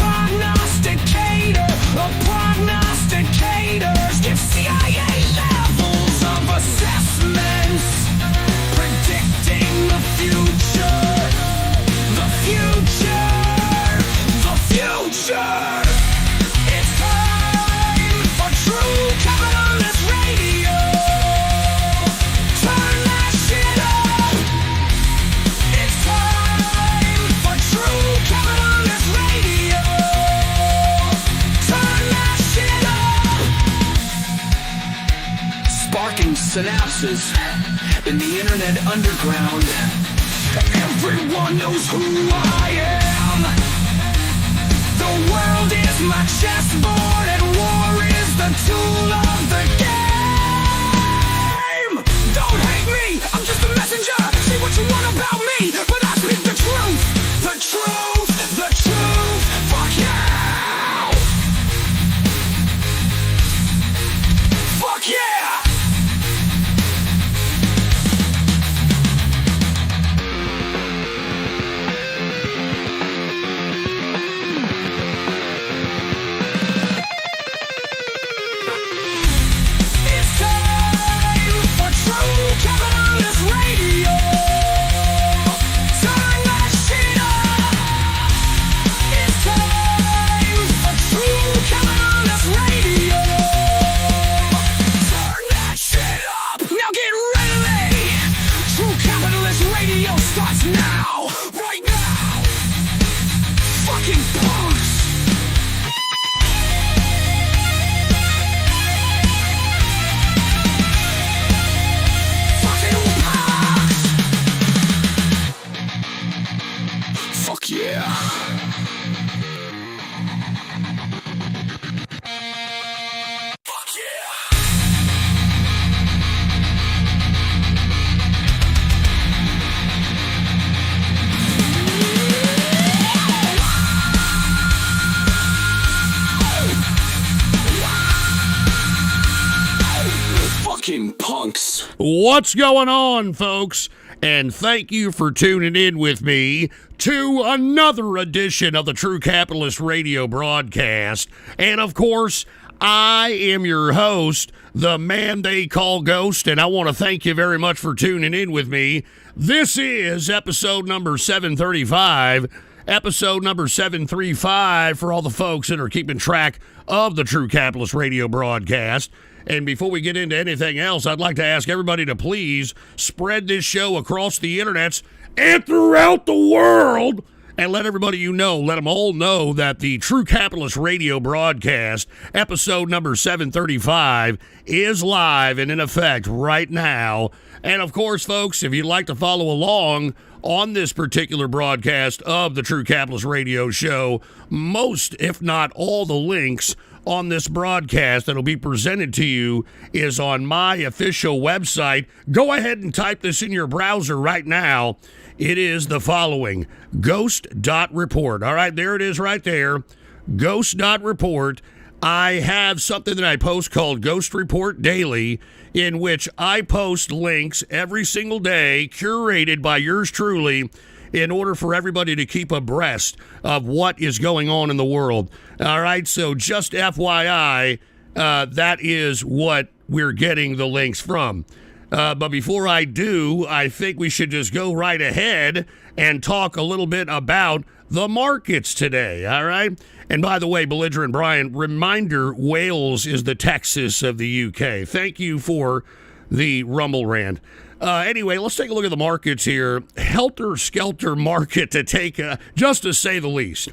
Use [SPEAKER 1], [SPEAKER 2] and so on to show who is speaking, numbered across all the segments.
[SPEAKER 1] Prognosticators give CIA levels of assessments, predicting the future. The future. The future. It's time for true capitalist radio. Turn that shit up. It's time for true capitalist radio. Turn that shit up. Sparking synapses in the internet underground. Everyone knows who I am. The world is my chessboard and war is the tool of the game. Don't hate me, I'm just a messenger. Say what you want about me, but I speak the truth. The truth, the truth. Fuck yeah. Fuck yeah. It's time for true capitalist radio. Turn that shit up. It's time for true capitalist radio. Turn that shit up. Now get ready. True capitalist radio starts now. Right now. Fucking punks. Fucking punks. Fuck yeah. Fuck yeah. Fucking punks.
[SPEAKER 2] What's going on, folks? And thank you for tuning in with me to another edition of the True Capitalist Radio broadcast. And of course, I am your host, the man they call Ghost, and I want to thank you very much for tuning in with me. This is episode number 735. Episode number 735 for all the folks that are keeping track of the True Capitalist Radio broadcast. And before we get into anything else, I'd like to ask everybody to please spread this show across the internets and throughout the world and let everybody you know, let them all know that the True Capitalist Radio broadcast, episode number 735, is live and in effect right now. And of course, folks, if you'd like to follow along on this particular broadcast of the True Capitalist Radio show, most, if not all, the links on this broadcast that'll be presented to you is on my official website. Go ahead and type this in your browser right now. It is the following: ghost.report. All right, there it is right there. Ghost.report. I have something that I post called Ghost Report Daily, in which I post links every single day, curated by yours truly, in order for everybody to keep abreast of what is going on in the world. All right, so just FYI, that is what we're getting the links from. But before I do, I think we should just go right ahead and talk a little bit about the markets today, all right? And by the way, Belligerent Brian, reminder, Wales is the Texas of the UK. Thank you for the Rumble rant. Anyway, let's take a look at the markets here. Helter-skelter market just to say the least.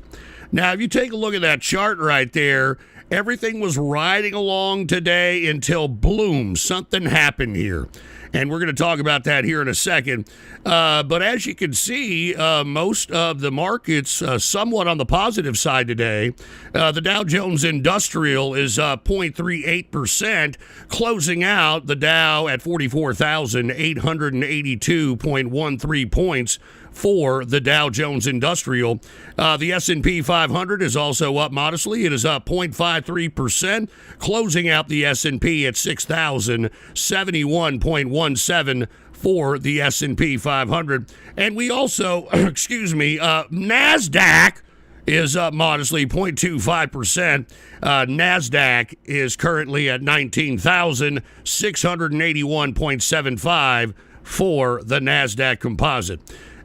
[SPEAKER 2] Now, if you take a look at that chart right there, everything was riding along today until, bloom, something happened here. And we're going to talk about that here in a second. But as you can see, most of the markets somewhat on the positive side today. The Dow Jones Industrial is 0.38%, closing out the Dow at 44,882.13 points for the Dow Jones Industrial. The S&P 500 is also up modestly. It is up 0.53%, closing out the S&P at 6,071.17 for the S&P 500. And we also, NASDAQ is up modestly, 0.25%. NASDAQ is currently at 19,681.75 for the NASDAQ composite.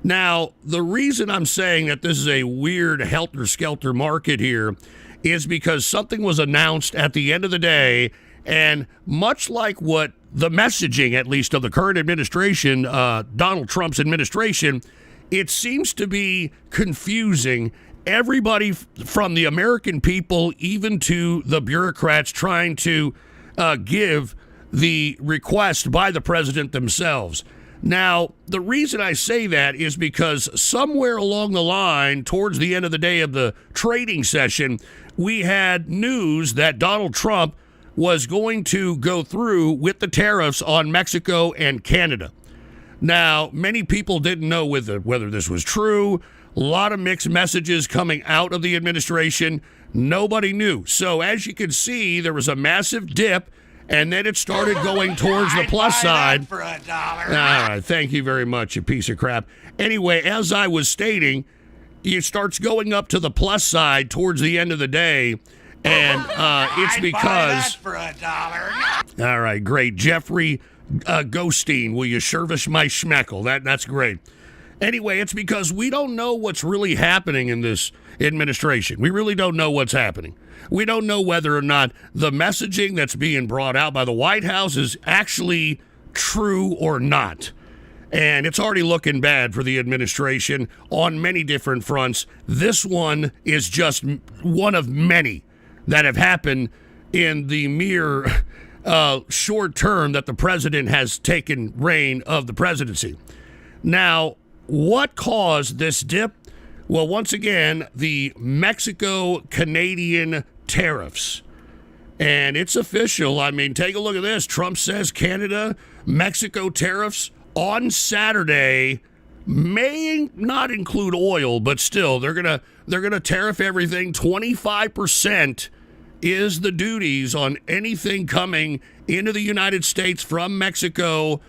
[SPEAKER 2] Now, the reason I'm saying that this is a weird helter-skelter market here is because something was announced at the end of the day, and much like what the messaging, at least of the current administration, Donald Trump's administration, it seems to be confusing everybody from the American people, even to the bureaucrats trying to give the request by the president themselves. Now, the reason I say that is because somewhere along the line, towards the end of the day of the trading session, we had news that Donald Trump was going to go through with the tariffs on Mexico and Canada. Now, many people didn't know whether this was true. A lot of mixed messages coming out of the administration. Nobody knew. So as you can see, there was a massive dip, and then it started going towards the plus side.
[SPEAKER 3] For $1.
[SPEAKER 2] All right, thank you very much, you piece of crap. Anyway, as I was stating, it starts going up to the plus side towards the end of the day, and it's because...
[SPEAKER 3] for $1.
[SPEAKER 2] All right, great. Jeffrey Ghosteen, will you service my schmeckle? That's great. Anyway, it's because we don't know what's really happening in this administration. We really don't know what's happening. We don't know whether or not the messaging that's being brought out by the White House is actually true or not. And it's already looking bad for the administration on many different fronts. This one is just one of many that have happened in the mere short term that the president has taken reign of the presidency. Now, what caused this dip? Well, once again, the Mexico-Canadian tariffs. And it's official. I mean, take a look at this. Trump says Canada-Mexico tariffs on Saturday may not include oil, but still, they're gonna tariff everything. 25% is the duties on anything coming into the United States from Mexico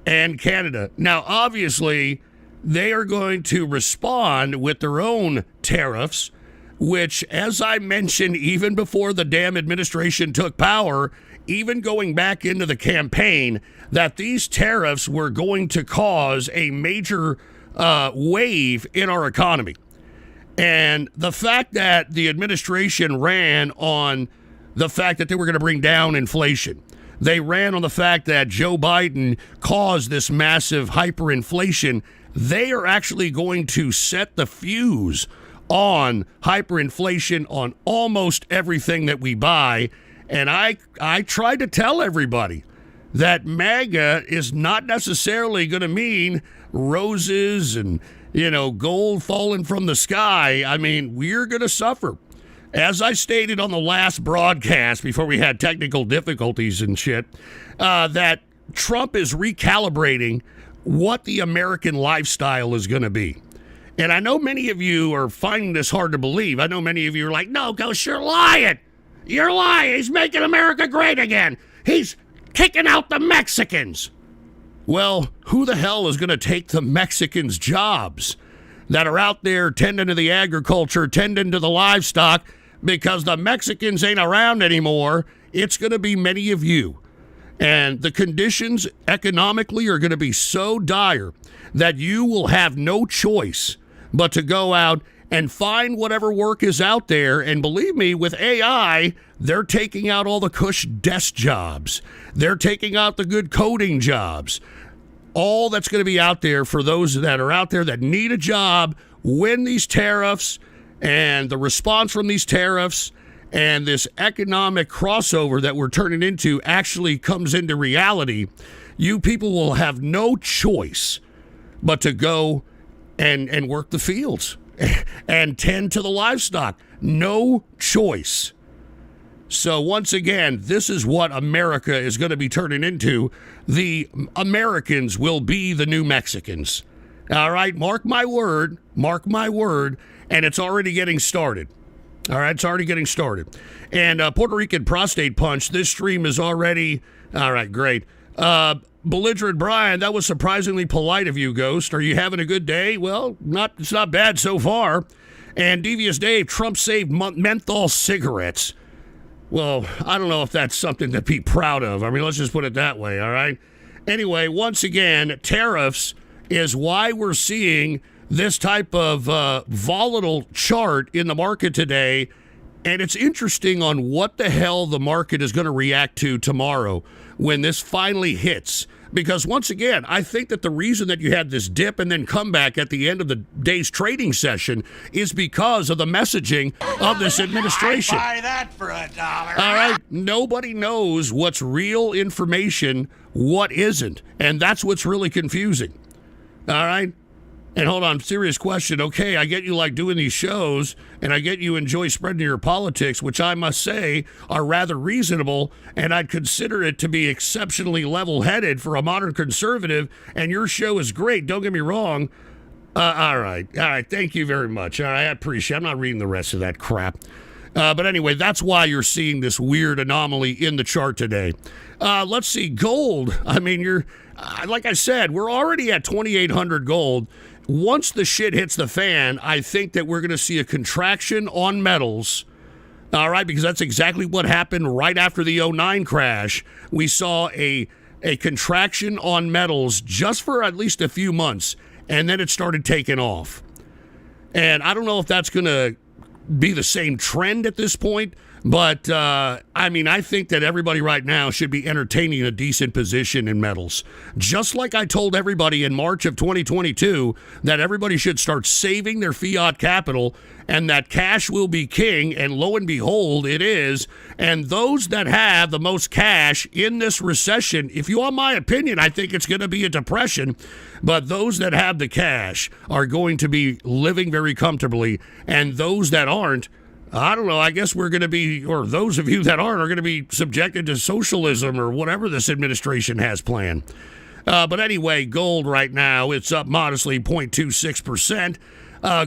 [SPEAKER 2] and Canada. Now, obviously, they are going to respond with their own tariffs, which, as I mentioned, even before the damn administration took power, even going back into the campaign, that these tariffs were going to cause a major wave in our economy. And the fact that the administration ran on the fact that they were going to bring down inflation. They ran on the fact that Joe Biden caused this massive hyperinflation. They are actually going to set the fuse on hyperinflation on almost everything that we buy. And I tried to tell everybody that MAGA is not necessarily going to mean roses and, gold falling from the sky. I mean, we're going to suffer. As I stated on the last broadcast before we had technical difficulties and shit, that Trump is recalibrating what the American lifestyle is going to be. And I know many of you are finding this hard to believe. I know many of you are like, no, Ghost, you're lying. You're lying. He's making America great again. He's kicking out the Mexicans. Well, who the hell is going to take the Mexicans' jobs that are out there tending to the agriculture, tending to the livestock, because the Mexicans ain't around anymore? It's going to be many of you. And the conditions economically are going to be so dire that you will have no choice but to go out and find whatever work is out there. And believe me, with AI, they're taking out all the cush desk jobs. They're taking out the good coding jobs. All that's going to be out there for those that are out there that need a job when these tariffs and the response from these tariffs and this economic crossover that we're turning into actually comes into reality. You people will have no choice but to go and work the fields and tend to the livestock. No choice. So once again, this is what America is going to be turning into. The Americans will be the new Mexicans. All right, mark my word, and it's already getting started. All right, it's already getting started. And Puerto Rican prostate punch, this stream is already, all right, great. Belligerent Brian, that was surprisingly polite of you, Ghost. Are you having a good day? Well, it's not bad so far. And Devious Dave, Trump saved menthol cigarettes. Well, I don't know if that's something to be proud of. I mean, let's just put it that way, all right? Anyway, once again, tariffs is why we're seeing this type of volatile chart in the market today. And it's interesting on what the hell the market is going to react to tomorrow when this finally hits. Because once again, I think that the reason that you had this dip and then comeback at the end of the day's trading session is because of the messaging of this administration.
[SPEAKER 3] I'd buy that for $1.
[SPEAKER 2] All right, nobody knows what's real information, what isn't, and that's what's really confusing. All right? And hold on, serious question. Okay, I get you like doing these shows, and I get you enjoy spreading your politics, which I must say are rather reasonable, and I'd consider it to be exceptionally level-headed for a modern conservative, and your show is great, don't get me wrong. All right, thank you very much. All right, I appreciate it. I'm not reading the rest of that crap. But anyway, that's why you're seeing this weird anomaly in the chart today. Let's see, gold. I mean, like I said, we're already at 2,800 gold. Once the shit hits the fan, I think that we're going to see a contraction on metals, all right, because that's exactly what happened right after the 2009 crash. We saw a contraction on metals just for at least a few months, and then it started taking off. And I don't know if that's going to be the same trend at this point, but I mean, I think that everybody right now should be entertaining a decent position in metals. Just like I told everybody in March of 2022 that everybody should start saving their fiat capital and that cash will be king, and lo and behold, it is. And those that have the most cash in this recession, if you want my opinion, I think it's going to be a depression, but those that have the cash are going to be living very comfortably, and those that aren't, I don't know, I guess we're going to be, or those of you that aren't, are going to be subjected to socialism or whatever this administration has planned. But anyway, gold right now, it's up modestly 0.26%.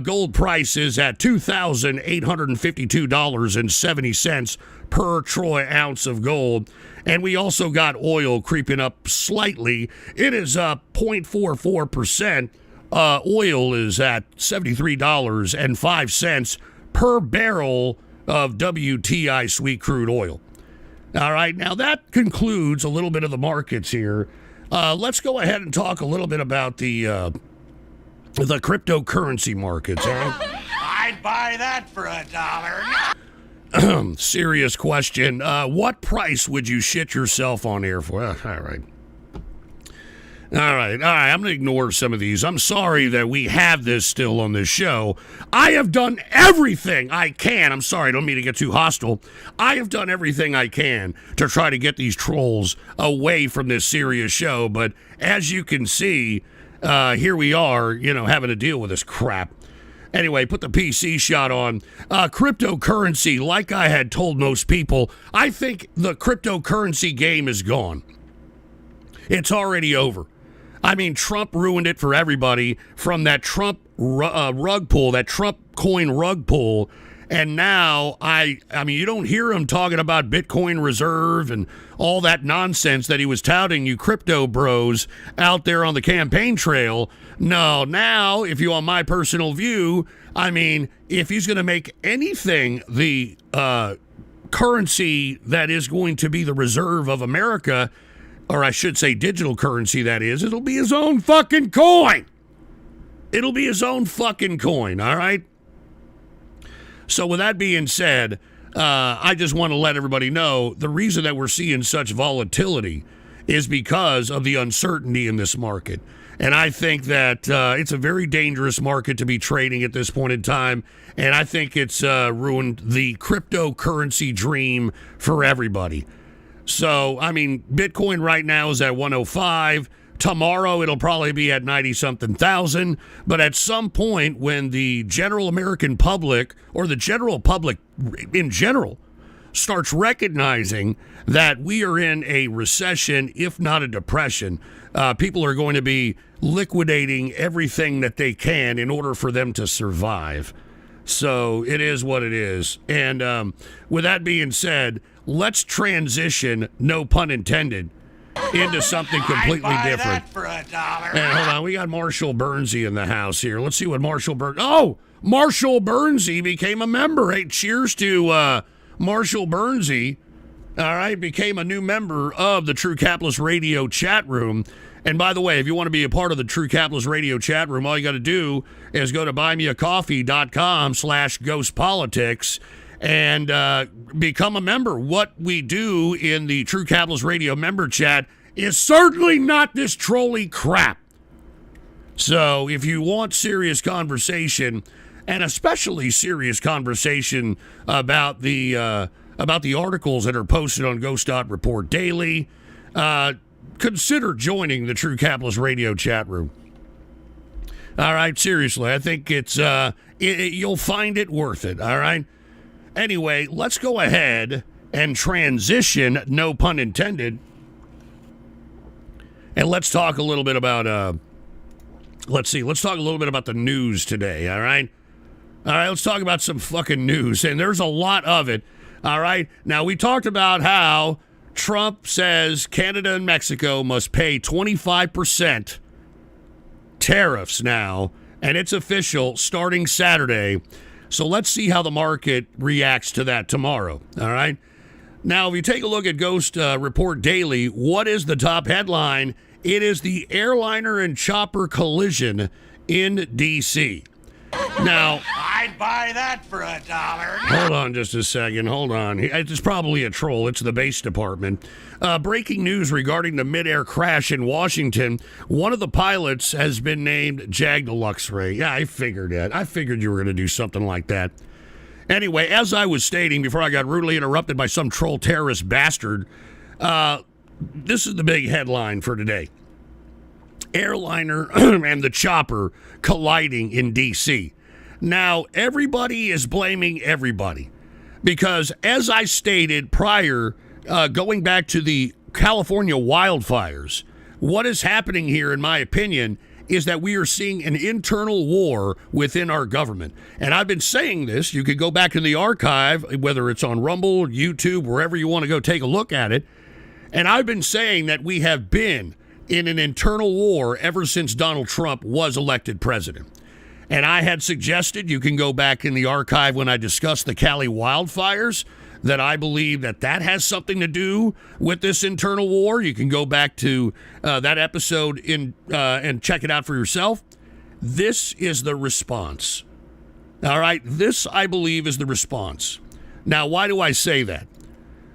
[SPEAKER 2] Gold price is at $2,852.70 per troy ounce of gold. And we also got oil creeping up slightly. It is up 0.44%. Oil is at $73.05 per barrel of WTI sweet crude oil. All right, now that concludes a little bit of the markets here. Let's go ahead and talk a little bit about the cryptocurrency markets. All right?
[SPEAKER 3] I'd buy that for $1.
[SPEAKER 2] Serious question. What price would you shit yourself on air for? All right. All right. I'm going to ignore some of these. I'm sorry that we have this still on this show. I have done everything I can. I'm sorry, I don't mean to get too hostile. I have done everything I can to try to get these trolls away from this serious show. But as you can see, here we are, having to deal with this crap. Anyway, put the PC shot on. Cryptocurrency, like I had told most people, I think the cryptocurrency game is gone. It's already over. I mean, Trump ruined it for everybody from that Trump rug pull, that Trump coin rug pull. And now, I mean, you don't hear him talking about Bitcoin reserve and all that nonsense that he was touting, you crypto bros out there on the campaign trail. No, now, if you want my personal view, I mean, if he's going to make anything the currency that is going to be the reserve of America, or I should say digital currency, that is, it'll be his own fucking coin. It'll be his own fucking coin, all right? So with that being said, I just want to let everybody know the reason that we're seeing such volatility is because of the uncertainty in this market. And I think that it's a very dangerous market to be trading at this point in time. And I think it's ruined the cryptocurrency dream for everybody. So, I mean, Bitcoin right now is at 105. Tomorrow it'll probably be at 90-something thousand. But at some point when the general American public, or the general public in general, starts recognizing that we are in a recession, if not a depression, people are going to be liquidating everything that they can in order for them to survive. So it is what it is. And with that being said, let's transition, no pun intended, into something completely
[SPEAKER 3] I'd buy
[SPEAKER 2] different.
[SPEAKER 3] That for $1.
[SPEAKER 2] And hold on, we got Marshall Bernsey in the house here. Let's see what Marshall Bernsey. Oh, Marshall Bernsey became a member. Hey, cheers to Marshall Bernsey. All right, became a new member of the True Capitalist Radio chat room. And by the way, if you want to be a part of the True Capitalist Radio chat room, all you got to do is go to buymeacoffee.com/GhostPolitics and become a member. What we do in the True Capitalist Radio member chat is certainly not this trolly crap. So if you want serious conversation, and especially serious conversation about the articles that are posted on Ghost.Report Daily, consider joining the True Capitalist Radio chat room. All right, seriously, I think it's you'll find it worth it. All right. Anyway, let's go ahead and transition, no pun intended, and let's talk a little bit about let's talk a little bit about the news today. All right, let's talk about some fucking news, and there's a lot of it. All right, now we talked about how Trump says Canada and Mexico must pay 25% tariffs now, and it's official starting Saturday. So let's see how the market reacts to that tomorrow. All right. Now, if you take a look at Ghost Report Daily, what is the top headline? It is the airliner and chopper collision in D.C. Now,
[SPEAKER 3] I'd buy that for $1.
[SPEAKER 2] hold on just a second. Hold on. It's probably a troll. It's the base department. Breaking news regarding the mid-air crash in Washington. One of the pilots has been named Jag Deluxe Ray. Yeah, I figured that. I figured you were going to do something like that. Anyway, as I was stating before I got rudely interrupted by some troll terrorist bastard, this is the big headline for today. Airliner and the chopper colliding in D.C. Now, everybody is blaming everybody because, as I stated prior, going back to the California wildfires, what is happening here, in my opinion, is that we are seeing an internal war within our government. And I've been saying this. You could go back in the archive, whether it's on Rumble, YouTube, wherever you want to go take a look at it. And I've been saying that we have been in an internal war ever since Donald Trump was elected president. And I had suggested, you can go back in the archive when I discussed the Cali wildfires, that I believe that has something to do with this internal war. You can go back to that episode and check it out for yourself. This is the response. All right, this, I believe, is the response. Now, why do I say that?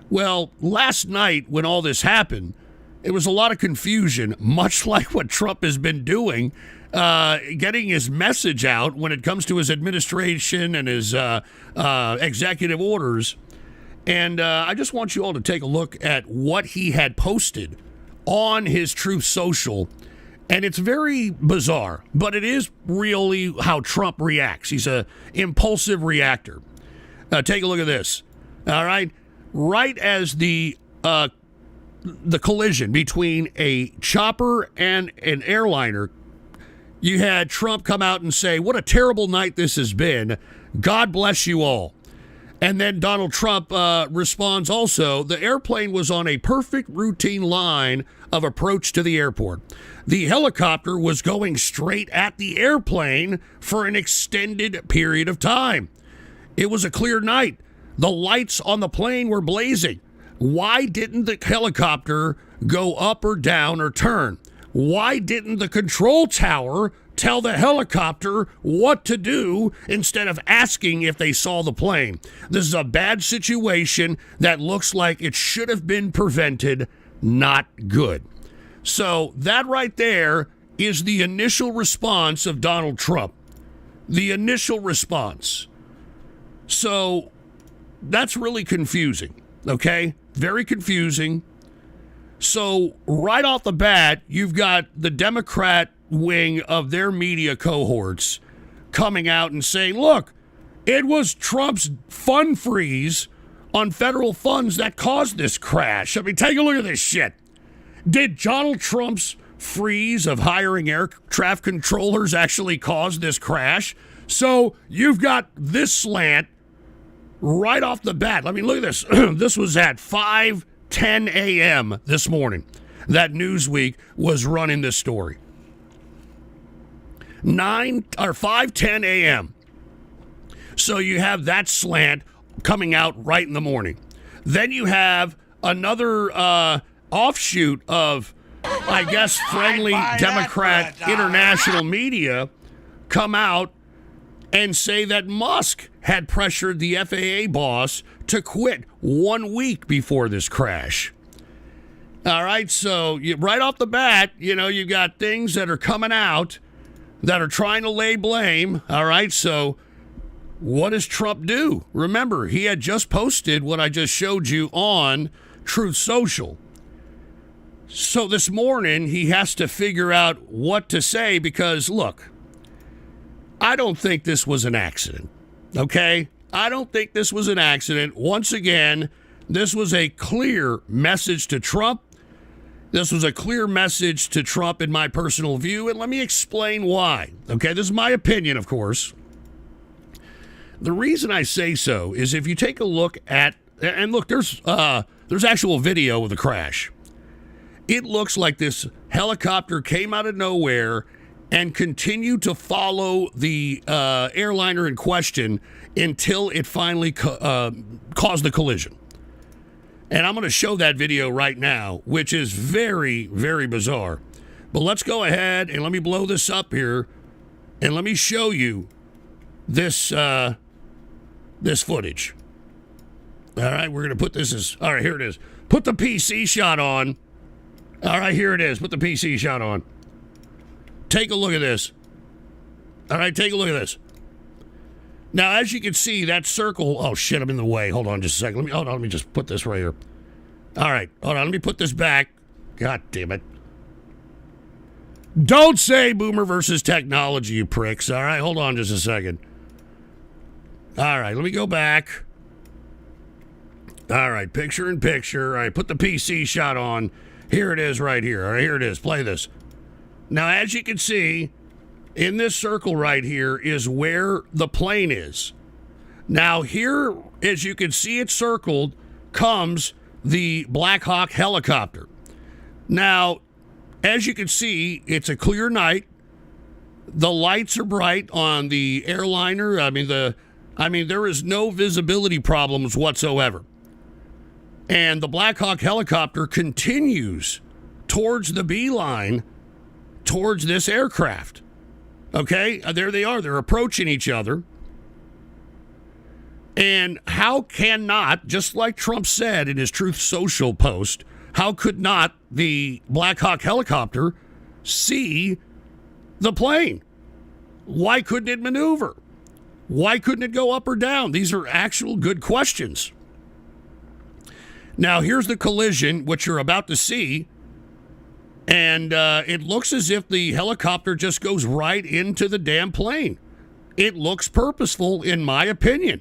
[SPEAKER 2] Well, last night when all this happened, it was a lot of confusion, much like what Trump has been doing, getting his message out when it comes to his administration and his executive orders. And I just want you all to take a look at what he had posted on his Truth Social. And it's very bizarre, but it is really how Trump reacts. He's an impulsive reactor. Take a look at this. All right. Right as the collision between a chopper and an airliner, you had Trump come out and say, what a terrible night this has been. God bless you all. And then Donald Trump responds also, the airplane was on a perfect routine line of approach to the airport. The helicopter was going straight at the airplane for an extended period of time. It was a clear night. The lights on the plane were blazing. Why didn't the helicopter go up or down or turn? Why didn't the control tower tell the helicopter what to do instead of asking if they saw the plane? This is a bad situation that looks like it should have been prevented. Not good. So that right there is the initial response of Donald Trump. The initial response. So that's really confusing, okay? Very confusing. So right off the bat, you've got the Democrat wing of their media cohorts coming out and saying, look, it was Trump's fund freeze on federal funds that caused this crash. I mean, take a look at this shit. Did Donald Trump's freeze of hiring air traffic controllers actually cause this crash? So you've got this slant right off the bat. I mean, look at this. This was at 5:10 a.m. this morning that Newsweek was running this story. 5:10 a.m. So you have that slant coming out right in the morning. Then you have another offshoot of, I guess, friendly Democrat international media come out and say that Musk had pressured the FAA boss to quit 1 week before this crash. All right, so right off the bat, you've got things that are coming out that are trying to lay blame. All right, so what does Trump do? Remember, he had just posted what I just showed you on Truth Social. So this morning, he has to figure out what to say because, look, I don't think this was an accident, okay? I don't think this was an accident. Once again, this was a clear message to Trump. This was a clear message to Trump in my personal view, and let me explain why. Okay, this is my opinion, of course. The reason I say so is if you take a look at, and look, there's actual video of the crash. It looks like this helicopter came out of nowhere and continued to follow the airliner in question until it finally caused the collision. And I'm going to show that video right now, which is very, very bizarre. But let's go ahead and let me blow this up here, and let me show you this this footage. All right, we're going to put this as, all right, here it is. Put the PC shot on. All right, here it is. Put the PC shot on. Take a look at this. All right, take a look at this. Now, as you can see, that circle... Oh, shit, I'm in the way. Hold on just a second. Let me just put this right here. All right, hold on. Let me put this back. God damn it. Don't say boomer versus technology, you pricks. All right, hold on just a second. All right, let me go back. All right, picture in picture. All right, put the PC shot on. Here it is right here. All right, here it is. Play this. Now, as you can see... in this circle right here is where the plane is. Now here, as you can see it circled, comes the Black Hawk helicopter. Now, as you can see, it's a clear night. The lights are bright on the airliner. I mean, there is no visibility problems whatsoever. And the Black Hawk helicopter continues towards the beeline, towards this aircraft. Okay, there they are. They're approaching each other. And how cannot, just like Trump said in his Truth Social post, how could not the Black Hawk helicopter see the plane? Why couldn't it maneuver? Why couldn't it go up or down? These are actual good questions. Now, here's the collision, which you're about to see. And it looks as if the helicopter just goes right into the damn plane. It looks purposeful, in my opinion.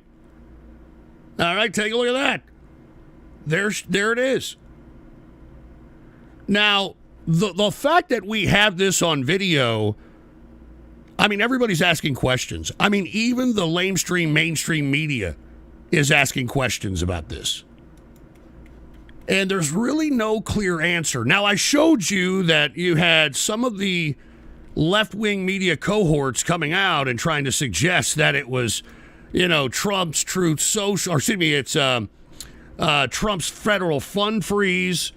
[SPEAKER 2] All right, take a look at that. There it is. Now, the fact that we have this on video, I mean, everybody's asking questions. I mean, even the mainstream media is asking questions about this. And there's really no clear answer. Now, I showed you that you had some of the left-wing media cohorts coming out and trying to suggest that it was, Trump's Truth Social, or excuse me, it's Trump's federal fund freeze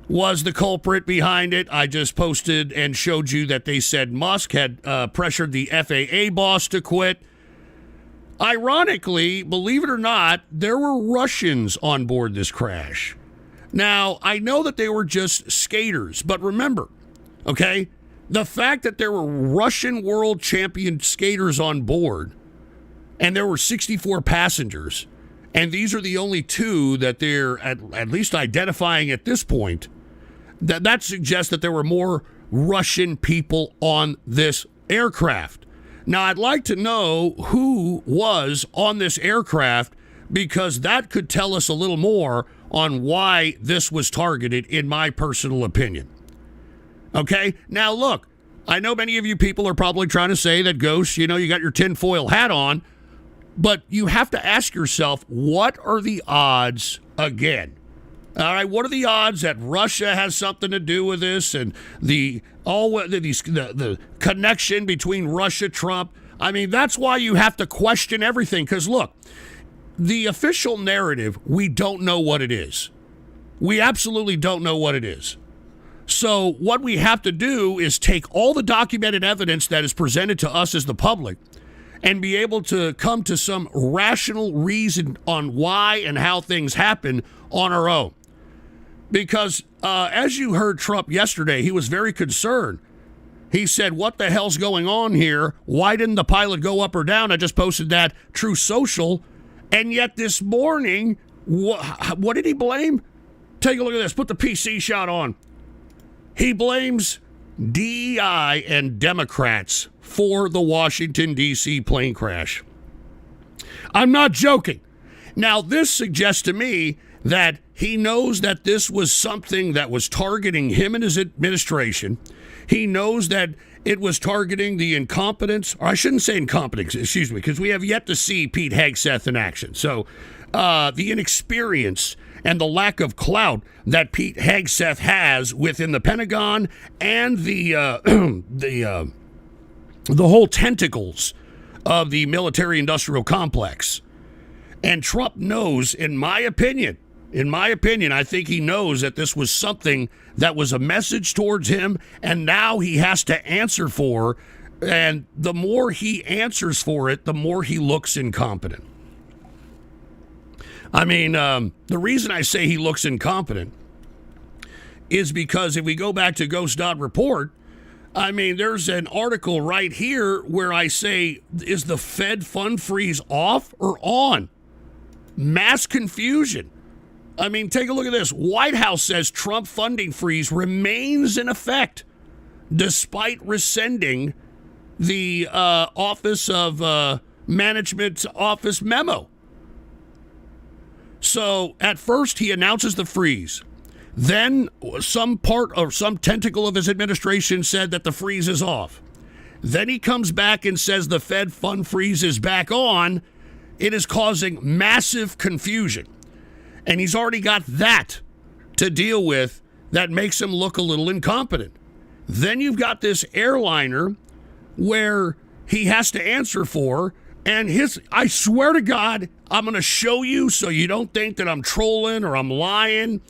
[SPEAKER 2] was the culprit behind it. I just posted and showed you that they said Musk had pressured the FAA boss to quit. Ironically, believe it or not, there were Russians on board this crash. Now, I know that they were just skaters, but remember, okay, the fact that there were Russian world champion skaters on board and there were 64 passengers, and these are the only two that they're at least identifying at this point, that suggests that there were more Russian people on this aircraft. Now, I'd like to know who was on this aircraft because that could tell us a little more on why this was targeted, in my personal opinion. Okay? Now, look, I know many of you people are probably trying to say that, Ghost, you got your tinfoil hat on, but you have to ask yourself, what are the odds again? All right, what are the odds that Russia has something to do with this and the connection between Russia, Trump? I mean, that's why you have to question everything. Because, look, the official narrative, we don't know what it is. We absolutely don't know what it is. So what we have to do is take all the documented evidence that is presented to us as the public and be able to come to some rational reason on why and how things happen on our own. Because as you heard Trump yesterday, he was very concerned. He said, what the hell's going on here? Why didn't the pilot go up or down? I just posted that, True Social. And yet this morning, what did he blame? Take a look at this. Put the PC shot on. He blames DEI and Democrats for the Washington, D.C. plane crash. I'm not joking. Now, this suggests to me that he knows that this was something that was targeting him and his administration. He knows that it was targeting the incompetence, or I shouldn't say incompetence, excuse me, because we have yet to see Pete Hegseth in action. So the inexperience and the lack of clout that Pete Hegseth has within the Pentagon and the whole tentacles of the military-industrial complex. And Trump knows, in my opinion, I think he knows that this was something that was a message towards him, and now he has to answer for. And the more he answers for it, the more he looks incompetent. I mean, the reason I say he looks incompetent is because if we go back to Ghost.report, I mean, there's an article right here where I say, is the Fed fund freeze off or on? Mass confusion. I mean, take a look at this. White House says Trump funding freeze remains in effect despite rescinding the Office of Management Office memo. So at first he announces the freeze. Then some part or some tentacle of his administration said that the freeze is off. Then he comes back and says the Fed fund freeze is back on. It is causing massive confusion. And he's already got that to deal with that makes him look a little incompetent. Then you've got this airliner where he has to answer for, and I swear to God, I'm going to show you so you don't think that I'm trolling or I'm lying.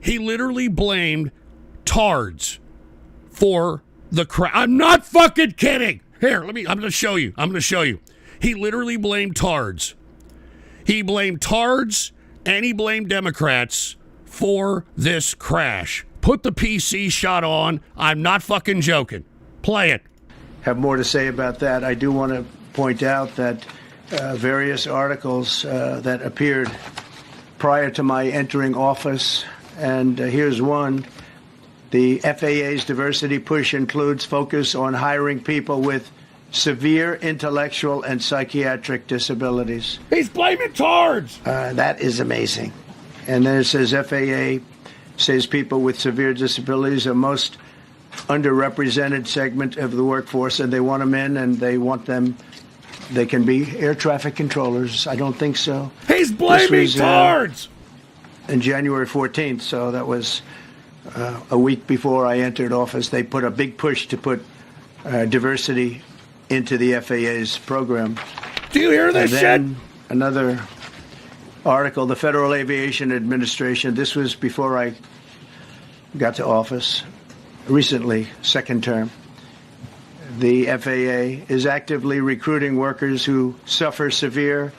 [SPEAKER 2] He literally blamed tards for the crash. I'm not fucking kidding. Here, I'm going to show you. He literally blamed tards. He blamed tards and he blamed Democrats for this crash. Put the PC shot on. I'm not fucking joking. Play it.
[SPEAKER 4] Have more to say about that. I do want to point out that various articles that appeared prior to my entering office, and here's one. The FAA's diversity push includes focus on hiring people with severe intellectual and psychiatric disabilities.
[SPEAKER 2] He's blaming tards.
[SPEAKER 4] That is amazing. And then it says FAA says people with severe disabilities are most underrepresented segment of the workforce, and they want them in, and they want them. They can be air traffic controllers. I don't think so.
[SPEAKER 2] He's blaming tards.
[SPEAKER 4] On January 14th, so that was a week before I entered office. They put a big push to put diversity into the FAA's program.
[SPEAKER 2] Do you hear this shit?
[SPEAKER 4] Another article, the Federal Aviation Administration, this was before I got to office, recently, second term. The FAA is actively recruiting workers who suffer severe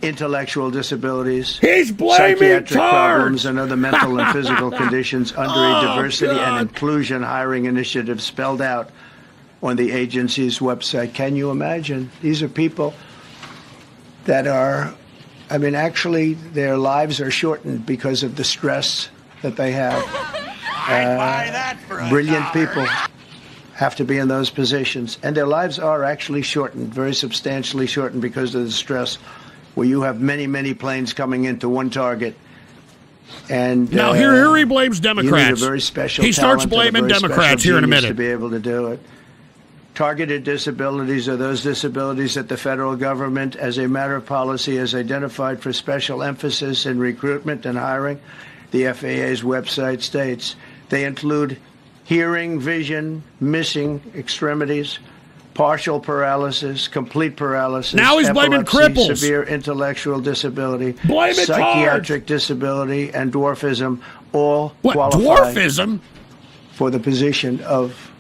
[SPEAKER 4] intellectual disabilities,
[SPEAKER 2] He's blaming
[SPEAKER 4] psychiatric
[SPEAKER 2] tards.
[SPEAKER 4] problems, and other mental and physical conditions under a diversity and inclusion hiring initiative spelled out on the agency's website. Can you imagine? These are people that are, I mean, actually, their lives are shortened because of the stress that they have.
[SPEAKER 3] I'd buy that for $1.
[SPEAKER 4] Brilliant people have to be in those positions, and their lives are actually shortened, very substantially shortened because of the stress, where you have many, many planes coming into one target. And
[SPEAKER 2] now here he blames Democrats.
[SPEAKER 4] You need a very special
[SPEAKER 2] he starts
[SPEAKER 4] talent and a
[SPEAKER 2] blaming
[SPEAKER 4] very
[SPEAKER 2] Democrats
[SPEAKER 4] special
[SPEAKER 2] here in a
[SPEAKER 4] genius
[SPEAKER 2] minute.
[SPEAKER 4] to be able to do it. Targeted disabilities are those disabilities that the federal government, as a matter of policy, has identified for special emphasis in recruitment and hiring. The FAA's website states they include hearing, vision, missing extremities, partial paralysis, complete paralysis.
[SPEAKER 2] Now he's blaming
[SPEAKER 4] epilepsy,
[SPEAKER 2] cripples.
[SPEAKER 4] severe intellectual disability,
[SPEAKER 2] Blame it
[SPEAKER 4] psychiatric disability, and dwarfism all
[SPEAKER 2] What,
[SPEAKER 4] qualify
[SPEAKER 2] dwarfism?
[SPEAKER 4] for the position of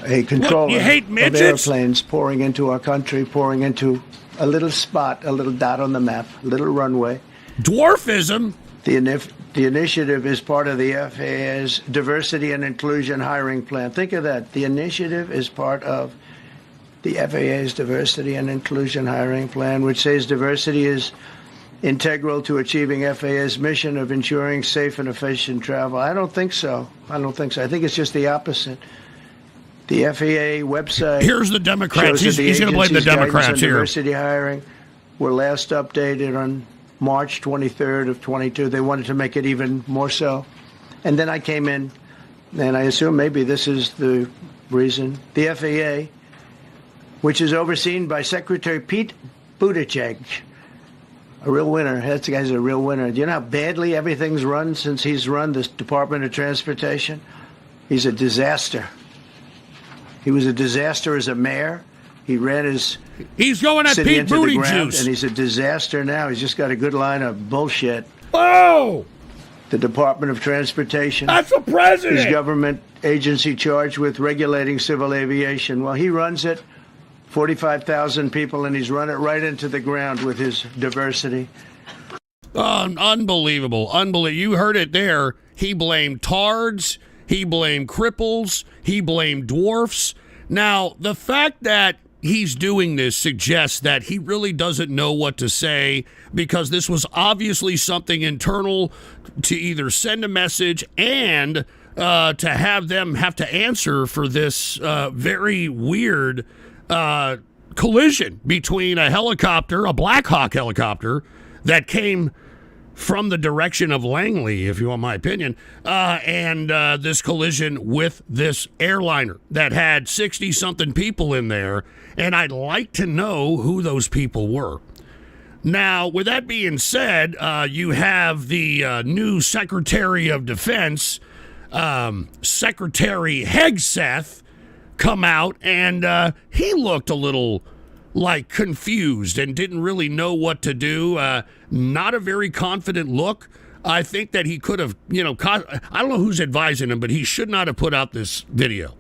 [SPEAKER 4] a controller
[SPEAKER 2] you hate
[SPEAKER 4] of
[SPEAKER 2] midgets?
[SPEAKER 4] airplanes pouring into our country, pouring into a little spot, a little dot on the map, a little runway.
[SPEAKER 2] Dwarfism?
[SPEAKER 4] The initiative is part of the FAA's diversity and inclusion hiring plan. Think of that. The initiative is part of the FAA's diversity and inclusion hiring plan, which says diversity is integral to achieving FAA's mission of ensuring safe and efficient travel. I don't think so. I think it's just the opposite. The FAA website.
[SPEAKER 2] Here's the Democrats.
[SPEAKER 4] Shows that
[SPEAKER 2] He's going to blame the
[SPEAKER 4] agency's guidance
[SPEAKER 2] Democrats
[SPEAKER 4] on
[SPEAKER 2] here.
[SPEAKER 4] Diversity hiring were last updated on March 23rd of 22. They wanted to make it even more so. And then I came in, and I assume maybe this is the reason. The FAA, which is overseen by Secretary Pete Buttigieg, a real winner. That guy's a real winner. Do you know how badly everything's run since he's run this Department of Transportation? He's a disaster. He was a disaster as a mayor. He ran his
[SPEAKER 2] He's going at
[SPEAKER 4] city
[SPEAKER 2] Pete
[SPEAKER 4] into the ground,
[SPEAKER 2] Buttigieg.
[SPEAKER 4] and he's a disaster now. He's just got a good line of bullshit.
[SPEAKER 2] Oh,
[SPEAKER 4] The Department of Transportation
[SPEAKER 2] that's the
[SPEAKER 4] is
[SPEAKER 2] president.
[SPEAKER 4] government agency charged with regulating civil aviation. Well, he runs it, 45,000 people, and he's run it right into the ground with his diversity.
[SPEAKER 2] Unbelievable. You heard it there. He blamed tards. He blamed cripples. He blamed dwarfs. Now, the fact that he's doing this suggests that he really doesn't know what to say, because this was obviously something internal to either send a message and to have them have to answer for this very weird collision between a helicopter, a Black Hawk helicopter, that came from the direction of Langley, if you want my opinion, and this collision with this airliner that had 60-something people in there, and I'd like to know who those people were. Now, with that being said, you have the new Secretary of Defense, Secretary Hegseth, come out, and he looked a little like confused and didn't really know what to do. Not a very confident look. I think that he could have, I don't know who's advising him, but he should not have put out this video,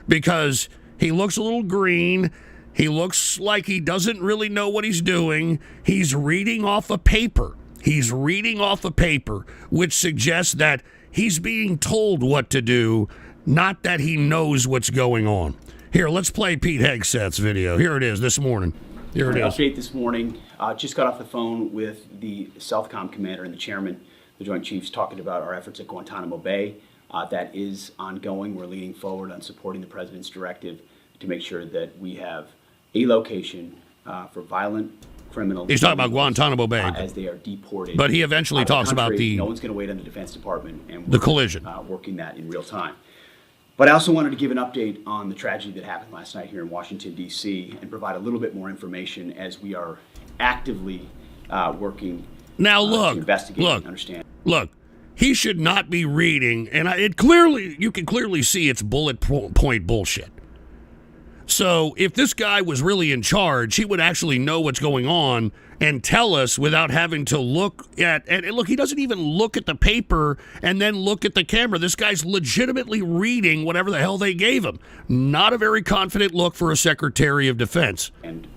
[SPEAKER 2] because he looks a little green. He looks like he doesn't really know what he's doing. He's reading off a paper. Which suggests that he's being told what to do, not that he knows what's going on. Here, let's play Pete Hegseth's video. Here it is this morning. Here it is.
[SPEAKER 5] Update this morning. Just got off the phone with the Southcom commander and the chairman, the Joint Chiefs, talking about our efforts at Guantanamo Bay. That is ongoing. We're leaning forward on supporting the president's directive to make sure that we have a location for violent criminals.
[SPEAKER 2] He's talking about Guantanamo Bay.
[SPEAKER 5] As they are deported.
[SPEAKER 2] But he eventually talks about the...
[SPEAKER 5] No one's going to wait on the Defense Department. And
[SPEAKER 2] the collision.
[SPEAKER 5] Working that in real time. But I also wanted to give an update on the tragedy that happened last night here in Washington, D.C., and provide a little bit more information as we are actively working to investigate and understand.
[SPEAKER 2] Look, he should not be reading, and you can clearly see it's bullet point bullshit. So if this guy was really in charge, he would actually know what's going on and tell us without having to look at, and look, he doesn't even look at the paper and then look at the camera. This guy's legitimately reading whatever the hell they gave him. Not a very confident look for a Secretary of Defense.
[SPEAKER 5] And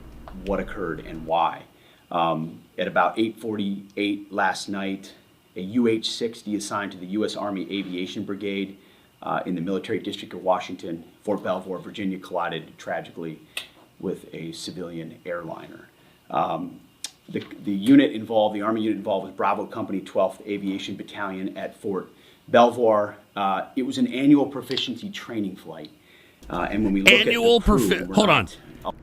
[SPEAKER 5] what occurred and why. At about 8:48 last night, a UH-60 assigned to the U.S. Army Aviation Brigade in the Military District of Washington, Fort Belvoir, Virginia, collided tragically with a civilian airliner. The unit involved, the Army unit involved, was Bravo Company 12th Aviation Battalion at Fort Belvoir. It was an annual proficiency training flight. And when we look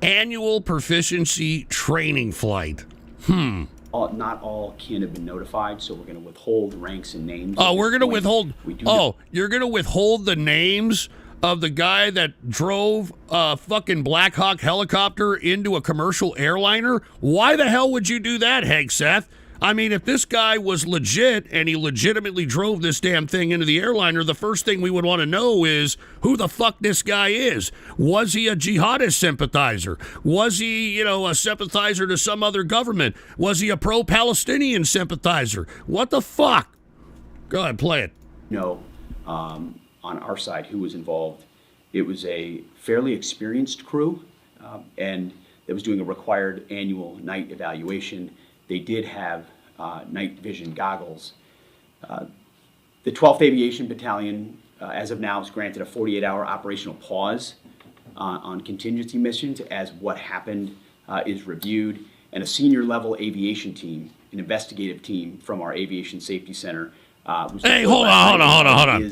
[SPEAKER 2] Annual proficiency training flight.
[SPEAKER 5] Not all can have been notified, so we're going to withhold ranks and names.
[SPEAKER 2] Oh, we're going to withhold. You're going to withhold the names of the guy that drove a fucking Black Hawk helicopter into a commercial airliner? Why the hell would you do that, Hegseth? I mean, if this guy was legit and he legitimately drove this damn thing into the airliner, the first thing we would want to know is who the fuck this guy is. Was he a jihadist sympathizer? Was he, a sympathizer to some other government? Was he a pro-Palestinian sympathizer? What the fuck? Go ahead, play it.
[SPEAKER 5] On our side, who was involved. It was a fairly experienced crew, and that was doing a required annual night evaluation. They did have night vision goggles. The 12th Aviation Battalion, as of now, is granted a 48-hour operational pause on contingency missions as what happened is reviewed, and a senior level aviation team, an investigative team from our Aviation Safety Center.
[SPEAKER 2] Hey, hold on.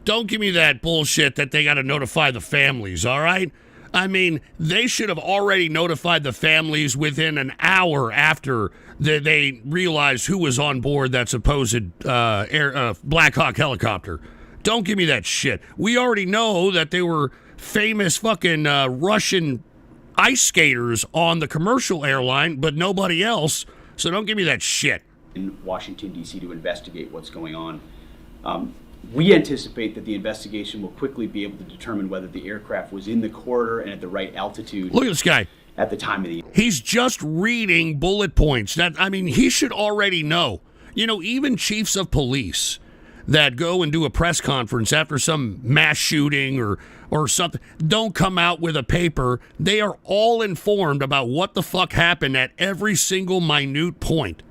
[SPEAKER 2] Don't give me that bullshit that they got to notify the families, all right? I mean, they should have already notified the families within an hour after they realized who was on board that supposed Black Hawk helicopter. Don't give me that shit. We already know that they were famous fucking Russian ice skaters on the commercial airline, but nobody else, so don't give me that shit.
[SPEAKER 5] In Washington, D.C. to investigate what's going on. We anticipate that the investigation will quickly be able to determine whether the aircraft was in the corridor and at the right altitude.
[SPEAKER 2] Look at this guy.
[SPEAKER 5] At the time of the...
[SPEAKER 2] He's just reading bullet points. He should already know. Even chiefs of police that go and do a press conference after some mass shooting or something don't come out with a paper. They are all informed about what the fuck happened at every single minute point.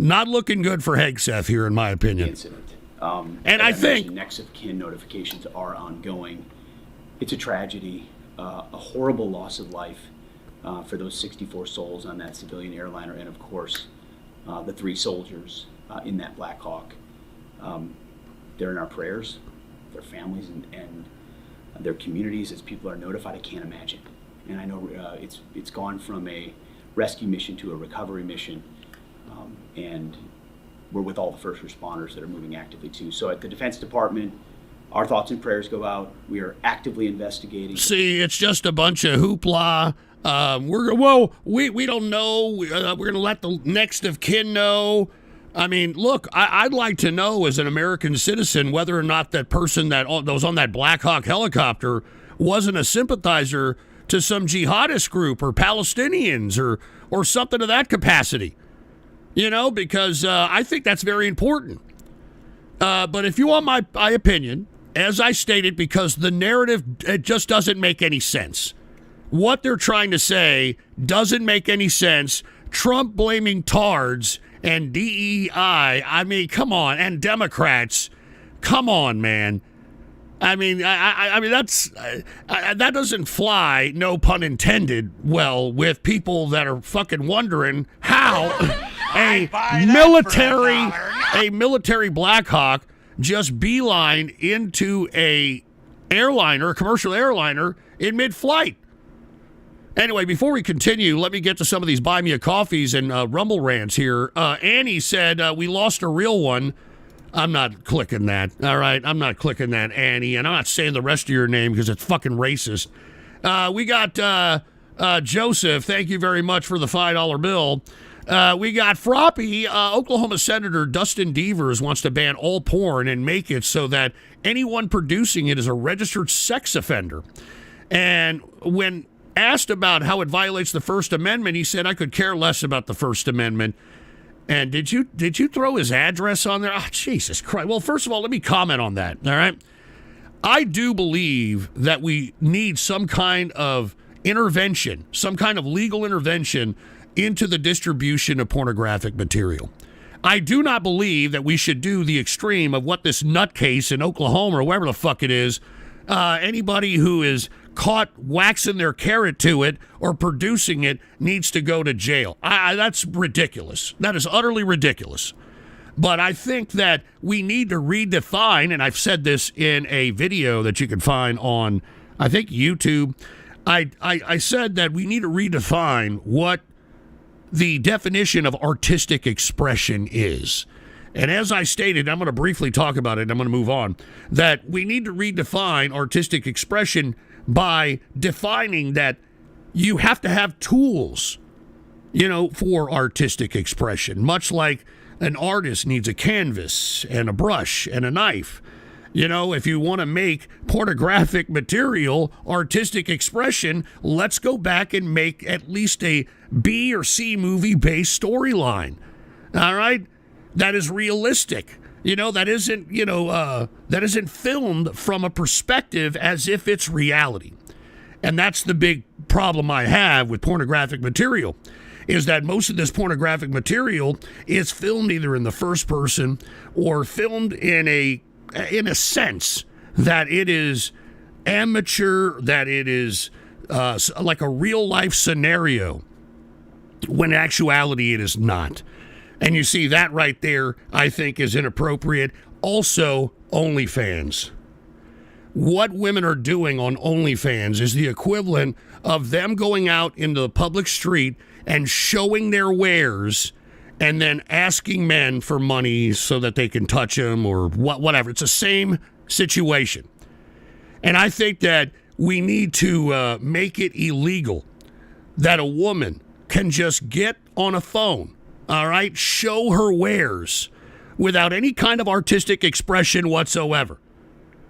[SPEAKER 2] Not looking good for Hegseth here, in my opinion.
[SPEAKER 5] Incident.
[SPEAKER 2] And I think
[SPEAKER 5] next of kin notifications are ongoing. It's a tragedy, a horrible loss of life for those 64 souls on that civilian airliner, and of course, the 3 soldiers in that Black Hawk. They're in our prayers, their families, and their communities. As people are notified, I can't imagine. And I know it's gone from a rescue mission to a recovery mission. And we're with all the first responders that are moving actively too. So at the Defense Department, our thoughts and prayers go out. We are actively investigating.
[SPEAKER 2] See, it's just a bunch of hoopla. We don't know. We're going to let the next of kin know. I mean, look, I'd like to know as an American citizen whether or not that person that was on that Black Hawk helicopter wasn't a sympathizer to some jihadist group or Palestinians or something of that capacity. Because I think that's very important. But if you want my opinion, as I stated, because the narrative, it just doesn't make any sense. What they're trying to say doesn't make any sense. Trump blaming tards and DEI, I mean, come on, and Democrats, come on, man. I mean, that doesn't fly, no pun intended, well with people that are fucking wondering how a military Black Hawk just beeline into a commercial airliner in mid-flight. Anyway, before we continue, let me get to some of these buy me a coffees and rumble rants here. Annie said we lost a real one. I'm not clicking that, all right? I'm not clicking that, Annie, and I'm not saying the rest of your name because it's fucking racist. We got Joseph. Thank you very much for the $5 bill. We got Froppy. Oklahoma Senator Dustin Devers wants to ban all porn and make it so that anyone producing it is a registered sex offender. And when asked about how it violates the First Amendment, he said, I could care less about the First Amendment. And did you throw his address on there? Oh, Jesus Christ. Well, first of all, let me comment on that, all right? I do believe that we need some kind of intervention, some kind of legal intervention into the distribution of pornographic material. I do not believe that we should do the extreme of what this nutcase in Oklahoma or wherever the fuck it is, anybody who is caught waxing their carrot to it or producing it needs to go to jail. That's ridiculous. That is utterly ridiculous. But I think that we need to redefine, and I've said this in a video that you can find on, I think, YouTube. I said that we need to redefine what the definition of artistic expression is. And as I stated, I'm going to briefly talk about it, and I'm going to move on, that we need to redefine artistic expression by defining that you have to have tools. for artistic expression, much like an artist needs a canvas and a brush and a knife. If you want to make pornographic material artistic expression, let's go back and make at least a B or C movie based storyline. All right? That is realistic. That isn't filmed from a perspective as if it's reality. And that's the big problem I have with pornographic material, is that most of this pornographic material is filmed either in the first person or filmed in a sense that it is amateur, that it is like a real life scenario, when in actuality it is not. And you see that right there, I think, is inappropriate. Also, OnlyFans. What women are doing on OnlyFans is the equivalent of them going out into the public street and showing their wares and then asking men for money so that they can touch them or whatever. It's the same situation. And I think that we need to make it illegal that a woman can just get on a phone, all right, show her wares without any kind of artistic expression whatsoever.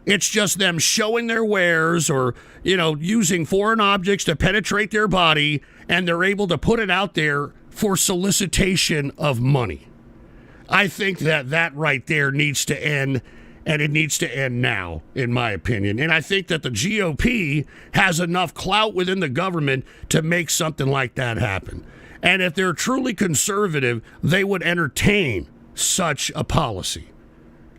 [SPEAKER 2] It's just them showing their wares or, using foreign objects to penetrate their body, and they're able to put it out there for solicitation of money. I think that right there needs to end, and it needs to end now, in my opinion. And I think that the GOP has enough clout within the government to make something like that happen. And if they're truly conservative, they would entertain such a policy.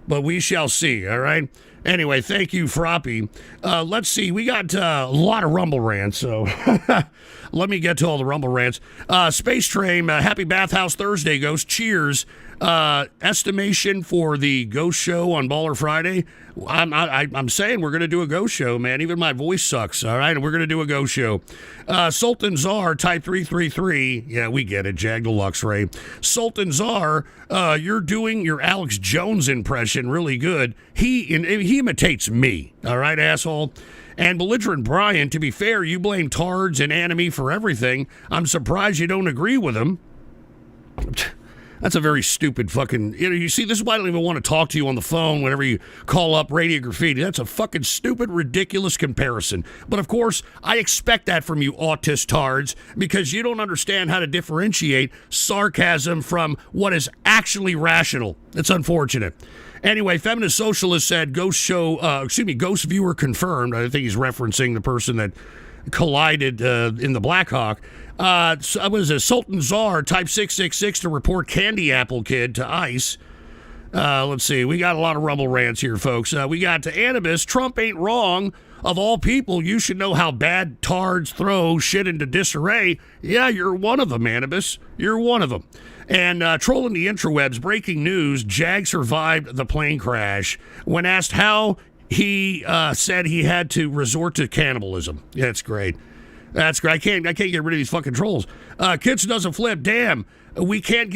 [SPEAKER 2] But we shall see, all right? Anyway, thank you, Froppy. Let's see. We got a lot of Rumble rants, so let me get to all the Rumble rants. Space Train, happy Bathhouse Thursday, Ghost. Cheers. Estimation for the Ghost Show on Baller Friday. I'm saying we're going to do a Ghost Show, man. Even my voice sucks, all right? We're going to do a Ghost Show. Sultan Czar, type 333. Yeah, we get it, Jag Deluxe Ray. Sultan Czar, you're doing your Alex Jones impression really good. He imitates me, all right, asshole? And Belligerent Brian, to be fair, you blame tards and anime for everything. I'm surprised you don't agree with him. That's a very stupid fucking... You see, this is why I don't even want to talk to you on the phone whenever you call up Radio Graffiti. That's a fucking stupid, ridiculous comparison. But, of course, I expect that from you autist tards because you don't understand how to differentiate sarcasm from what is actually rational. It's unfortunate. Anyway, Feminist Socialist said, Ghost viewer confirmed. I think he's referencing the person that collided in the Blackhawk. Was a Sultan Czar, type 666 to report Candy Apple Kid to ICE. Let's see. We got a lot of Rumble rants here, folks. We got to Anubis. Trump ain't wrong. Of all people, you should know how bad tards throw shit into disarray. Yeah, you're one of them, Anubis. You're one of them. And trolling the intrawebs, breaking news, Jag survived the plane crash. When asked how, he said he had to resort to cannibalism. Yeah, that's great. That's great. I can't get rid of these fucking trolls. Kids doesn't flip. Damn, we can't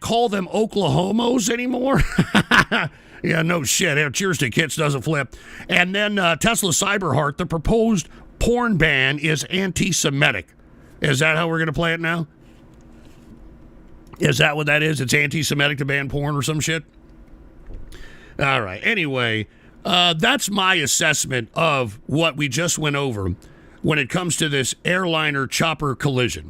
[SPEAKER 2] call them Oklahomos anymore. Yeah, no shit. Yeah, cheers to Kids doesn't flip. And then Tesla Cyberheart, the proposed porn ban is anti-Semitic. Is that how we're going to play it now? Is that what that is? It's anti-Semitic to ban porn or some shit? All right. Anyway, that's my assessment of what we just went over when it comes to this airliner chopper collision.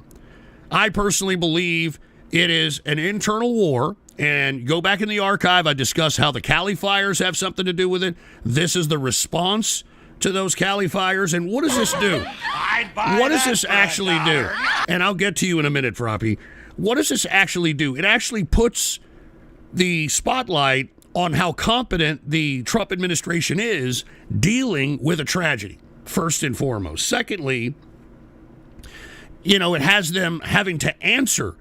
[SPEAKER 2] I personally believe it is an internal war, and go back in the archive, I discussed how the Cali fires have something to do with it. This is the response to those Cali fires, and what does this do? What does this actually do? And I'll get to you in a minute, Froppy. What does this actually do? It actually puts the spotlight on how competent the Trump administration is dealing with a tragedy, first and foremost. Secondly, it has them having to answer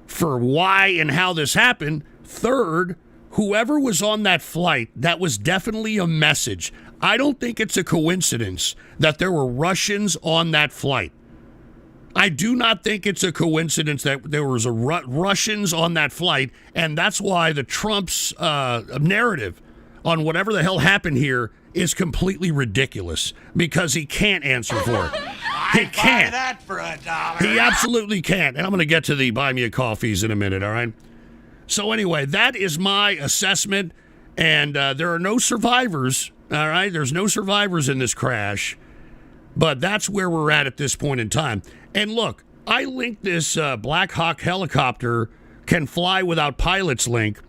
[SPEAKER 2] for why and how this happened. Third, whoever was on that flight, that was definitely a message. I don't think it's a coincidence that there were Russians on that flight. I do not think it's a coincidence that there was Russians on that flight, and that's why the Trump's narrative on whatever the hell happened here is completely ridiculous, because he can't answer for it. He can't.
[SPEAKER 3] Buy that for $1.
[SPEAKER 2] He absolutely can't. And I'm going to get to the buy me a coffees in a minute, all right? So anyway, that is my assessment, and there are no survivors, all right? There's no survivors in this crash, but that's where we're at this point in time. And look, I linked this Black Hawk helicopter can fly without pilots link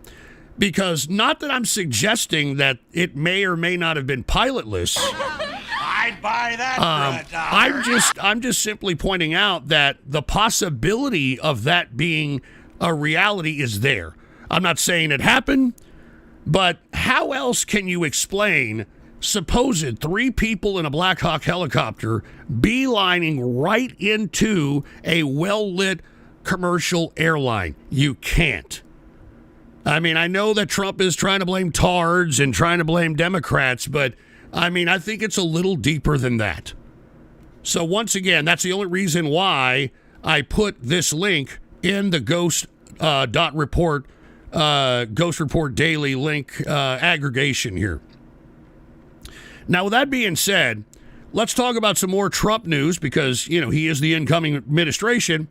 [SPEAKER 2] because not that I'm suggesting that it may or may not have been pilotless.
[SPEAKER 3] I'd buy that for $1.
[SPEAKER 2] I'm just simply pointing out that the possibility of that being a reality is there. I'm not saying it happened, but how else can you explain supposed 3 people in a Black Hawk helicopter beelining right into a well-lit commercial airline? You can't. I mean, I know that Trump is trying to blame tards and trying to blame Democrats, but I mean, I think it's a little deeper than that. So once again, that's the only reason why I put this link in the Ghost report, Ghost Report Daily link aggregation here. Now, with that being said, let's talk about some more Trump news because, you know, he is the incoming administration.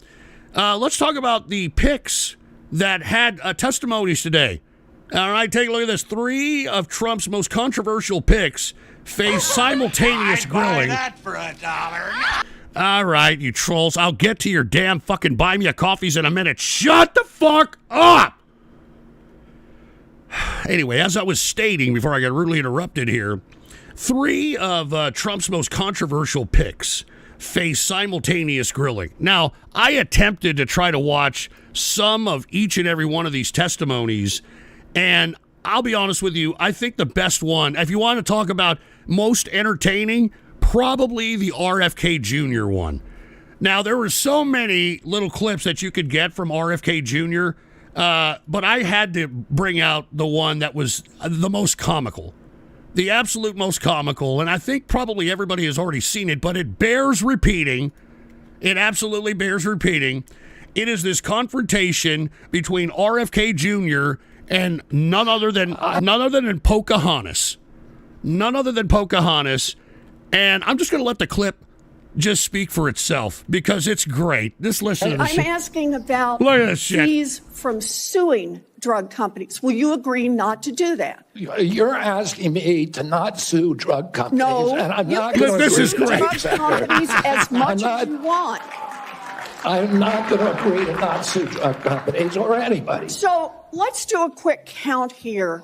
[SPEAKER 2] Let's talk about the picks that had testimonies today. All right, take a look at this. 3 of Trump's most controversial picks face simultaneous
[SPEAKER 3] I'd
[SPEAKER 2] grilling.
[SPEAKER 3] buy that for $1.
[SPEAKER 2] All right, you trolls. I'll get to your damn fucking buy me a coffees in a minute. Shut the fuck up! Anyway, as I was stating before I got rudely interrupted here, 3 of Trump's most controversial picks face simultaneous grilling. Now, I attempted to try to watch some of each and every one of these testimonies, and I'll be honest with you, I think the best one, if you want to talk about most entertaining, probably the RFK Jr. one. Now, there were so many little clips that you could get from RFK Jr., but I had to bring out the one that was the most comical. The absolute most comical, and I think probably everybody has already seen it, but it bears repeating. It absolutely bears repeating. It is this confrontation between RFK Jr. and none other than Pocahontas. None other than Pocahontas. And I'm just going to let the clip just speak for itself because it's great. Just listen to this.
[SPEAKER 6] I'm asking about
[SPEAKER 2] Look at this shit.
[SPEAKER 6] fees from suing drug companies. Will you agree not to do that?
[SPEAKER 7] You're asking me to not sue drug companies,
[SPEAKER 6] No.
[SPEAKER 7] and I'm not
[SPEAKER 6] you
[SPEAKER 7] going
[SPEAKER 2] This
[SPEAKER 7] to
[SPEAKER 2] is
[SPEAKER 7] agree
[SPEAKER 2] great.
[SPEAKER 7] to
[SPEAKER 6] drug companies as much
[SPEAKER 7] not-
[SPEAKER 6] as you want.
[SPEAKER 7] I'm not going to agree to not sue drug companies or anybody.
[SPEAKER 6] So let's do a quick count here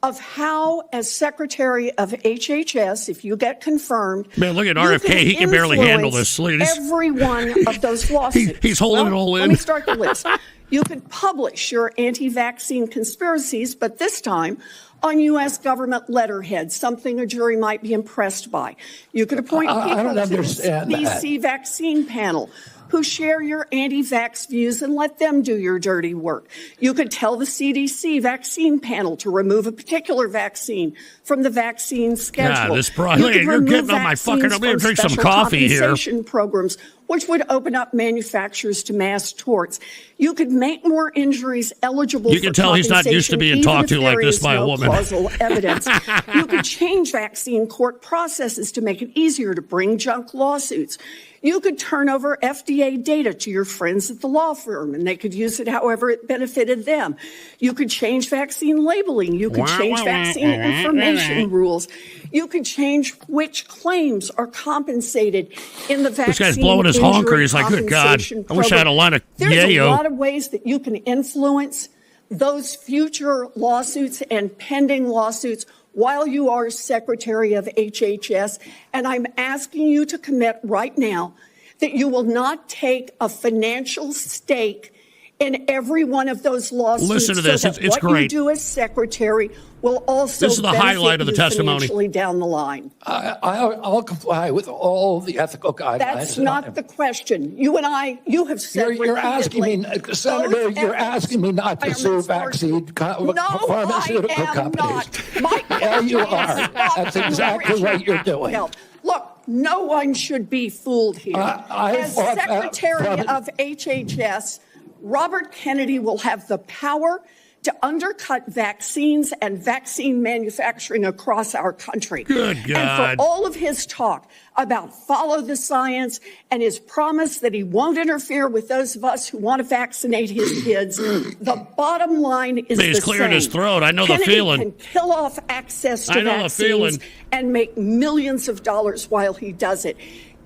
[SPEAKER 6] of how, as Secretary of HHS, if you get confirmed,
[SPEAKER 2] Man, look at
[SPEAKER 6] you
[SPEAKER 2] RFK. He can barely handle this. Look at this.
[SPEAKER 6] Every one of those lawsuits.
[SPEAKER 2] He's holding it all in.
[SPEAKER 6] Let me start the list. You could publish your anti-vaccine conspiracies, but this time on U.S. government letterhead, something a jury might be impressed by. You could appoint
[SPEAKER 7] I
[SPEAKER 6] people
[SPEAKER 7] don't
[SPEAKER 6] to the
[SPEAKER 7] understand that.
[SPEAKER 6] CDC vaccine panel who share your anti-vax views and let them do your dirty work. You could tell the CDC vaccine panel to remove a particular vaccine from the vaccine schedule.
[SPEAKER 2] God, this broad-
[SPEAKER 6] You
[SPEAKER 2] look,
[SPEAKER 6] could
[SPEAKER 2] you're
[SPEAKER 6] remove
[SPEAKER 2] getting on my
[SPEAKER 6] vaccines
[SPEAKER 2] fucking- I'm gonna
[SPEAKER 6] from
[SPEAKER 2] drink some
[SPEAKER 6] special
[SPEAKER 2] coffee here.
[SPEAKER 6] compensation programs, which would open up manufacturers to mass torts. You could make more injuries eligible
[SPEAKER 2] You
[SPEAKER 6] for
[SPEAKER 2] can tell he's not used to being
[SPEAKER 6] compensation,
[SPEAKER 2] talked to
[SPEAKER 6] even
[SPEAKER 2] like
[SPEAKER 6] if
[SPEAKER 2] this
[SPEAKER 6] there
[SPEAKER 2] by a
[SPEAKER 6] is no
[SPEAKER 2] woman.
[SPEAKER 6] causal evidence. You could change vaccine court processes to make it easier to bring junk lawsuits. You could turn over FDA data to your friends at the law firm, and they could use it however it benefited them. You could change vaccine labeling. You could change vaccine information rules. You could change which claims are compensated in the vaccine.
[SPEAKER 2] This guy's blowing his honker. He's like, good God,
[SPEAKER 6] compensation
[SPEAKER 2] I wish I had a
[SPEAKER 6] program.
[SPEAKER 2] line of
[SPEAKER 6] There's a
[SPEAKER 2] yayo.
[SPEAKER 6] lot of ways that you can influence those future lawsuits and pending lawsuits while you are Secretary of HHS. And I'm asking you to commit right now that you will not take a financial stake in every one of those lawsuits.
[SPEAKER 2] Listen to this.
[SPEAKER 6] So that
[SPEAKER 2] It's
[SPEAKER 6] what
[SPEAKER 2] great.
[SPEAKER 6] you do as Secretary will also
[SPEAKER 2] This is the
[SPEAKER 6] benefit
[SPEAKER 2] highlight of the
[SPEAKER 6] you
[SPEAKER 2] testimony.
[SPEAKER 6] financially down the line.
[SPEAKER 7] I'll comply with all the ethical guidelines.
[SPEAKER 6] That's not the question. You and I, you have said
[SPEAKER 7] You're asking me,
[SPEAKER 6] repeatedly,
[SPEAKER 7] Senator,
[SPEAKER 6] those
[SPEAKER 7] you're asking me not to sue
[SPEAKER 6] requirements are-
[SPEAKER 7] vaccine
[SPEAKER 6] No,
[SPEAKER 7] pharmaceutical
[SPEAKER 6] I am
[SPEAKER 7] companies.
[SPEAKER 6] not. My
[SPEAKER 7] Yeah, you
[SPEAKER 6] question
[SPEAKER 7] are.
[SPEAKER 6] is not
[SPEAKER 7] That's exactly
[SPEAKER 6] Richard
[SPEAKER 7] what you're doing.
[SPEAKER 6] Patel. Look, no one should be fooled here. As Secretary of HHS, Robert Kennedy will have the power to undercut vaccines and vaccine manufacturing across our country.
[SPEAKER 2] Good God.
[SPEAKER 6] And for all of his talk about follow the science and his promise that he won't interfere with those of us who want to vaccinate his kids, the bottom line is
[SPEAKER 2] He's
[SPEAKER 6] the
[SPEAKER 2] clearing
[SPEAKER 6] same.
[SPEAKER 2] his throat. I know
[SPEAKER 6] Kennedy
[SPEAKER 2] the feeling.
[SPEAKER 6] Can kill off access to
[SPEAKER 2] I know the
[SPEAKER 6] vaccines
[SPEAKER 2] feeling.
[SPEAKER 6] and make millions of dollars while he does it.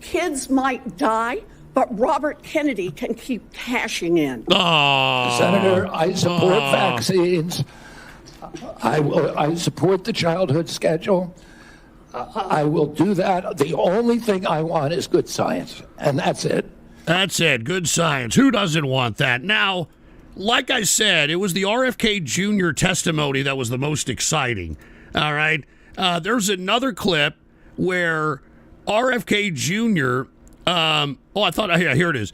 [SPEAKER 6] Kids might die, but Robert Kennedy can keep cashing in.
[SPEAKER 2] Oh,
[SPEAKER 7] Senator, I support vaccines. I support the childhood schedule. I will do that. The only thing I want is good science, and that's it.
[SPEAKER 2] That's it. Good science. Who doesn't want that? Now, like I said, it was the RFK Jr. testimony that was the most exciting. All right. There's another clip where RFK Jr. Here it is.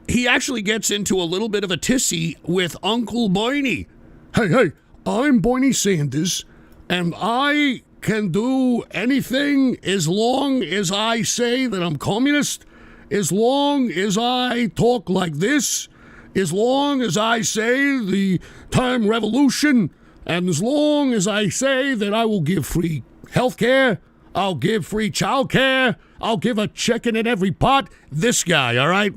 [SPEAKER 2] He actually gets into a little bit of a tissy with Uncle Bernie. Hey, I'm Bernie Sanders, and I can do anything as long as I say that I'm communist, as long as I talk like this, as long as I say the time revolution, and as long as I say that I will give free health care, I'll give free child care, I'll give a chicken in every pot. This guy, all right?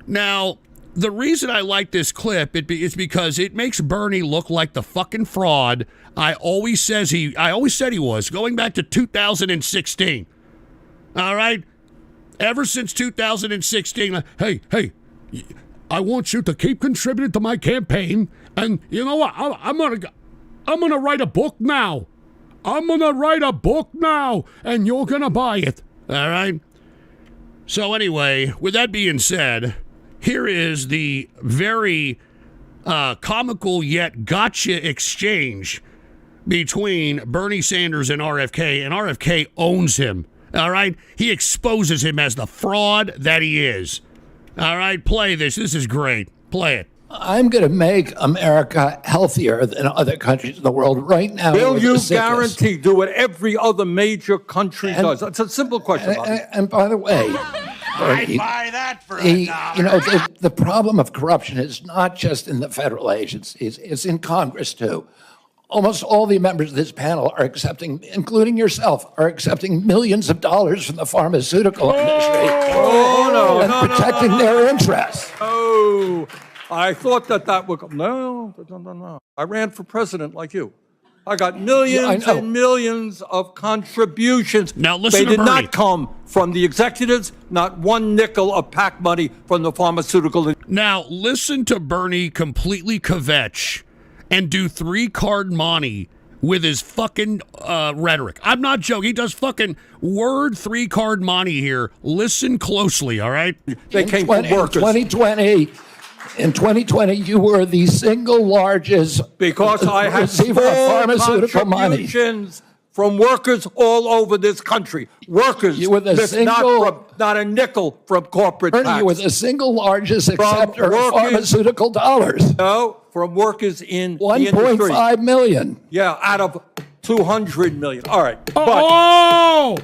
[SPEAKER 2] Now, the reason I like this clip is because it makes Bernie look like the fucking fraud I always said he was, going back to 2016. All right? Ever since 2016, hey, I want you to keep contributing to my campaign, and you know what? I'm gonna write a book now. I'm gonna write a book now, and you're gonna buy it. All right? So anyway, with that being said, here is the very comical yet gotcha exchange between Bernie Sanders and RFK owns him. All right? He exposes him as the fraud that he is. All right? Play this. This is great. Play it.
[SPEAKER 7] I'm going to make America healthier than other countries in the world right now.
[SPEAKER 8] Will you guarantee do what every other major country does? It's a simple question.
[SPEAKER 7] And by the way,
[SPEAKER 3] I'd buy that for $1.
[SPEAKER 7] you know, the problem of corruption is not just in the federal agencies, it's in Congress too. Almost all the members of this panel are accepting, including yourself, are accepting millions of dollars from the pharmaceutical industry and protecting their interests.
[SPEAKER 8] Oh, I thought that would come. No. I ran for president like you. I got millions and millions of contributions.
[SPEAKER 2] Now listen
[SPEAKER 8] to Bernie. They did not come from the executives, not one nickel of PAC money from the pharmaceutical.
[SPEAKER 2] Now listen to Bernie completely kvetch and do 3-card money with his fucking rhetoric. I'm not joking. He does fucking word 3-card money here. Listen closely, all right?
[SPEAKER 8] They came from workers.
[SPEAKER 7] In 2020, you were the single largest
[SPEAKER 8] because I had
[SPEAKER 7] receiver of pharmaceutical money
[SPEAKER 8] from workers all over this country. Workers,
[SPEAKER 7] you were the
[SPEAKER 8] not a nickel from corporate tax.
[SPEAKER 7] You were the single largest acceptor of pharmaceutical dollars.
[SPEAKER 8] No, from workers in
[SPEAKER 7] 1.5 million.
[SPEAKER 8] Yeah, out of 200 million. All right. But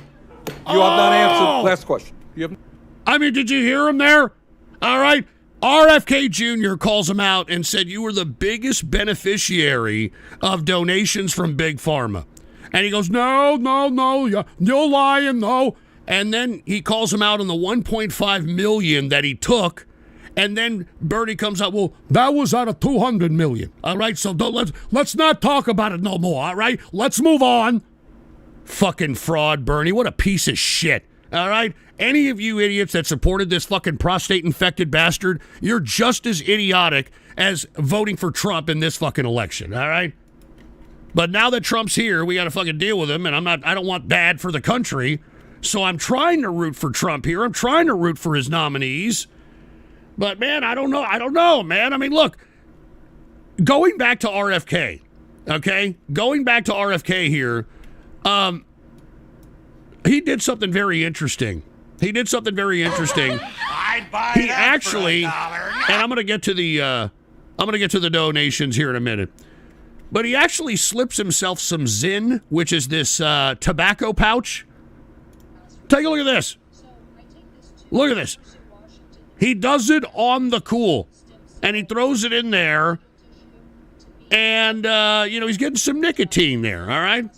[SPEAKER 2] you
[SPEAKER 8] have not answered. Last question.
[SPEAKER 2] Did you hear him there? All right. RFK Jr. calls him out and said you were the biggest beneficiary of donations from Big Pharma. And he goes, no, you're lying, no. And then he calls him out on the $1.5 million that he took. And then Bernie comes out, well, that was out of $200 million. All right, so let's not talk about it no more, all right? Let's move on. Fucking fraud, Bernie. What a piece of shit, all right? Any of you idiots that supported this fucking prostate-infected bastard, you're just as idiotic as voting for Trump in this fucking election, all right? But now that Trump's here, we got to fucking deal with him, and I don't want bad for the country, so I'm trying to root for Trump here. I'm trying to root for his nominees. But, man, I don't know, man. I mean, look, going back to RFK, okay? Going back to RFK here, he did something very interesting. I'd
[SPEAKER 3] buy
[SPEAKER 2] he
[SPEAKER 3] that
[SPEAKER 2] actually,
[SPEAKER 3] for $1.
[SPEAKER 2] and I'm going to get to the donations here in a minute. But he actually slips himself some Zyn, which is this tobacco pouch. Take a look at this. Look at this. He does it on the cool, and he throws it in there. And, he's getting some nicotine there, all right?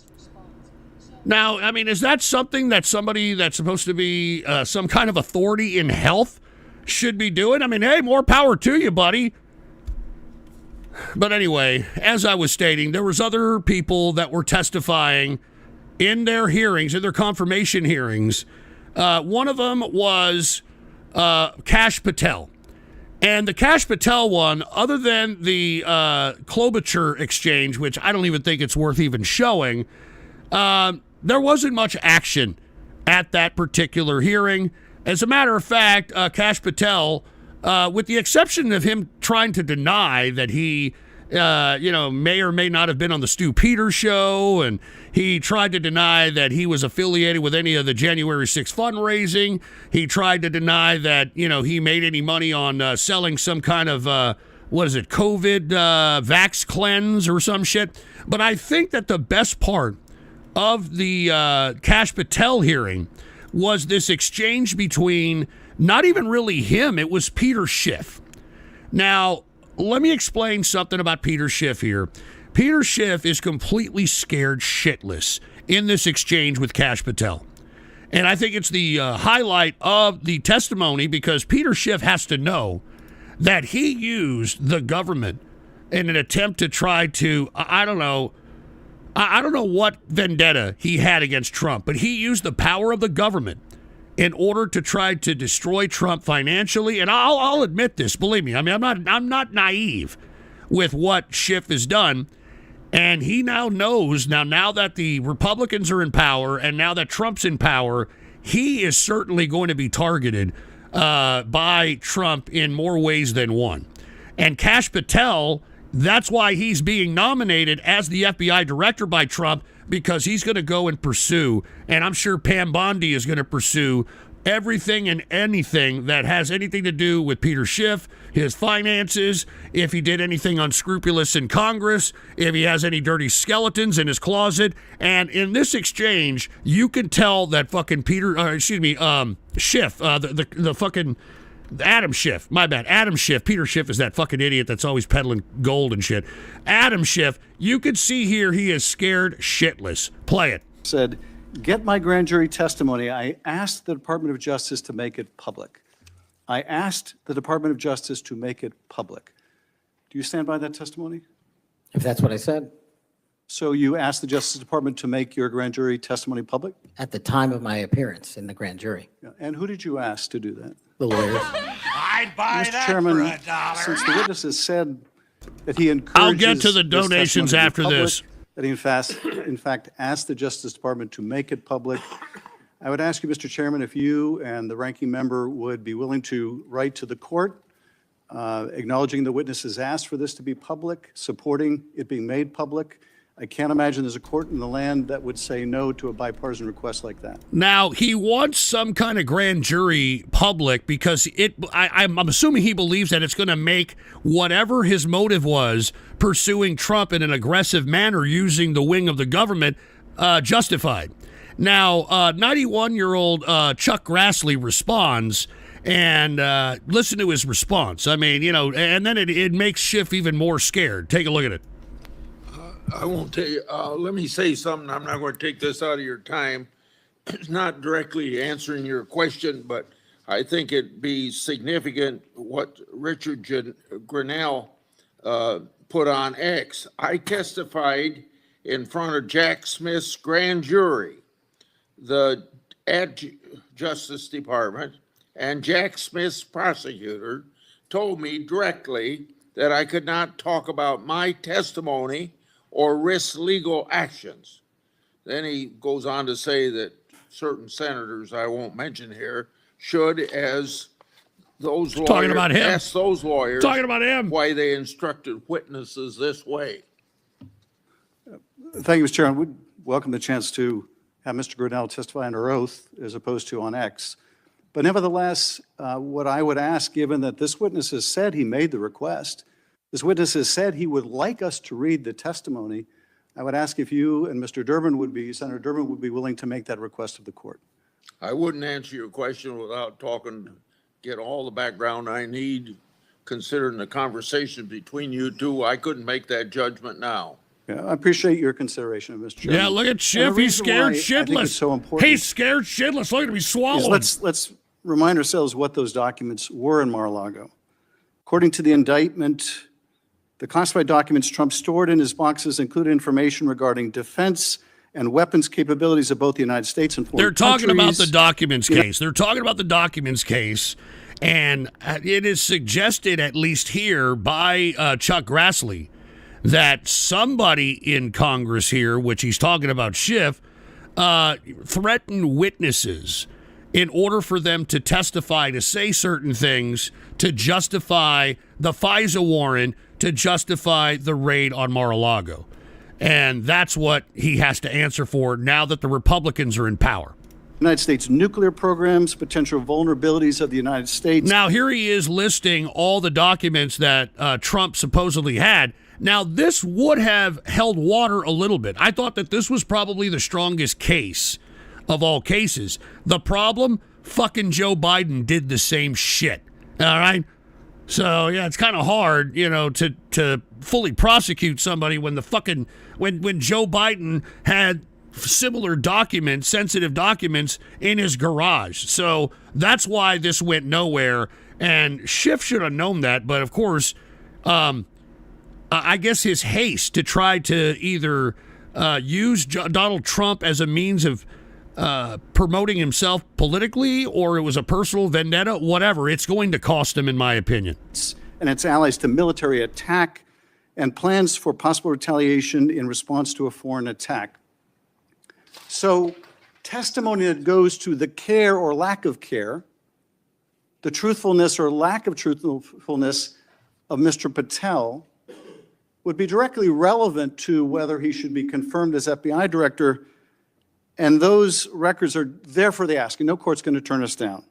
[SPEAKER 2] Now, I mean, is that something that somebody that's supposed to be some kind of authority in health should be doing? I mean, hey, more power to you, buddy. But anyway, as I was stating, there was other people that were testifying in their hearings, in their confirmation hearings. One of them was Kash Patel. And the Kash Patel one, other than the Klobuchar exchange, which I don't even think it's worth even showing, there wasn't much action at that particular hearing. As a matter of fact, Kash Patel, with the exception of him trying to deny that he, may or may not have been on the Stu Peters show, and he tried to deny that he was affiliated with any of the January 6th fundraising. He tried to deny that, he made any money on selling some kind of, COVID vax cleanse or some shit. But I think that the best part of the Kash Patel hearing was this exchange between not even really him, it was Peter Schiff. Now, let me explain something about Peter Schiff here. Peter Schiff is completely scared shitless in this exchange with Kash Patel. And I think it's the highlight of the testimony because Peter Schiff has to know that he used the government in an attempt to try to, I don't know what vendetta he had against Trump, but he used the power of the government in order to try to destroy Trump financially. And I'll admit this, believe me. I mean, I'm not naive with what Schiff has done. And he now knows, now that the Republicans are in power and now that Trump's in power, he is certainly going to be targeted by Trump in more ways than one. And Kash Patel, that's why he's being nominated as the FBI director by Trump, because he's going to go and pursue, and I'm sure Pam Bondi is going to pursue everything and anything that has anything to do with Peter Schiff, his finances, if he did anything unscrupulous in Congress, if he has any dirty skeletons in his closet. And in this exchange, you can tell that fucking Schiff, the fucking Adam Schiff, my bad. Adam Schiff. Peter Schiff is that fucking idiot that's always peddling gold and shit. Adam Schiff, you can see here he is scared shitless. Play it.
[SPEAKER 9] Said, get my grand jury testimony. I asked the Department of Justice to make it public. I asked the Department of Justice to make it public. Do you stand by that testimony?
[SPEAKER 10] If that's what I said.
[SPEAKER 9] So you asked the Justice Department to make your grand jury testimony public?
[SPEAKER 10] At the time of my appearance in the grand jury.
[SPEAKER 9] Yeah. And who did you ask to do that?
[SPEAKER 10] The lawyers.
[SPEAKER 3] I'd buy
[SPEAKER 9] Mr.
[SPEAKER 3] that
[SPEAKER 9] Chairman,
[SPEAKER 3] for $1.
[SPEAKER 9] since the witness has said that he encourages
[SPEAKER 2] I'll get to the
[SPEAKER 9] this
[SPEAKER 2] donations
[SPEAKER 9] testimony to be
[SPEAKER 2] after
[SPEAKER 9] public,
[SPEAKER 2] this.
[SPEAKER 9] that he in fact asked the Justice Department to make it public. I would ask you, Mr. Chairman, if you and the ranking member would be willing to write to the court acknowledging the witness has asked for this to be public, supporting it being made public. I can't imagine there's a court in the land that would say no to a bipartisan request like that.
[SPEAKER 2] Now, he wants some kind of grand jury public because I'm assuming he believes that it's going to make whatever his motive was pursuing Trump in an aggressive manner using the wing of the government justified. Now, 91-year-old Chuck Grassley responds, and listen to his response. I mean, and then it makes Schiff even more scared. Take a look at it.
[SPEAKER 11] I won't tell you. Let me say something. I'm not going to take this out of your time. It's not directly answering your question, but I think it'd be significant what Richard Grinnell put on X. I testified in front of Jack Smith's grand jury, the Justice Department, and Jack Smith's prosecutor told me directly that I could not talk about my testimony or risk legal actions. Then he goes on to say that certain senators, I won't mention here, should, as those lawyers,
[SPEAKER 2] talking about him.
[SPEAKER 11] ask those lawyers
[SPEAKER 2] Talking about him.
[SPEAKER 11] why they instructed witnesses this way.
[SPEAKER 9] Thank you, Mr. Chairman. We'd welcome the chance to have Mr. Grinnell testify under oath as opposed to on X. But nevertheless, what I would ask, given that this witness has said he made the request, this witness has said he would like us to read the testimony, I would ask if you and Senator Durbin would be willing to make that request of the court.
[SPEAKER 11] I wouldn't answer your question without get all the background I need considering the conversation between you two, I couldn't make that judgment now.
[SPEAKER 9] Yeah, I appreciate your consideration, Mr. Chairman.
[SPEAKER 2] Yeah, look at Schiff. He's scared shitless. He's scared shitless. Look at him. He's swallowing.
[SPEAKER 9] Let's remind ourselves what those documents were in Mar-a-Lago. According to the indictment, the classified documents Trump stored in his boxes included information regarding defense and weapons capabilities of both the United States and foreign countries.
[SPEAKER 2] They're talking about the documents case. They're talking about the documents case, and it is suggested, at least here, by Chuck Grassley, that somebody in Congress here, which he's talking about Schiff, threatened witnesses in order for them to testify, to say certain things, to justify the FISA warrant, to justify the raid on Mar-a-Lago. And that's what he has to answer for now that the Republicans are in power.
[SPEAKER 9] United States nuclear programs, potential vulnerabilities of the United States.
[SPEAKER 2] Now, here he is listing all the documents that Trump supposedly had. Now, this would have held water a little bit. I thought that this was probably the strongest case of all cases. The problem, fucking Joe Biden did the same shit. All right? So, yeah, it's kind of hard, to fully prosecute somebody when when Joe Biden had similar documents, sensitive documents, in his garage. So that's why this went nowhere. And Schiff should have known that. But, of course, I guess his haste to try to either use Donald Trump as a means of promoting himself politically, or it was a personal vendetta, whatever, it's going to cost him, in my opinion.
[SPEAKER 9] And its allies to military attack and plans for possible retaliation in response to a foreign attack. So testimony that goes to the care or lack of care, the truthfulness or lack of truthfulness of Mr. Patel would be directly relevant to whether he should be confirmed as FBI director. And those records are there for the asking. No court's going to turn us down.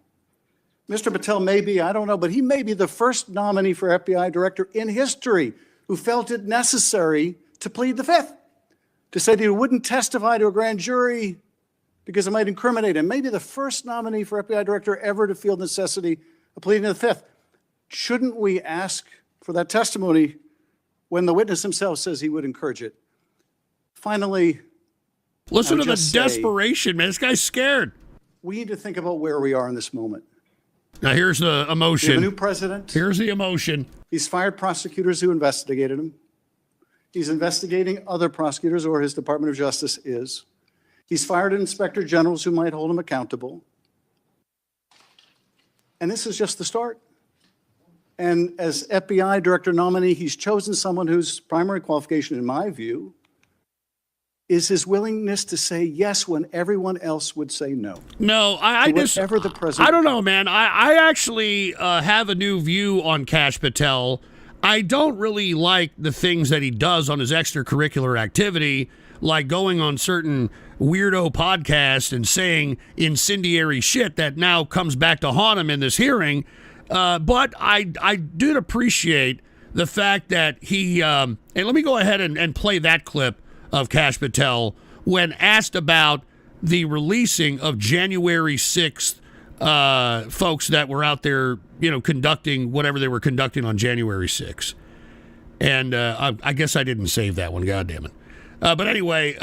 [SPEAKER 9] Mr. Patel may be, I don't know, but he may be the first nominee for FBI director in history who felt it necessary to plead the fifth, to say that he wouldn't testify to a grand jury because it might incriminate him. Maybe the first nominee for FBI director ever to feel the necessity of pleading the fifth. Shouldn't we ask for that testimony when the witness himself says he would encourage it? Finally,
[SPEAKER 2] listen to the desperation, man. This guy's scared.
[SPEAKER 9] We need to think about where we are in this moment.
[SPEAKER 2] Now, here's the emotion.
[SPEAKER 9] We have a new president.
[SPEAKER 2] Here's the emotion.
[SPEAKER 9] He's fired prosecutors who investigated him. He's investigating other prosecutors, or his Department of Justice is. He's fired inspector generals who might hold him accountable. And this is just the start. And as FBI director nominee, he's chosen someone whose primary qualification, in my view, is his willingness to say yes when everyone else would say no.
[SPEAKER 2] No, I just,
[SPEAKER 9] the president.
[SPEAKER 2] I don't know, man. I actually have a new view on Kash Patel. I don't really like the things that he does on his extracurricular activity, like going on certain weirdo podcasts and saying incendiary shit that now comes back to haunt him in this hearing. But I did appreciate the fact that he, and let me go ahead and play that clip of Kash Patel when asked about the releasing of January 6th folks that were out there, conducting whatever they were conducting on January 6th. And I guess I didn't save that one, goddammit. But anyway,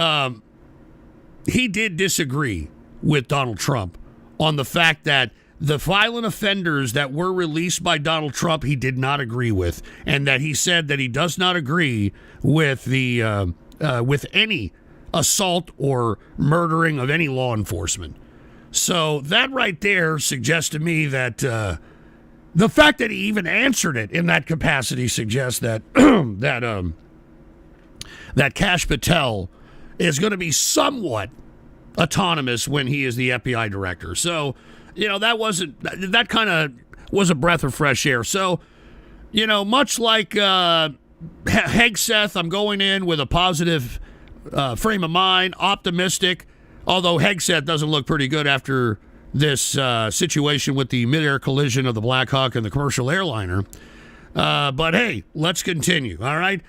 [SPEAKER 2] he did disagree with Donald Trump on the fact that the violent offenders that were released by Donald Trump, he did not agree with, and that he said that he does not agree with the with any assault or murdering of any law enforcement. So that right there suggests to me that the fact that he even answered it in that capacity suggests that that Kash Patel is going to be somewhat autonomous when he is the FBI director. So, that kind of was a breath of fresh air. So, much like Hegseth, I'm going in with a positive frame of mind, optimistic, although Hegseth doesn't look pretty good after this situation with the mid-air collision of the Black Hawk and the commercial airliner. But hey, let's continue, all right?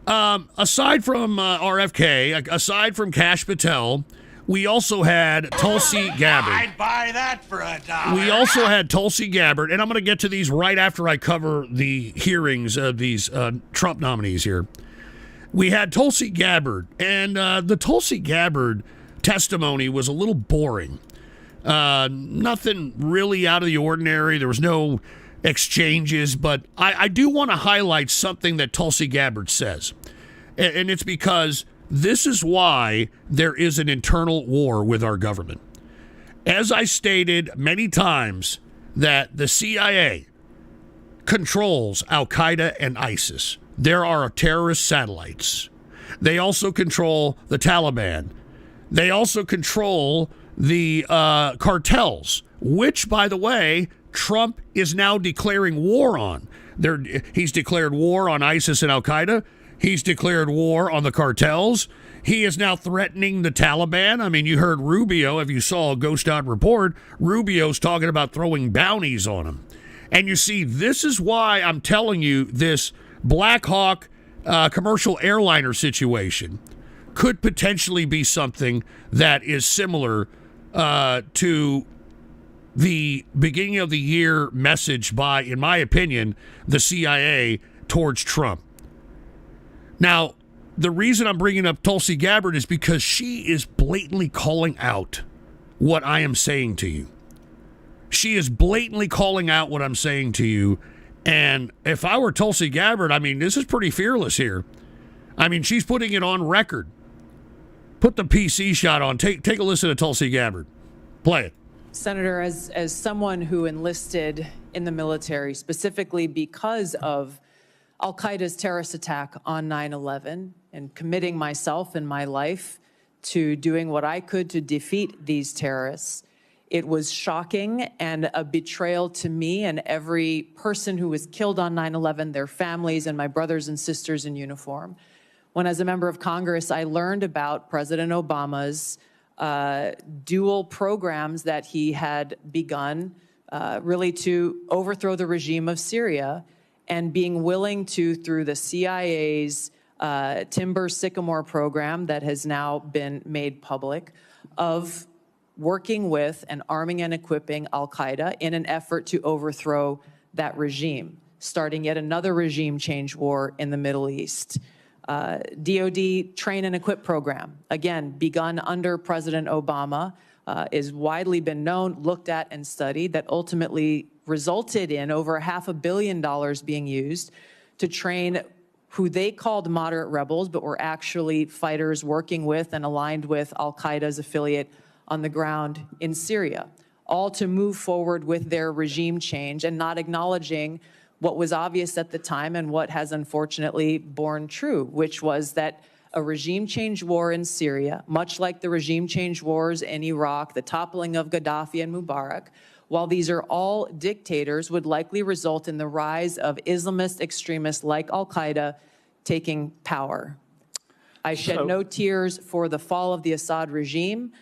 [SPEAKER 2] Aside from RFK, aside from Kash Patel, We also had Tulsi Gabbard.
[SPEAKER 3] I'd buy that for $1.
[SPEAKER 2] We also had Tulsi Gabbard, and I'm going to get to these right after I cover the hearings of these Trump nominees here. We had Tulsi Gabbard, and the Tulsi Gabbard testimony was a little boring. Nothing really out of the ordinary. There was no exchanges, but I do want to highlight something that Tulsi Gabbard says, and it's because this is why there is an internal war with our government. As I stated many times, that the CIA controls Al-Qaeda and ISIS. There are terrorist satellites. They also control the Taliban. They also control the cartels, which, by the way, Trump is now declaring war on. He's declared war on ISIS and Al-Qaeda. He's declared war on the cartels. He is now threatening the Taliban. I mean, you heard Rubio, if you saw a Govt report, Rubio's talking about throwing bounties on him. And you see, this is why I'm telling you this Black Hawk commercial airliner situation could potentially be something that is similar to the beginning of the year message by, in my opinion, the CIA towards Trump. Now, the reason I'm bringing up Tulsi Gabbard is because she is blatantly calling out what I am saying to you. She is blatantly calling out what I'm saying to you. And if I were Tulsi Gabbard, I mean, this is pretty fearless here. I mean, she's putting it on record. Put the PC shot on. Take a listen to Tulsi Gabbard. Play it.
[SPEAKER 12] Senator, as someone who enlisted in the military specifically because of Al-Qaeda's terrorist attack on 9/11 and committing myself and my life to doing what I could to defeat these terrorists, it was shocking and a betrayal to me and every person who was killed on 9/11, their families and my brothers and sisters in uniform. When, as a member of Congress, I learned about President Obama's dual programs that he had begun really to overthrow the regime of Syria, and being willing to, through the CIA's Timber Sycamore program that has now been made public, of working with and arming and equipping Al-Qaeda in an effort to overthrow that regime, starting yet another regime change war in the Middle East. DoD Train and Equip program, again, begun under President Obama, is widely been known, looked at, and studied, that ultimately resulted in over $500 million being used to train who they called moderate rebels, but were actually fighters working with and aligned with Al-Qaeda's affiliate on the ground in Syria, all to move forward with their regime change and not acknowledging what was obvious at the time and what has unfortunately borne true, which was that a regime change war in Syria, much like the regime change wars in Iraq, the toppling of Gaddafi and Mubarak, while these are all dictators, would likely result in the rise of Islamist extremists like Al-Qaeda taking power. I shed no tears for the fall of the Assad regime,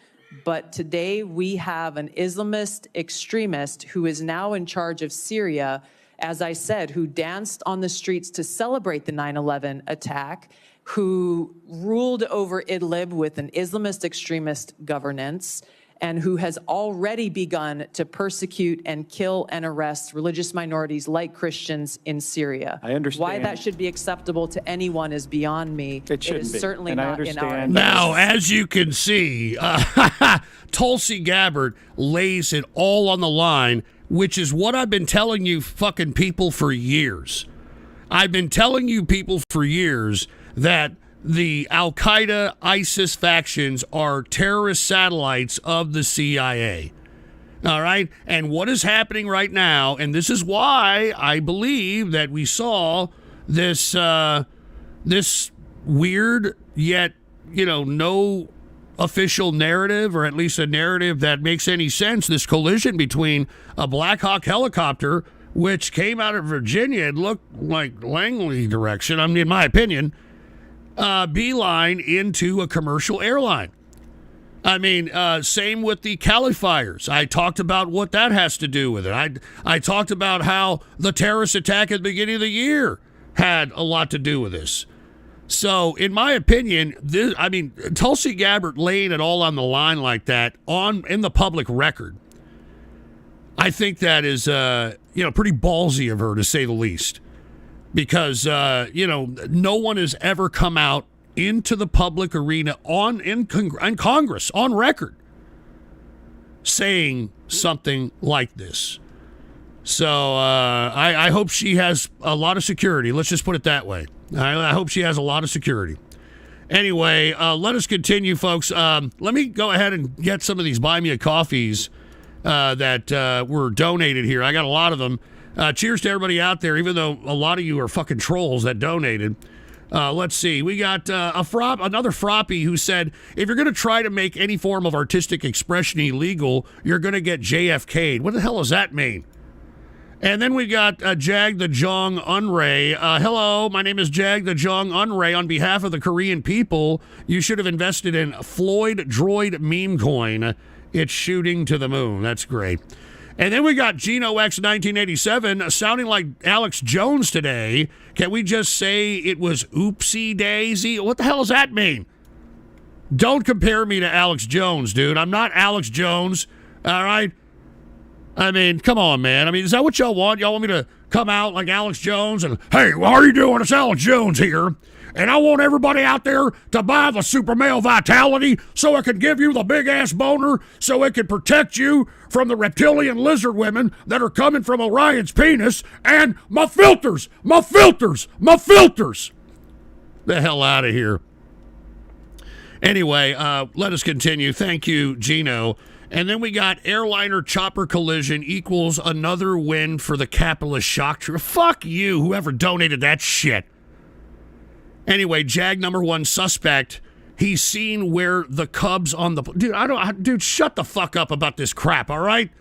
[SPEAKER 12] but today we have an Islamist extremist who is now in charge of Syria, as I said, who danced on the streets to celebrate the 9/11 attack, who ruled over Idlib with an Islamist extremist governance, and who has already begun to persecute and kill and arrest religious minorities like Christians in Syria.
[SPEAKER 13] I understand.
[SPEAKER 12] Why that should be acceptable to anyone is beyond me.
[SPEAKER 13] It shouldn't
[SPEAKER 12] is
[SPEAKER 13] be.
[SPEAKER 12] certainly
[SPEAKER 13] And I
[SPEAKER 12] not in our
[SPEAKER 13] understand.
[SPEAKER 2] Now, as you can see, Tulsi Gabbard lays it all on the line, which is what I've been telling you fucking people for years. I've been telling you people for years that the Al-Qaeda, ISIS factions are terrorist satellites of the CIA. All right? And what is happening right now, and this is why I believe that we saw this this weird yet, no official narrative, or at least a narrative that makes any sense, this collision between a Black Hawk helicopter, which came out of Virginia and looked like Langley direction, I mean, in my opinion, beeline into a commercial airline. I mean, same with the Cali fires. I talked about what that has to do with it. I talked about how the terrorist attack at the beginning of the year had a lot to do with this. So, in my opinion, Tulsi Gabbard laying it all on the line like that in the public record, I think that is, pretty ballsy of her, to say the least. Because, no one has ever come out into the public arena in Congress, on record, saying something like this. So I hope she has a lot of security. Let's just put it that way. I hope she has a lot of security. Anyway, let us continue, folks. Let me go ahead and get some of these Buy Me a Coffees that were donated here. I got a lot of them. Cheers to everybody out there, even though a lot of you are fucking trolls that donated. Let's see. We got another Froppy who said, if you're going to try to make any form of artistic expression illegal, you're going to get JFK'd. What the hell does that mean? And then we got Jag the Jong Unray. Hello, my name is Jag the Jong Unray. On behalf of the Korean people, you should have invested in Floyd Droid meme coin. It's shooting to the moon. That's great. And then we got Geno X 1987 sounding like Alex Jones today. Can we just say it was oopsie daisy? What the hell does that mean? Don't compare me to Alex Jones, dude. I'm not Alex Jones. All right? I mean, come on, man. I mean, is that what y'all want? Y'all want me to come out like Alex Jones and, hey, how are you doing? It's Alex Jones here. And I want everybody out there to buy the Super Male Vitality so it can give you the big-ass boner, so it can protect you from the reptilian lizard women that are coming from Orion's penis, and my filters. The hell out of here. Anyway, let us continue. Thank you, Gino. And then we got airliner chopper collision equals another win for the capitalist shock trooper. Fuck you, whoever donated that shit. Anyway, Jag number one suspect. He's seen where the Cubs on the... Dude, shut the fuck up about this crap, all right?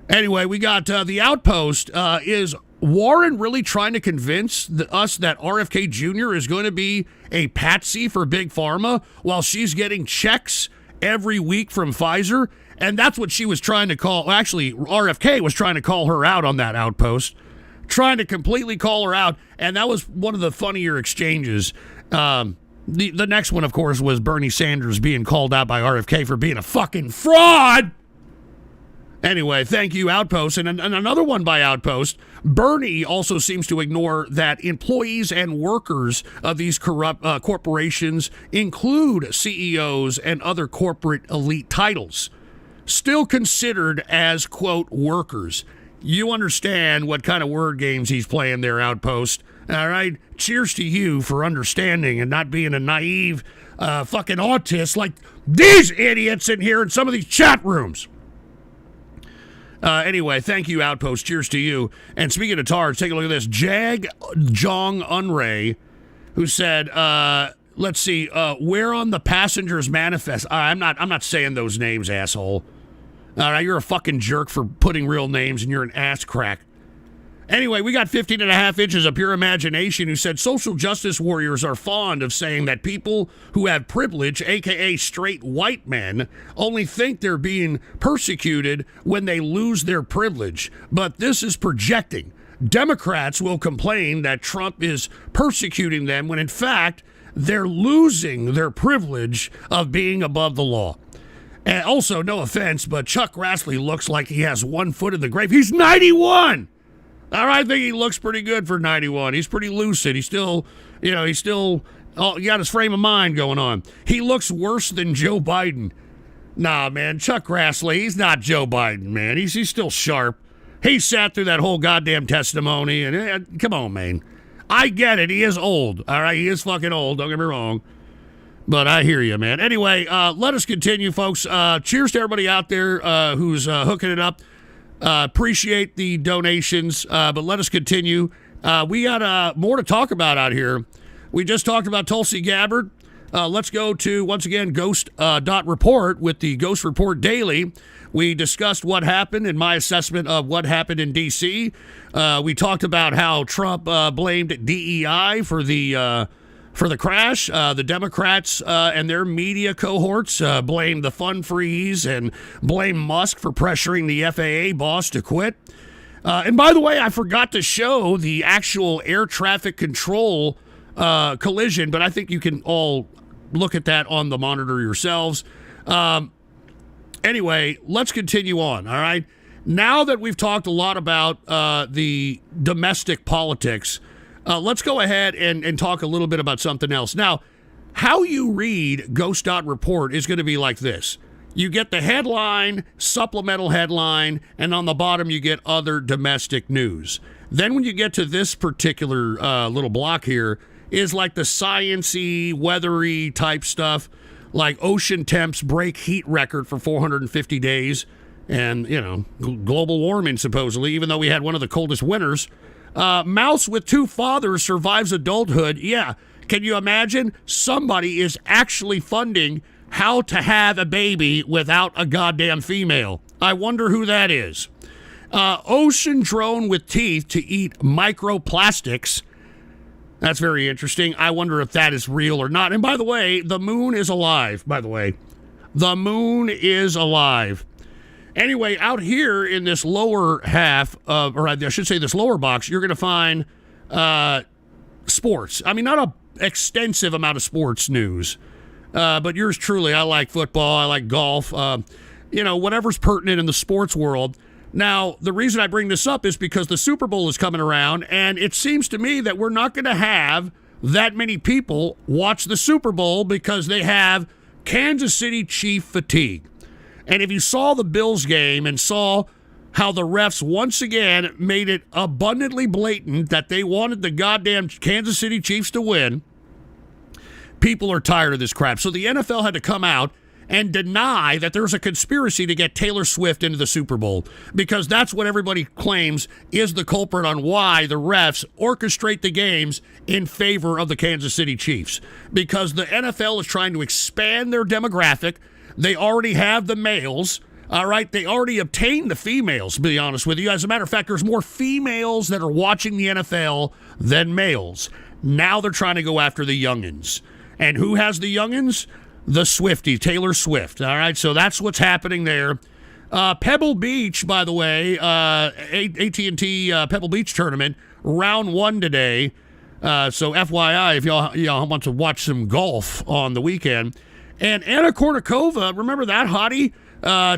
[SPEAKER 2] Anyway, we got the Outpost. Is Warren really trying to convince us that RFK Jr. is going to be a patsy for Big Pharma while she's getting checks every week from Pfizer? And that's what she was trying to call... Actually, RFK was trying to call her out on that Outpost. Trying to completely call her out. And that was one of the funnier exchanges. The next one, of course, was Bernie Sanders being called out by RFK for being a fucking fraud. Anyway, thank you, Outpost. And another one by Outpost. Bernie also seems to ignore that employees and workers of these corrupt corporations include CEOs and other corporate elite titles, still considered as, quote, workers. You understand what kind of word games he's playing there, Outpost. All right? Cheers to you for understanding and not being a naive fucking autist like these idiots in here in some of these chat rooms. Anyway, thank you, Outpost. Cheers to you. And speaking of TARS, take a look at this. Jag Jong Unray, who said, let's see, where on the passenger's manifest? I'm not saying those names, asshole. All right, you're a fucking jerk for putting real names and you're an ass crack. Anyway, we got 15 and a half inches of pure imagination who said social justice warriors are fond of saying that people who have privilege, aka straight white men, only think they're being persecuted when they lose their privilege. But this is projecting. Democrats will complain that Trump is persecuting them when in fact they're losing their privilege of being above the law. And also, no offense, but Chuck Grassley looks like he has 1 foot in the grave. He's 91! All right, I think he looks pretty good for 91. He's pretty lucid. He got his frame of mind going on. He looks worse than Joe Biden. Nah, man, Chuck Grassley, he's not Joe Biden, man. He's still sharp. He sat through that whole goddamn testimony, and come on, man. I get it. He is old. All right, he is fucking old. Don't get me wrong. But I hear you, man. Anyway, let us continue, folks. Cheers to everybody out there who's hooking it up. Appreciate the donations, but let us continue. We got more to talk about out here. We just talked about Tulsi Gabbard. Let's go to, once again, Ghost.report with the Ghost Report Daily. We discussed what happened and my assessment of what happened in D.C. We talked about how Trump blamed DEI for the crash. The Democrats and their media cohorts blame the fund freeze and blame Musk for pressuring the FAA boss to quit. And by the way, I forgot to show the actual air traffic control collision, but I think you can all look at that on the monitor yourselves. Anyway, let's continue on, all right? Now that we've talked a lot about the domestic politics, let's go ahead and talk a little bit about something else. Now, how you read Ghost.report is going to be like this. You get the headline, supplemental headline, and on the bottom you get other domestic news. Then when you get to this particular little block here is like the science-y, weathery type stuff, like ocean temps break heat record for 450 days. And, you know, global warming, supposedly, even though we had one of the coldest winters. Mouse with 2 fathers survives adulthood. Yeah. Can you imagine? Somebody is actually funding how to have a baby without a goddamn female. I wonder who that is. Ocean drone with teeth to eat microplastics. That's very interesting. I wonder if that is real or not. And by the way, the moon is alive, by the way. The moon is alive. Anyway, out here in this lower half, or I should say this lower box, you're going to find sports. I mean, not an extensive amount of sports news, but yours truly. I like football. I like golf. Whatever's pertinent in the sports world. Now, the reason I bring this up is because the Super Bowl is coming around, and it seems to me that we're not going to have that many people watch the Super Bowl because they have Kansas City Chief fatigue. And if you saw the Bills game and saw how the refs once again made it abundantly blatant that they wanted the goddamn Kansas City Chiefs to win, people are tired of this crap. So the NFL had to come out and deny that there's a conspiracy to get Taylor Swift into the Super Bowl, because that's what everybody claims is the culprit on why the refs orchestrate the games in favor of the Kansas City Chiefs. Because the NFL is trying to expand their demographic. They already have the males, all right? They already obtained the females, to be honest with you. As a matter of fact, there's more females that are watching the NFL than males. Now they're trying to go after the youngins. And who has the youngins? The Swiftie, Taylor Swift, all right? So that's what's happening there. Pebble Beach, by the way, AT&T Pebble Beach tournament, round 1 today. So FYI, if y'all want to watch some golf on the weekend. And Anna Kournikova, remember that hottie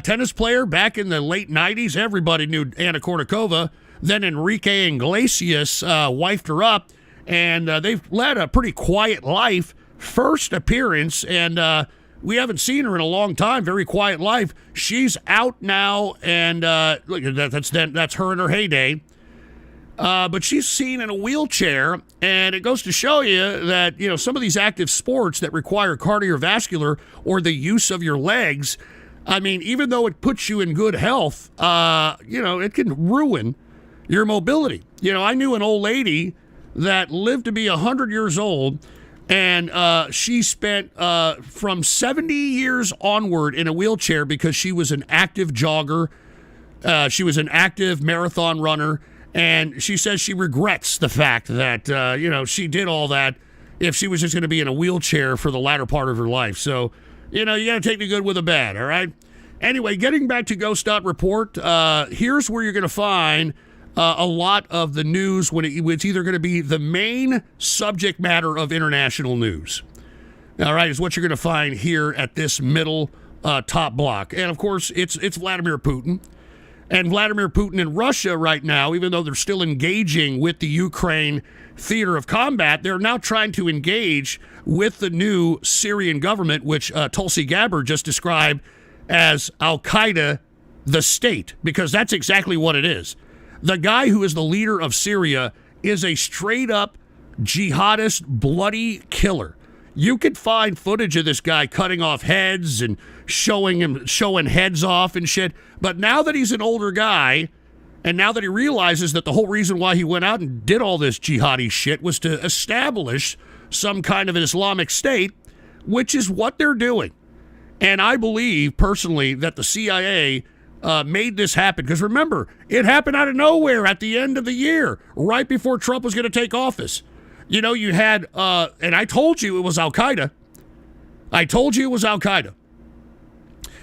[SPEAKER 2] tennis player back in the late 90s? Everybody knew Anna Kournikova. Then Enrique Iglesias wifed her up, and they've led a pretty quiet life. First appearance, and we haven't seen her in a long time. Very quiet life. She's out now, and look, that's her in her heyday. But she's seen in a wheelchair, and it goes to show you that, some of these active sports that require cardiovascular or the use of your legs, I mean, even though it puts you in good health, it can ruin your mobility. I knew an old lady that lived to be 100 years old, and she spent from 70 years onward in a wheelchair because she was an active jogger. She was an active marathon runner. And she says she regrets the fact that, she did all that if she was just going to be in a wheelchair for the latter part of her life. So, you got to take the good with the bad, all right? Anyway, getting back to Ghost.report, here's where you're going to find a lot of the news when it's either going to be the main subject matter of international news. All right, is what you're going to find here at this middle top block. And, of course, it's Vladimir Putin. And Vladimir Putin in Russia right now, even though they're still engaging with the Ukraine theater of combat, they're now trying to engage with the new Syrian government, which Tulsi Gabbard just described as Al-Qaeda, the state, because that's exactly what it is. The guy who is the leader of Syria is a straight-up jihadist, bloody killer. You could find footage of this guy cutting off heads and showing heads off and shit. But now that he's an older guy, and now that he realizes that the whole reason why he went out and did all this jihadi shit was to establish some kind of an Islamic state, which is what they're doing. And I believe, personally, that the CIA made this happen. Because remember, it happened out of nowhere at the end of the year, right before Trump was going to take office. You had, and I told you it was Al-Qaeda.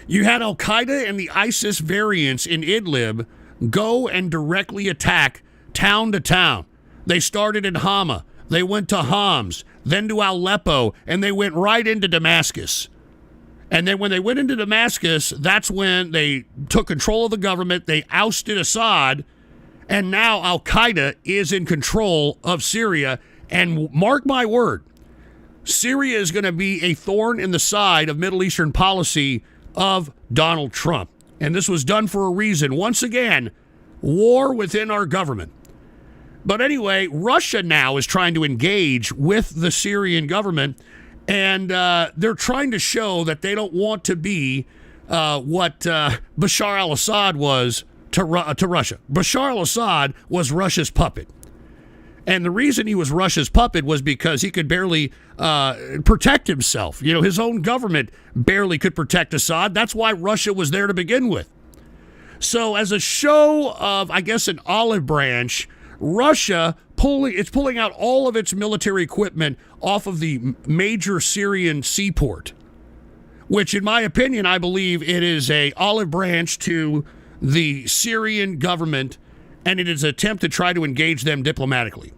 [SPEAKER 2] You had Al-Qaeda and the ISIS variants in Idlib go and directly attack town to town. They started in Hama. They went to Homs, then to Aleppo, and they went right into Damascus. And then when they went into Damascus, that's when they took control of the government. They ousted Assad, and now Al-Qaeda is in control of Syria. And mark my word, Syria is going to be a thorn in the side of Middle Eastern policy of Donald Trump. And this was done for a reason. Once again, war within our government. But anyway, Russia now is trying to engage with the Syrian government, and they're trying to show that they don't want to be what Bashar al-Assad was to Russia. Bashar al-Assad was Russia's puppet. And the reason he was Russia's puppet was because he could barely protect himself. You know, his own government barely could protect Assad. That's why Russia was there to begin with. So as a show of, I guess, an olive branch, Russia pulling out all of its military equipment off of the major Syrian seaport, which in my opinion, I believe it is a olive branch to the Syrian government, and it is an attempt to try to engage them diplomatically.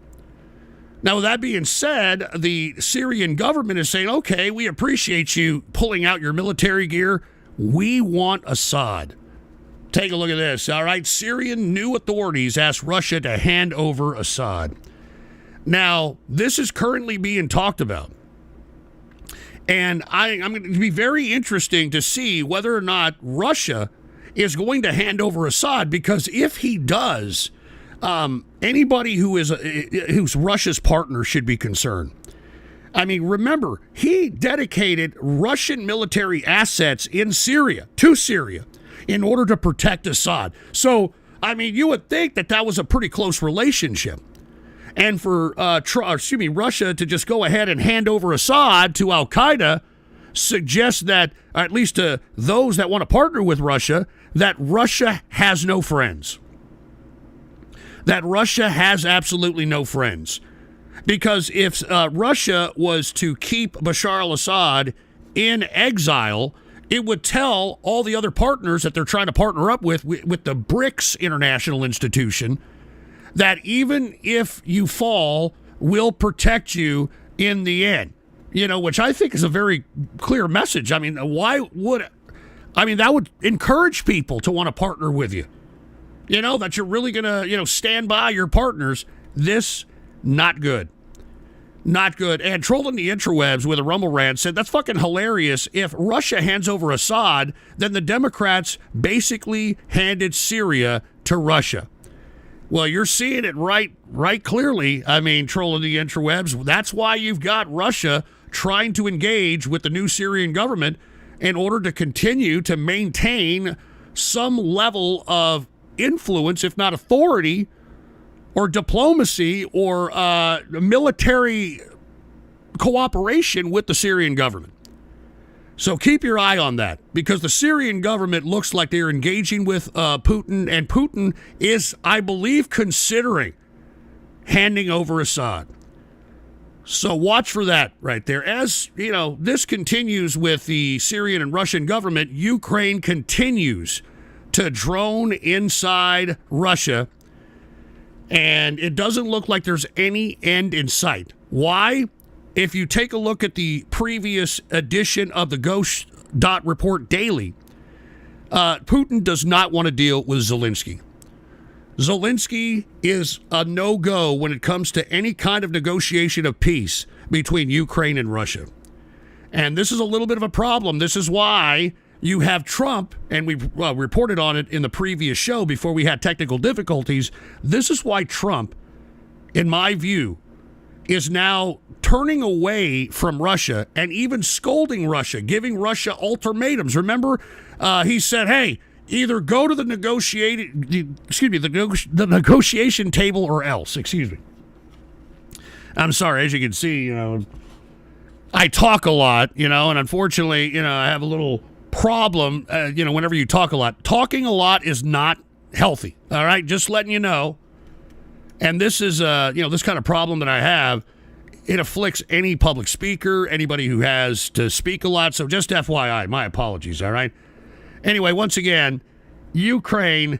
[SPEAKER 2] Now, with that being said, the Syrian government is saying, okay, we appreciate you pulling out your military gear. We want Assad. Take a look at this, all right? Syrian new authorities ask Russia to hand over Assad. Now, this is currently being talked about. And I'm going to be very interesting to see whether or not Russia is going to hand over Assad, because if he does, anybody who's Russia's partner should be concerned. I mean, remember, he dedicated Russian military assets in Syria, to Syria, in order to protect Assad. So, I mean, you would think that that was a pretty close relationship. And for Russia to just go ahead and hand over Assad to Al-Qaeda suggests that, at least to those that want to partner with Russia, that Russia has no friends. That Russia has absolutely no friends. Because if Russia was to keep Bashar al-Assad in exile, it would tell all the other partners that they're trying to partner up with the BRICS international institution, that even if you fall, we'll protect you in the end. You know, which I think is a very clear message. I mean, that would encourage people to want to partner with you. You know, that you're really going to, stand by your partners. This, not good. Not good. And trolling the interwebs with a Rumble rant said, that's fucking hilarious. If Russia hands over Assad, then the Democrats basically handed Syria to Russia. Well, you're seeing it right clearly. I mean, trolling the interwebs. That's why you've got Russia trying to engage with the new Syrian government in order to continue to maintain some level of influence, if not authority, or diplomacy, or military cooperation with the Syrian government. So keep your eye on that, because the Syrian government looks like they're engaging with Putin, and Putin is, I believe, considering handing over Assad. So watch for that right there. As, this continues with the Syrian and Russian government, Ukraine continues to drone inside Russia, and it doesn't look like there's any end in sight. Why? If you take a look at the previous edition of the Govt Report Daily, Putin does not want to deal with Zelensky. Zelensky is a no-go when it comes to any kind of negotiation of peace between Ukraine and Russia. And this is a little bit of a problem. This is why you have Trump, and we reported on it in the previous show before we had technical difficulties. This is why Trump, in my view, is now turning away from Russia and even scolding Russia, giving Russia ultimatums. Remember, he said, hey, either go to the negotiation table or else. I'm sorry, as you can see, I talk a lot, and unfortunately, I have a little problem, whenever you talk a lot. Talking a lot is not healthy, all right? Just letting you know. And this is, this kind of problem that I have, it afflicts any public speaker, anybody who has to speak a lot. So just FYI, my apologies, all right? Anyway, once again, Ukraine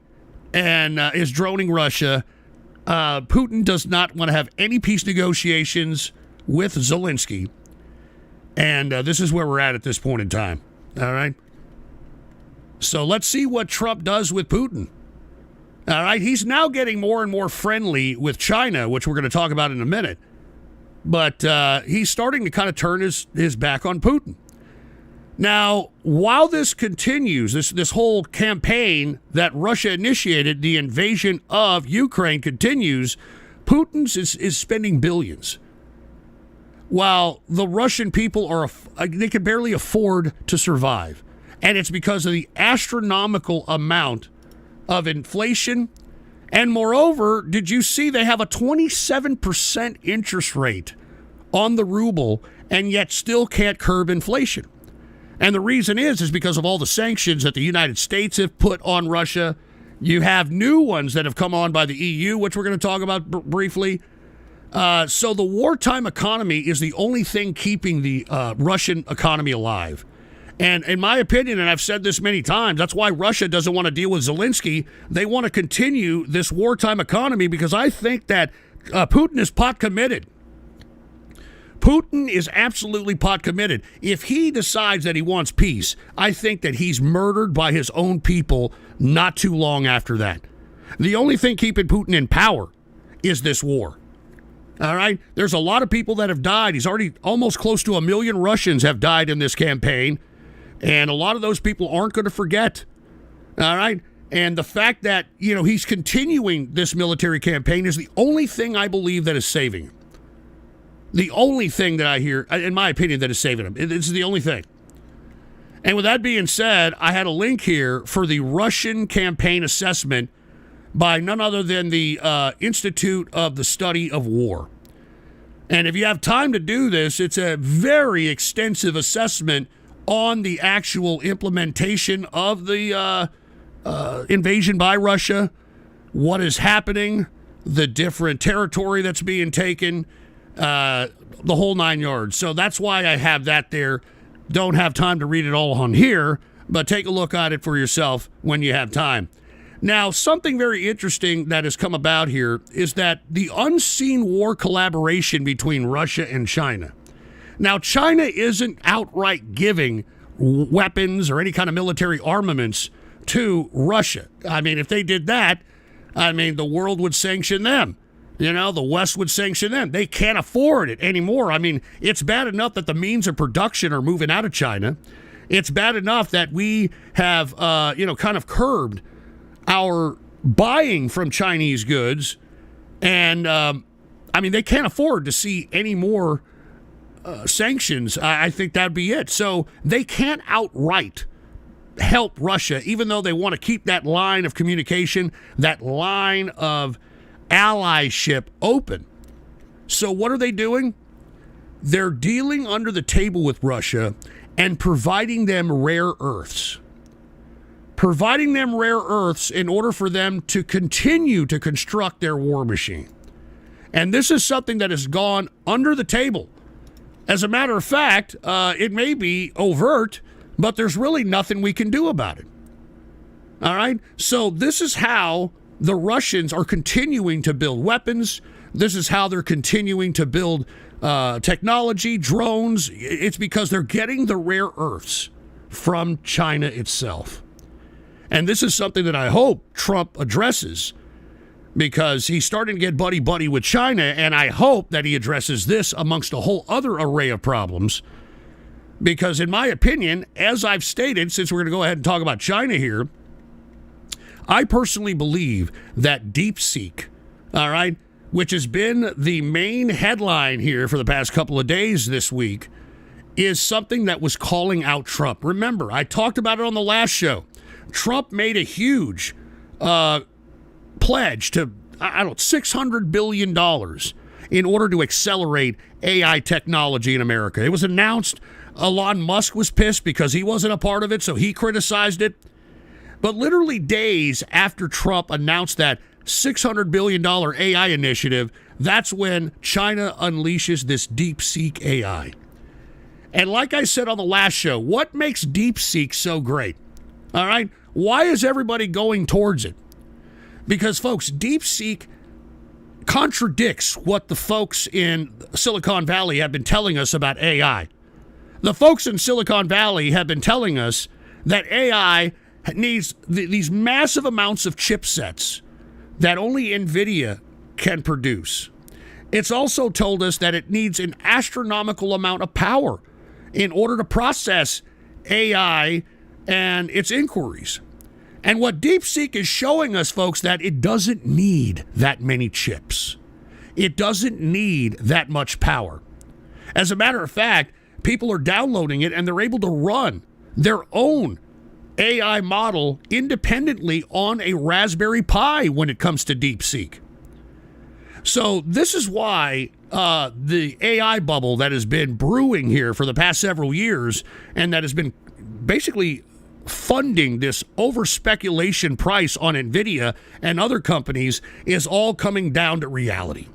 [SPEAKER 2] is droning Russia. Putin does not want to have any peace negotiations with Zelensky. And this is where we're at this point in time. All right. So let's see what Trump does with Putin. All right. He's now getting more and more friendly with China, which we're going to talk about in a minute. But he's starting to kind of turn his back on Putin. Now, while this continues, this whole campaign that Russia initiated, the invasion of Ukraine continues, Putin is spending billions. While the Russian people they can barely afford to survive. And it's because of the astronomical amount of inflation. And moreover, did you see they have a 27% interest rate on the ruble and yet still can't curb inflation? And the reason is because of all the sanctions that the United States have put on Russia. You have new ones that have come on by the EU, which we're going to talk about briefly. So the wartime economy is the only thing keeping the Russian economy alive. And in my opinion, and I've said this many times, that's why Russia doesn't want to deal with Zelensky. They want to continue this wartime economy because I think that Putin is pot committed. Putin is absolutely pot committed. If he decides that he wants peace, I think that he's murdered by his own people not too long after that. The only thing keeping Putin in power is this war. All right? There's a lot of people that have died. He's already almost close to 1 million Russians have died in this campaign. And a lot of those people aren't going to forget. All right? And the fact that, he's continuing this military campaign is the only thing I believe that is saving him. The only thing that I hear, in my opinion, that is saving him. It's the only thing. And with that being said, I had a link here for the Russian campaign assessment by none other than the Institute of the Study of War. And if you have time to do this, it's a very extensive assessment on the actual implementation of the invasion by Russia, what is happening, the different territory that's being taken, the whole 9 yards. So that's why I have that there. Don't have time to read it all on here, but take a look at it for yourself when you have time. Now, something very interesting that has come about here is that the unseen war collaboration between Russia and China. Now, China isn't outright giving weapons or any kind of military armaments to Russia. I mean, if they did that, the world would sanction them. The West would sanction them. They can't afford it anymore. It's bad enough that the means of production are moving out of China. It's bad enough that we have, kind of curbed our buying from Chinese goods. And, they can't afford to see any more sanctions. I think that'd be it. So they can't outright help Russia, even though they want to keep that line of communication, that line of allyship open. So what are they doing? They're dealing under the table with Russia and providing them rare earths. Providing them rare earths in order for them to continue to construct their war machine. And this is something that has gone under the table. As a matter of fact, it may be overt, but there's really nothing we can do about it. All right? So this is how the Russians are continuing to build weapons. This is how they're continuing to build technology, drones. It's because they're getting the rare earths from China itself. And this is something that I hope Trump addresses because he's starting to get buddy-buddy with China, and I hope that he addresses this amongst a whole other array of problems. Because in my opinion, as I've stated, since we're going to go ahead and talk about China here, I personally believe that DeepSeek, all right, which has been the main headline here for the past couple of days this week, is something that was calling out Trump. Remember, I talked about it on the last show. Trump made a huge pledge to, $600 billion in order to accelerate AI technology in America. It was announced. Elon Musk was pissed because he wasn't a part of it, so he criticized it. But literally days after Trump announced that $600 billion AI initiative, that's when China unleashes this DeepSeek AI. And like I said on the last show, what makes DeepSeek so great? All right? Why is everybody going towards it? Because, folks, DeepSeek contradicts what the folks in Silicon Valley have been telling us about AI. The folks in Silicon Valley have been telling us that AI needs these massive amounts of chipsets that only NVIDIA can produce. It's also told us that it needs an astronomical amount of power in order to process AI and its inquiries. And what DeepSeek is showing us, folks, that it doesn't need that many chips. It doesn't need that much power. As a matter of fact, people are downloading it and they're able to run their own AI model independently on a Raspberry Pi when it comes to DeepSeek. So this is why the AI bubble that has been brewing here for the past several years and that has been basically funding this over-speculation price on NVIDIA and other companies is all coming down to reality.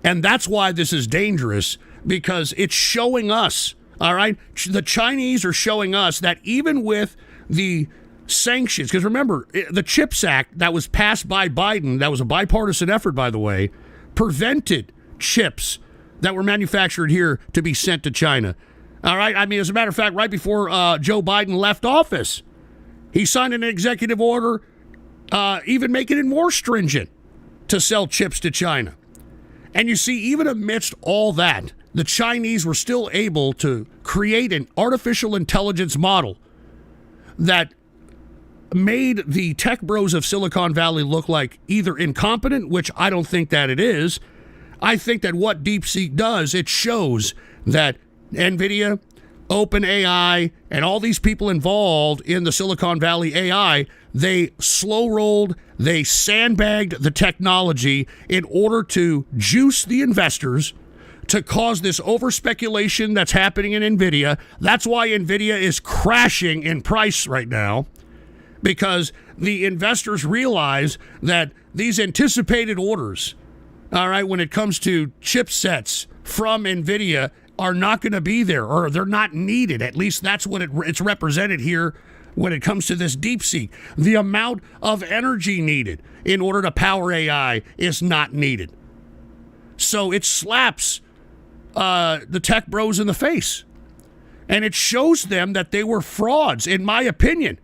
[SPEAKER 2] And that's why this is dangerous, because it's showing us, all right, the Chinese are showing us that even with the sanctions, because remember, the CHIPS Act that was passed by Biden, that was a bipartisan effort, by the way, prevented chips that were manufactured here to be sent to China. All right, I mean, as a matter of fact, right before Joe Biden left office, he signed an executive order even making it more stringent to sell chips to China. And you see, even amidst all that, the Chinese were still able to create an artificial intelligence model that made the tech bros of Silicon Valley look like either incompetent, which I don't think that it is. I think that what DeepSeek does, it shows that NVIDIA, OpenAI, and all these people involved in the Silicon Valley AI, they slow-rolled, they sandbagged the technology in order to juice the investors, to cause this over-speculation that's happening in NVIDIA. That's why NVIDIA is crashing in price right now, because the investors realize that these anticipated orders, all right, when it comes to chipsets from NVIDIA, are not going to be there, or they're not needed. At least that's what it's represented here when it comes to this DeepSeek. The amount of energy needed in order to power AI is not needed. So it slaps the tech bros in the face. And it shows them that they were frauds, in my opinion.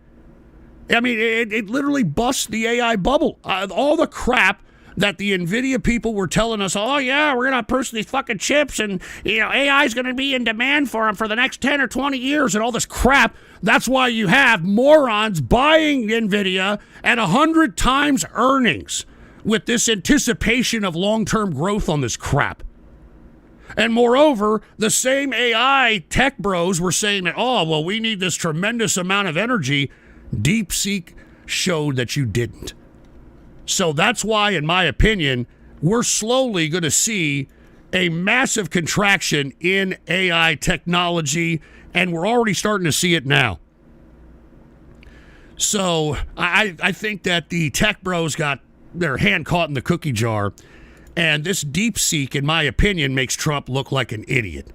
[SPEAKER 2] I mean, it literally busts the AI bubble. All the crap that the NVIDIA people were telling us, oh, yeah, we're going to push these fucking chips and, you know, AI is going to be in demand for them for the next 10 or 20 years and all this crap. That's why you have morons buying NVIDIA at 100 times earnings with this anticipation of long-term growth on this crap. And moreover, the same AI tech bros were saying that, oh, well, we need this tremendous amount of energy. DeepSeek showed that you didn't. So that's why, in my opinion, we're slowly going to see a massive contraction in AI technology, and we're already starting to see it now. So I think that the tech bros got their hand caught in the cookie jar, and this DeepSeek, in my opinion, makes Trump look like an idiot.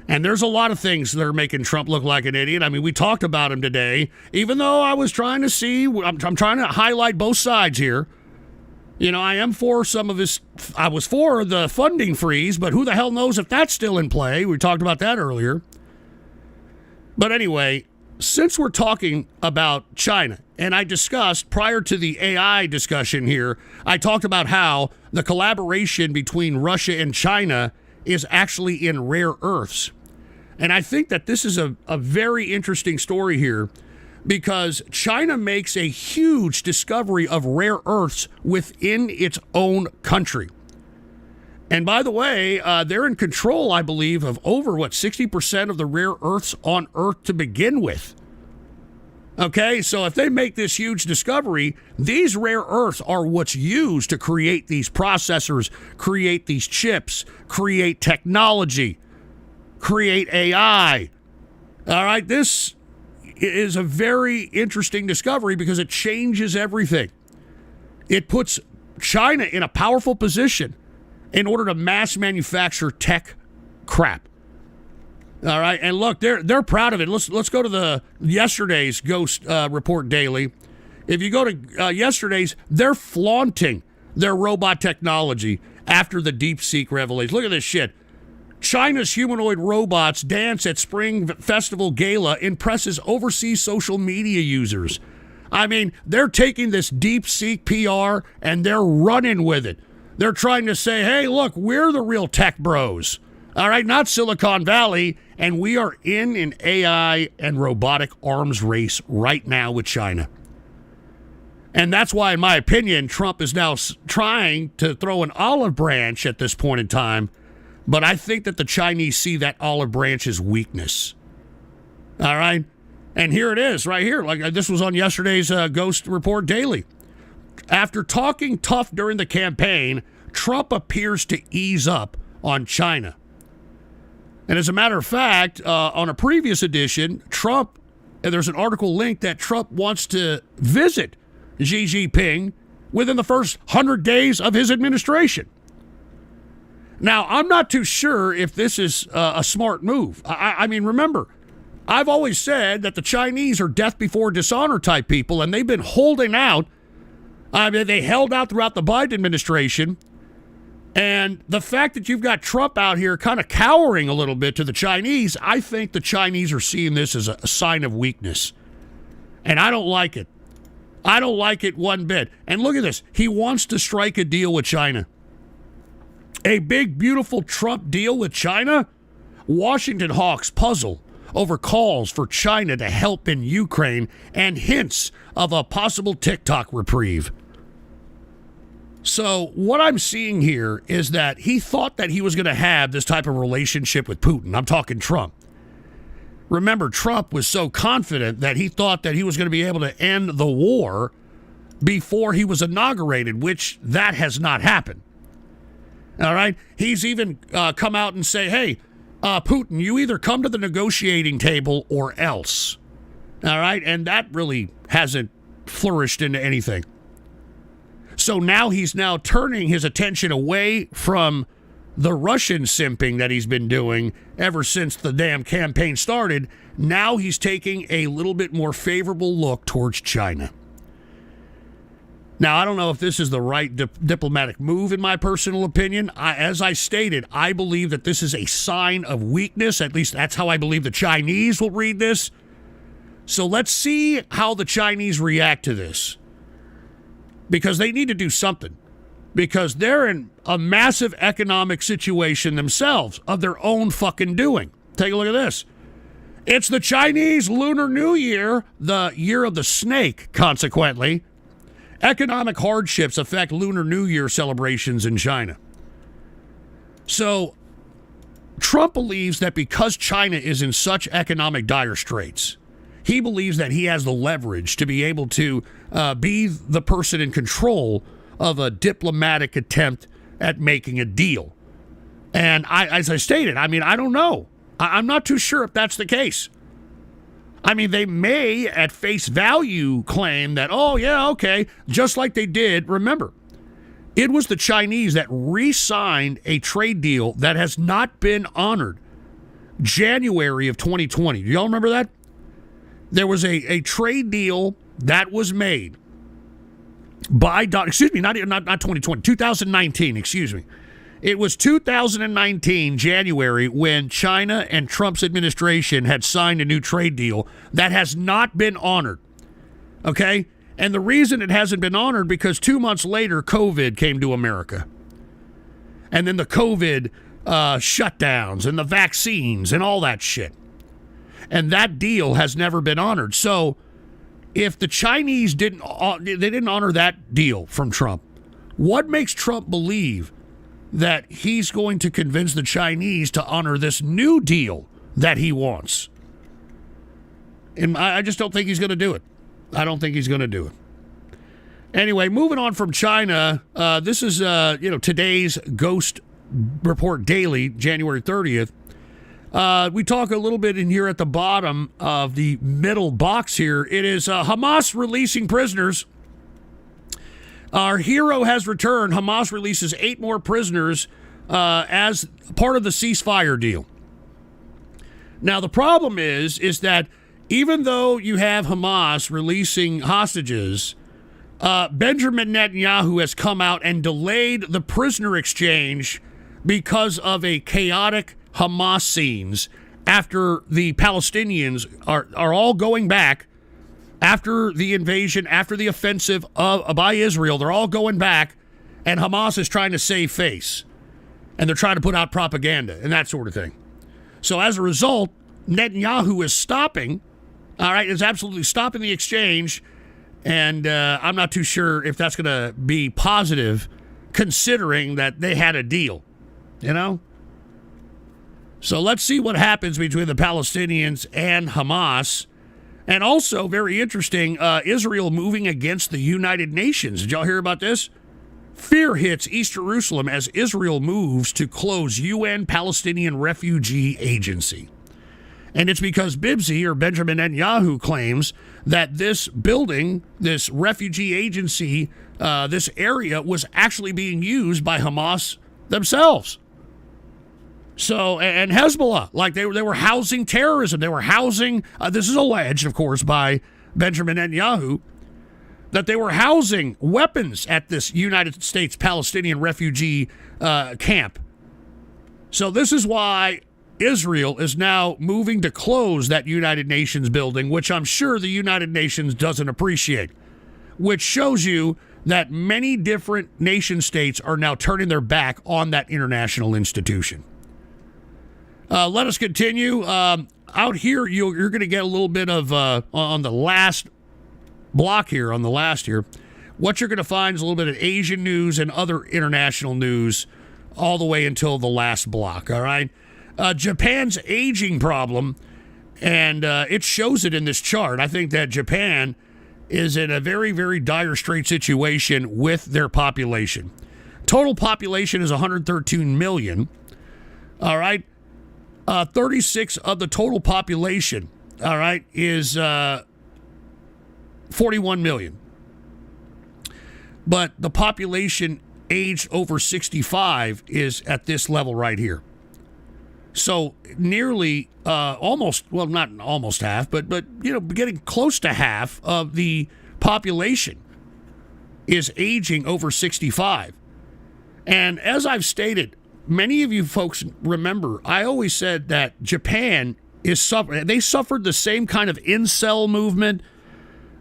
[SPEAKER 2] And there's a lot of things that are making Trump look like an idiot. I mean, we talked about him today, even though I was trying to see, I'm trying to highlight both sides here. You know, I am for some of his, I was for the funding freeze, but who the hell knows if that's still in play? We talked about that earlier. But anyway, since we're talking about China, and I discussed prior to the AI discussion here, I talked about how the collaboration between Russia and China is actually in rare earths. And I think that this is a very interesting story here, because China makes a huge discovery of rare earths within its own country. And by the way, they're in control, I believe, of over, 60% of the rare earths on Earth to begin with. Okay, so if they make this huge discovery, these rare earths are what's used to create these processors, create these chips, create technology, create AI. All right, this is a very interesting discovery because it changes everything. It puts China in a powerful position in order to mass manufacture tech crap. All right, and look, they're proud of it. Let's go to the yesterday's Ghost Report Daily. If you go to yesterday's, they're flaunting their robot technology after the DeepSeek revelation. Look at this shit. China's humanoid robots dance at Spring Festival Gala impresses overseas social media users. I mean, they're taking this DeepSeek PR and they're running with it. They're trying to say, hey, look, we're the real tech bros. All right, not Silicon Valley. And we are in an AI and robotic arms race right now with China. And that's why, in my opinion, Trump is now trying to throw an olive branch at this point in time. But I think that the Chinese see that olive branch as weakness. All right? And here it is, right here. Like this was on yesterday's Ghost Report Daily. After talking tough during the campaign, Trump appears to ease up on China. And as a matter of fact, on a previous edition, there's an article linked that Trump wants to visit Xi Jinping within the first 100 days of his administration. Now, I'm not too sure if this is a smart move. I mean, remember, I've always said that the Chinese are death before dishonor type people, and they've been holding out. I mean, they held out throughout the Biden administration. And the fact that you've got Trump out here kind of cowering a little bit to the Chinese, I think the Chinese are seeing this as a sign of weakness. And I don't like it. I don't like it one bit. And look at this. He wants to strike a deal with China. A big, beautiful Trump deal with China? Washington hawks puzzle over calls for China to help in Ukraine and hints of a possible TikTok reprieve. So what I'm seeing here is that he thought that he was going to have this type of relationship with Putin. I'm talking Trump. Remember, Trump was so confident that he thought that he was going to be able to end the war before he was inaugurated, which that has not happened. All right? He's even come out and say, hey, Putin, you either come to the negotiating table or else. All right? And that really hasn't flourished into anything. So now he's turning his attention away from the Russian simping that he's been doing ever since the damn campaign started. Now he's taking a little bit more favorable look towards China. Now, I don't know if this is the right diplomatic move, in my personal opinion. As I stated, I believe that this is a sign of weakness. At least that's how I believe the Chinese will read this. So let's see how the Chinese react to this. Because they need to do something. Because they're in a massive economic situation themselves of their own fucking doing. Take a look at this. It's the Chinese Lunar New Year, the year of the snake, consequently. Economic hardships affect Lunar New Year celebrations in China. So, Trump believes that because China is in such economic dire straits, he believes that he has the leverage to be able to be the person in control of a diplomatic attempt at making a deal. And as I stated, I mean, I don't know. I'm not too sure if that's the case. I mean, they may at face value claim that, oh, yeah, okay, just like they did. Remember, it was the Chinese that re-signed a trade deal that has not been honored. January of 2020. Do y'all remember that? There was a trade deal that was made by, not 2020, 2019, excuse me. It was 2019, January, when China and Trump's administration had signed a new trade deal that has not been honored. Okay? And the reason it hasn't been honored because 2 months later, COVID came to America. And then the COVID shutdowns and the vaccines and all that shit. And that deal has never been honored. So if the Chinese didn't honor that deal from Trump, what makes Trump believe that he's going to convince the Chinese to honor this new deal that he wants? And I just don't think he's going to do it. I don't think he's going to do it. Anyway, moving on from China, this is today's Ghost Report Daily, January 30th. We talk a little bit in here at the bottom of the middle box here. It is Hamas releasing prisoners. Our hero has returned. Hamas releases 8 more prisoners as part of the ceasefire deal. Now, the problem is that even though you have Hamas releasing hostages, Benjamin Netanyahu has come out and delayed the prisoner exchange because of a chaotic Hamas scenes after the Palestinians are all going back after the invasion, after the offensive by Israel. They're all going back, and Hamas is trying to save face, and they're trying to put out propaganda and that sort of thing. So as a result, Netanyahu is stopping, all right, is absolutely stopping the exchange, and I'm not too sure if that's going to be positive considering that they had a deal, you know? So let's see what happens between the Palestinians and Hamas. And also, very interesting, Israel moving against the United Nations. Did y'all hear about this? Fear hits East Jerusalem as Israel moves to close UN Palestinian Refugee Agency. And it's because Bibsy, or Benjamin Netanyahu, claims that this building, this refugee agency, this area was actually being used by Hamas themselves. So, and Hezbollah, like they were housing terrorism. They were housing, this is alleged, of course, by Benjamin Netanyahu, that they were housing weapons at this United States Palestinian refugee camp. So this is why Israel is now moving to close that United Nations building, which I'm sure the United Nations doesn't appreciate, which shows you that many different nation states are now turning their back on that international institution. Let us continue. Out here, you're going to get a little bit of, on the last block here, on the last here, what you're going to find is a little bit of Asian news and other international news all the way until the last block, all right? Japan's aging problem, and it shows it in this chart. I think that Japan is in a very, very dire straight situation with their population. Total population is 113 million, all right? 36 of the total population, all right, is 41 million. But the population aged over 65 is at this level right here. So nearly almost, well, not almost half, but you know, getting close to half of the population is aging over 65. And as I've stated, many of you folks remember, I always said that Japan is suffering. They suffered the same kind of incel movement,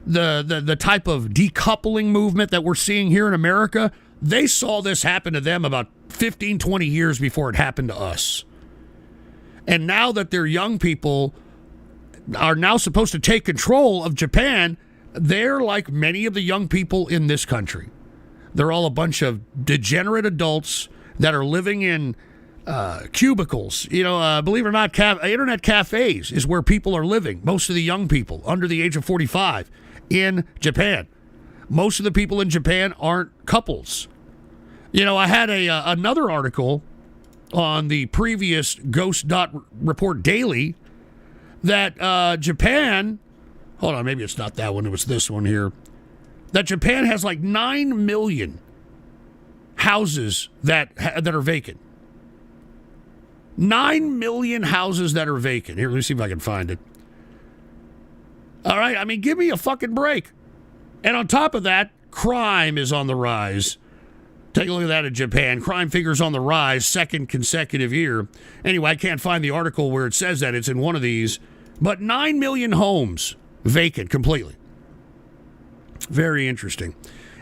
[SPEAKER 2] the type of decoupling movement that we're seeing here in America. They saw this happen to them about 15, 20 years before it happened to us. And now that their young people are now supposed to take control of Japan, they're like many of the young people in this country. They're all a bunch of degenerate adults that are living in cubicles. You know, believe it or not, internet cafes is where people are living. Most of the young people under the age of 45 in Japan. Most of the people in Japan aren't couples. You know, I had another article on the previous Ghost.Report Daily that Japan, hold on, maybe it's not that one, it was this one here, that Japan has like 9 million houses that are vacant. 9 million houses that are vacant. Here, let me see if I can find it. All right, I mean, give me a fucking break. And on top of that, crime is on the rise. Take a look at that in Japan. Crime figures on the rise, second consecutive year. Anyway, I can't find the article where it says that. It's in one of these. But 9 million homes vacant completely. Very interesting.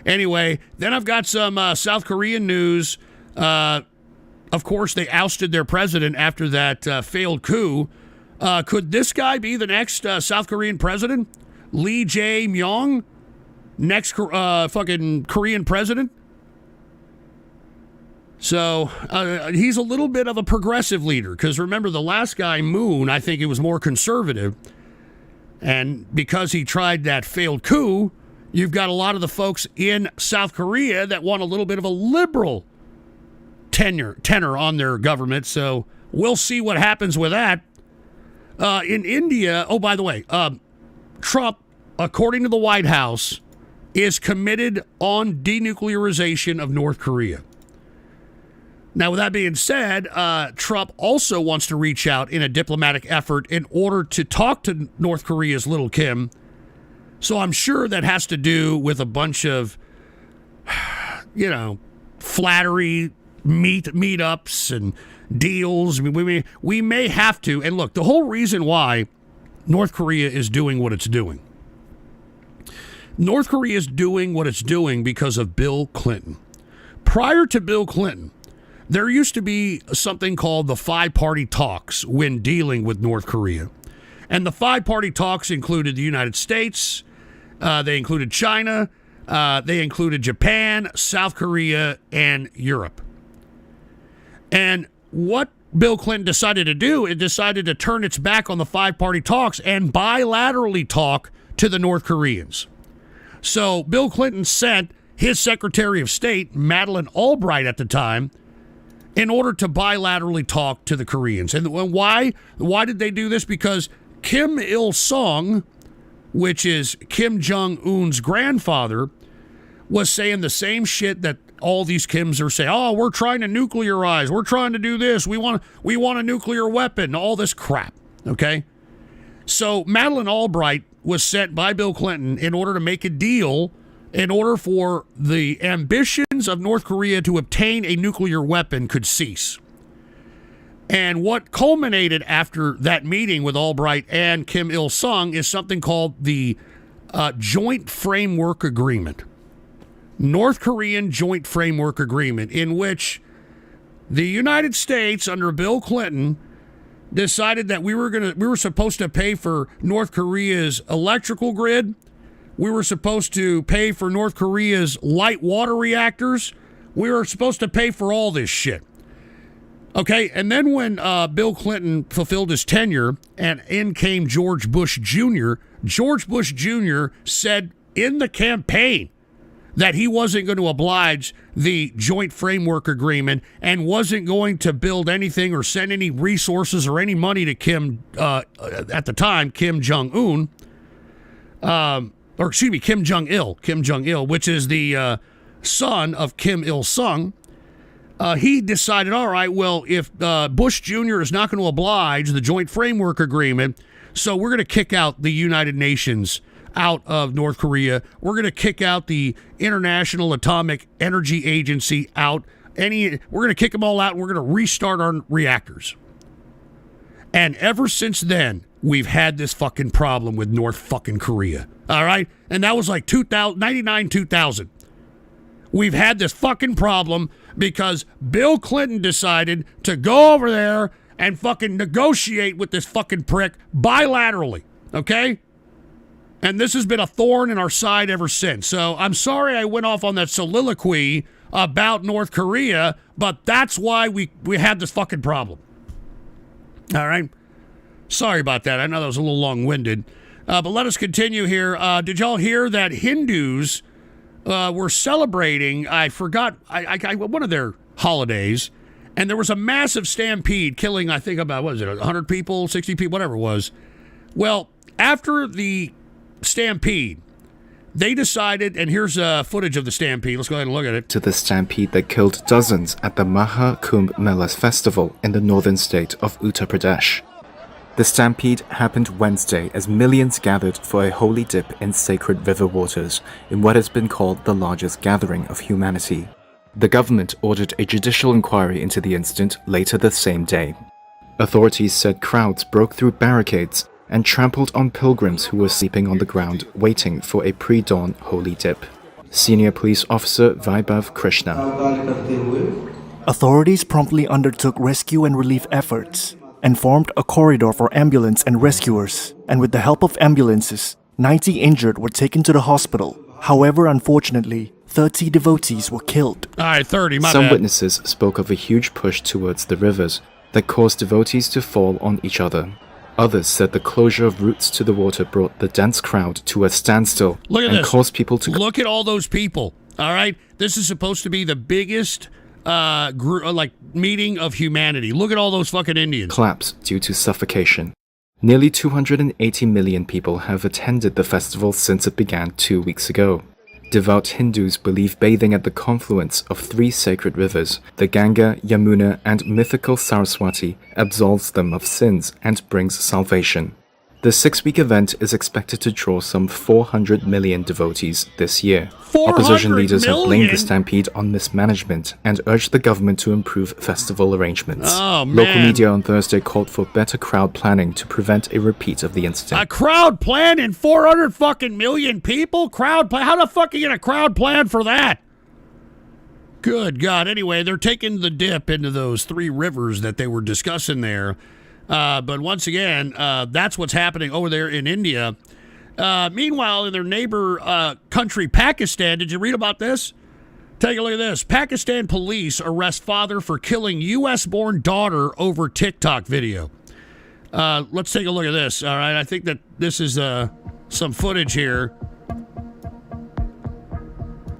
[SPEAKER 2] Anyway, then I've got some South Korean news. Of course, they ousted their president after that failed coup. Could this guy be the next South Korean president? Lee Jae-myung? Next fucking Korean president? So he's a little bit of a progressive leader, because remember the last guy, Moon, I think it was more conservative. And because he tried that failed coup, you've got a lot of the folks in South Korea that want a little bit of a liberal tenor on their government. So we'll see what happens with that. In India, oh, by the way, Trump, according to the White House, is committed on denuclearization of North Korea. Now, with that being said, Trump also wants to reach out in a diplomatic effort in order to talk to North Korea's Little Kim So I'm sure that has to do with a bunch of, flattery, meetups and deals. I mean, we may have to. And look, the whole reason why North Korea is doing what it's doing. North Korea is doing what it's doing because of Bill Clinton. Prior to Bill Clinton, there used to be something called the five-party talks when dealing with North Korea. And the five-party talks included the United States, they included China, they included Japan, South Korea, and Europe. And what Bill Clinton decided to do, it decided to turn its back on the five-party talks and bilaterally talk to the North Koreans. So Bill Clinton sent his Secretary of State, Madeleine Albright at the time, in order to bilaterally talk to the Koreans. And why? Why did they do this? Because Kim Il-sung, which is Kim Jong-un's grandfather, was saying the same shit that all these Kims are saying. Oh, we're trying to nuclearize. We're trying to do this. We want a nuclear weapon. All this crap. Okay? So Madeleine Albright was sent by Bill Clinton in order to make a deal in order for the ambitions of North Korea to obtain a nuclear weapon could cease. And what culminated after that meeting with Albright and Kim Il-sung is something called the Joint Framework Agreement. North Korean Joint Framework Agreement, in which the United States under Bill Clinton decided that we were supposed to pay for North Korea's electrical grid. We were supposed to pay for North Korea's light water reactors. We were supposed to pay for all this shit. Okay, and then when Bill Clinton fulfilled his tenure and in came George Bush Jr., George Bush Jr. said in the campaign that he wasn't going to oblige the Joint Framework Agreement and wasn't going to build anything or send any resources or any money to Kim, at the time, Kim Jong-un, Kim Jong-il, which is the son of Kim Il-sung. He decided, all right, well, if Bush Jr. is not going to oblige the Joint Framework Agreement, so we're going to kick out the United Nations out of North Korea. We're going to kick out the International Atomic Energy Agency out. We're going to kick them all out, and we're going to restart our reactors. And ever since then, we've had this fucking problem with North fucking Korea. All right? And that was like 99, 2000. We've had this fucking problem because Bill Clinton decided to go over there and fucking negotiate with this fucking prick bilaterally. Okay? And this has been a thorn in our side ever since. So I'm sorry I went off on that soliloquy about North Korea, but that's why we had this fucking problem. All right? Sorry about that. I know that was a little long-winded. But let us continue here. Did y'all hear that Hindus were celebrating, I forgot, one of their holidays, and there was a massive stampede killing, I think, about, 100 people, 60 people, whatever it was. Well, after the stampede, they decided, and here's footage of the stampede. Let's go ahead and look at it.
[SPEAKER 13] To the stampede that killed dozens at the Maha Kumbh Mela festival in the northern state of Uttar Pradesh. The stampede happened Wednesday as millions gathered for a holy dip in sacred river waters in what has been called the largest gathering of humanity. The government ordered a judicial inquiry into the incident later the same day. Authorities said crowds broke through barricades and trampled on pilgrims who were sleeping on the ground waiting for a pre-dawn holy dip. Senior police officer Vaibhav Krishna.
[SPEAKER 14] Authorities promptly undertook rescue and relief efforts and formed a corridor for ambulance and rescuers, and with the help of ambulances, 90 injured were taken to the hospital. However, unfortunately, 30 devotees were killed.
[SPEAKER 2] All right, 30, my
[SPEAKER 13] Some
[SPEAKER 2] bad.
[SPEAKER 13] witnesses spoke of a huge push towards the rivers that caused devotees to fall on each other. Others said the closure of routes to the water brought the dense crowd to a standstill and caused people to...
[SPEAKER 2] Look at all those people, all right? This is supposed to be the biggest meeting of humanity. Look at all those fucking Indians.
[SPEAKER 13] Collapse due to suffocation. Nearly 280 million people have attended the festival since it began 2 weeks ago. Devout Hindus believe bathing at the confluence of 3 sacred rivers, the Ganga, Yamuna, and mythical Saraswati, absolves them of sins and brings salvation. The 6-week event is expected to draw some 400 million devotees this year. Opposition leaders have blamed the stampede on mismanagement and urged the government to improve festival arrangements.
[SPEAKER 2] Oh, man.
[SPEAKER 13] Local media on Thursday called for better crowd planning to prevent a repeat of the incident.
[SPEAKER 2] A crowd plan in 400 fucking million people? Crowd plan? How the fuck are you get a crowd plan for that? Good God. Anyway, they're taking the dip into those 3 rivers that they were discussing there. But once again, that's what's happening over there in India. Meanwhile, in their neighbor country, Pakistan, did you read about this? Take a look at this. Pakistan police arrest father for killing U.S.-born daughter over TikTok video. Let's take a look at this. All right, I think that this is some footage here.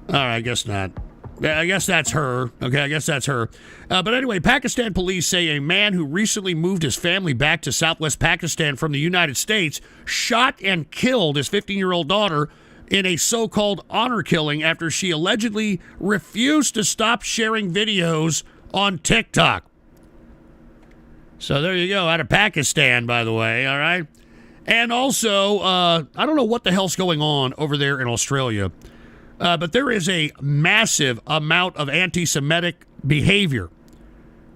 [SPEAKER 2] All right, I guess not. I guess that's her. Okay, I guess that's her. But anyway, Pakistan police say a man who recently moved his family back to southwest Pakistan from the United States shot and killed his 15-year-old daughter in a so-called honor killing after she allegedly refused to stop sharing videos on TikTok. So there you go, out of Pakistan, by the way, all right? And also, I don't know what the hell's going on over there in Australia, but there is a massive amount of anti-Semitic behavior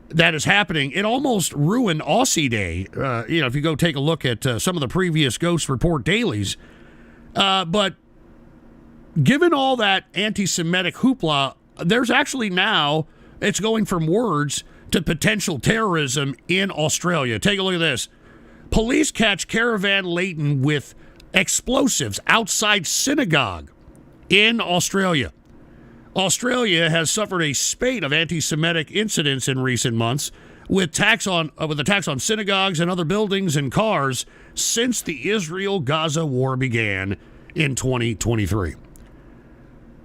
[SPEAKER 2] that is happening. It almost ruined Aussie Day, if you go take a look at some of the previous Ghost Report dailies. But given all that anti-Semitic hoopla, there's actually now, it's going from words to potential terrorism in Australia. Take a look at this. Police catch caravan laden with explosives outside synagogue in Australia. Australia has suffered a spate of anti-Semitic incidents in recent months with attacks on synagogues and other buildings and cars since the Israel-Gaza war began in 2023.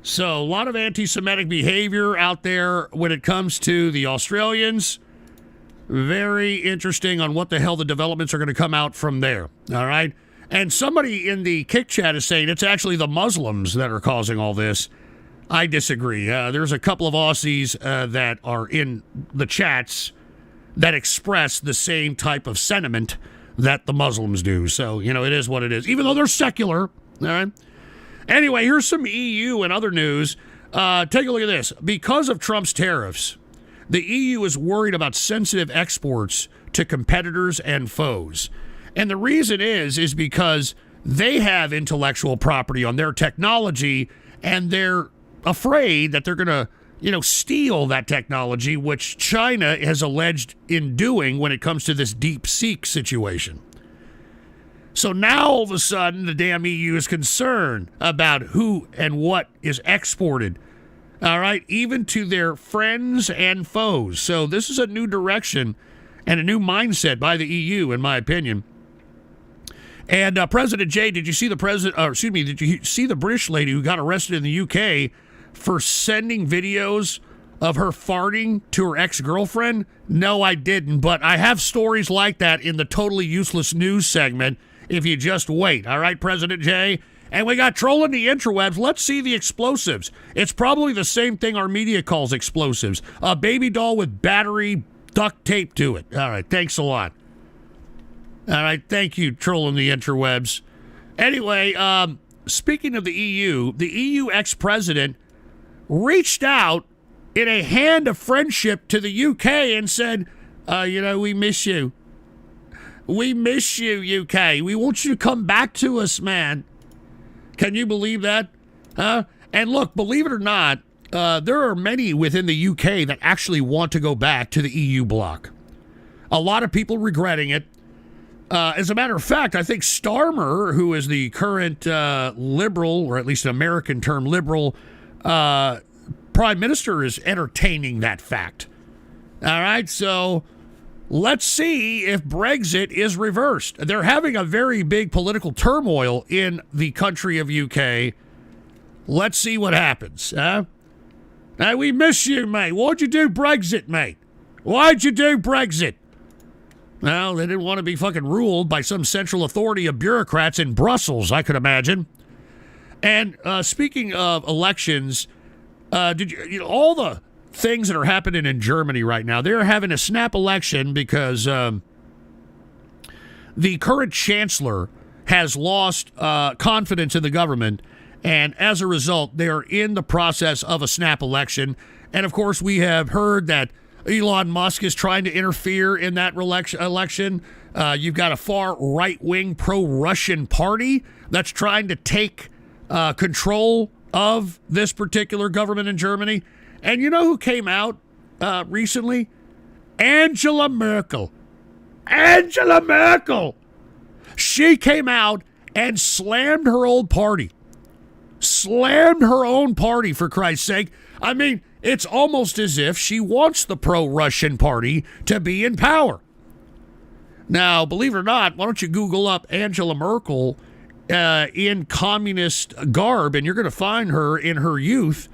[SPEAKER 2] So a lot of anti-Semitic behavior out there when it comes to the Australians. Very interesting on what the hell the developments are going to come out from there. All right. And somebody in the Kick Chat is saying it's actually the Muslims that are causing all this. I disagree. There's a couple of Aussies that are in the chats that express the same type of sentiment that the Muslims do. So, it is what it is, even though they're secular. All right. Anyway, here's some EU and other news. Take a look at this. Because of Trump's tariffs, the EU is worried about sensitive exports to competitors and foes. And the reason is because they have intellectual property on their technology, and they're afraid that they're going to, steal that technology, which China has alleged in doing when it comes to this DeepSeek situation. So now all of a sudden the damn EU is concerned about who and what is exported. All right, even to their friends and foes. So this is a new direction and a new mindset by the EU, in my opinion. And President Jay, did you see did you see the British lady who got arrested in the UK for sending videos of her farting to her ex-girlfriend? No, I didn't, but I have stories like that in the Totally Useless News segment if you just wait. All right, President Jay? And we got trolling the interwebs. Let's see the explosives. It's probably the same thing our media calls explosives. A baby doll with battery duct tape to it. All right, thanks a lot. All right, thank you, trolling the interwebs. Anyway, speaking of the EU ex-president reached out in a hand of friendship to the UK and said, we miss you. We miss you, UK. We want you to come back to us, man. Can you believe that? And look, believe it or not, there are many within the UK that actually want to go back to the EU bloc. A lot of people regretting it. As a matter of fact, I think Starmer, who is the current liberal, or at least an American term liberal, prime minister, is entertaining that fact. All right, so let's see if Brexit is reversed. They're having a very big political turmoil in the country of UK. Let's see what happens. Hey, we miss you, mate. Why'd you do Brexit, mate? Why'd you do Brexit? Well, they didn't want to be fucking ruled by some central authority of bureaucrats in Brussels, I could imagine. And speaking of elections, did you all the things that are happening in Germany right now? They're having a snap election because the current chancellor has lost confidence in the government, and as a result, they are in the process of a snap election. And of course, we have heard that Elon Musk is trying to interfere in that election. You've got a far right-wing pro-Russian party that's trying to take control of this particular government in Germany. And you know who came out recently? Angela Merkel. Angela Merkel. She came out and slammed her old party. Slammed her own party, for Christ's sake. I mean, it's almost as if she wants the pro-Russian party to be in power. Now, believe it or not, why don't you Google up Angela Merkel in communist garb, and you're going to find her in her youth,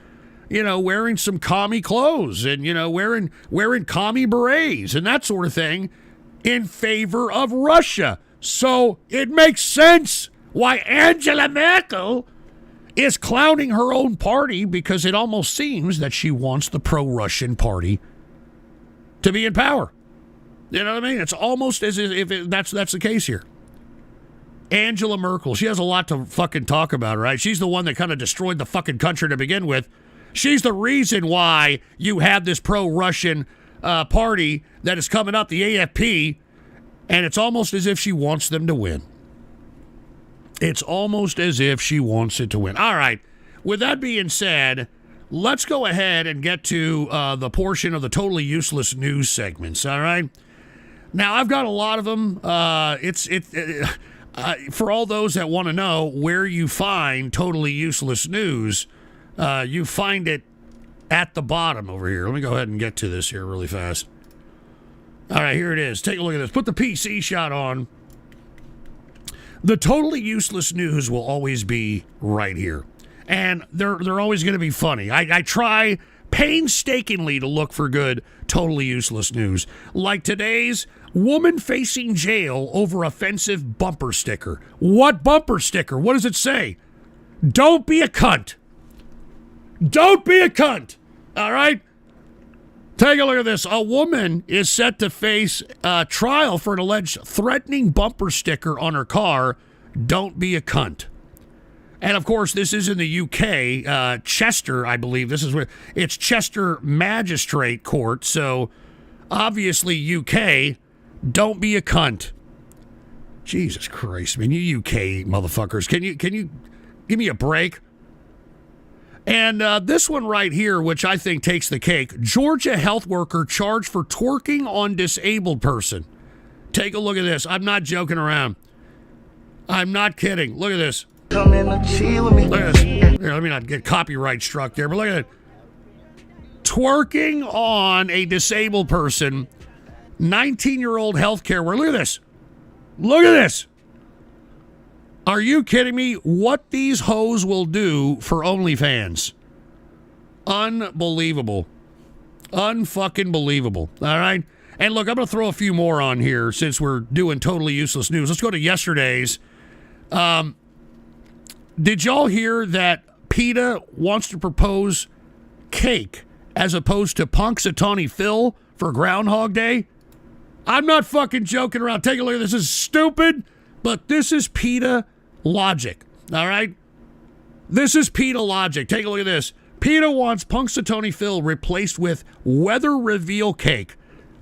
[SPEAKER 2] wearing some commie clothes and, wearing commie berets and that sort of thing in favor of Russia. So it makes sense why Angela Merkel is clowning her own party, because it almost seems that she wants the pro-Russian party to be in power. You know what I mean? It's almost as if that's the case here. Angela Merkel, she has a lot to fucking talk about, right? She's the one that kind of destroyed the fucking country to begin with. She's the reason why you have this pro-Russian party that is coming up, the AFP, and it's almost as if she wants them to win. It's almost as if she wants it to win. All right. With that being said, let's go ahead and get to the portion of the totally useless news segments. All right. Now, I've got a lot of them. For all those that want to know where you find totally useless news, you find it at the bottom over here. Let me go ahead and get to this here really fast. All right, here it is. Take a look at this. Put the PC shot on. The totally useless news will always be right here. And they're always going to be funny. I try painstakingly to look for good, totally useless news. Like today's woman facing jail over offensive bumper sticker. What bumper sticker? What does it say? Don't be a cunt. Don't be a cunt. All right? Take a look at this. A woman is set to face trial for an alleged threatening bumper sticker on her car. Don't be a cunt. And of course, this is in the UK, Chester, I believe. This is where it's Chester Magistrate Court. So obviously, UK, don't be a cunt. Jesus Christ, man, you UK motherfuckers. Can you give me a break? And this one right here, which I think takes the cake. Georgia health worker charged for twerking on disabled person. Take a look at this. I'm not joking around. I'm not kidding. Look at this.
[SPEAKER 1] Come in and chill with me.
[SPEAKER 2] Look at this. Here, let me not get copyright struck there, but look at it. Twerking on a disabled person. 19-year-old healthcare worker. Look at this. Look at this. Are you kidding me? What these hoes will do for OnlyFans. Unbelievable. Unfucking believable. All right? And look, I'm going to throw a few more on here since we're doing totally useless news. Let's go to yesterday's. Did y'all hear that PETA wants to propose cake as opposed to Punxsutawney Phil for Groundhog Day? I'm not fucking joking around. Take a look at this. This is stupid, but this is PETA logic. All right? This is PETA logic. Take a look at this. PETA wants Punxsutawney Phil replaced with weather reveal cake.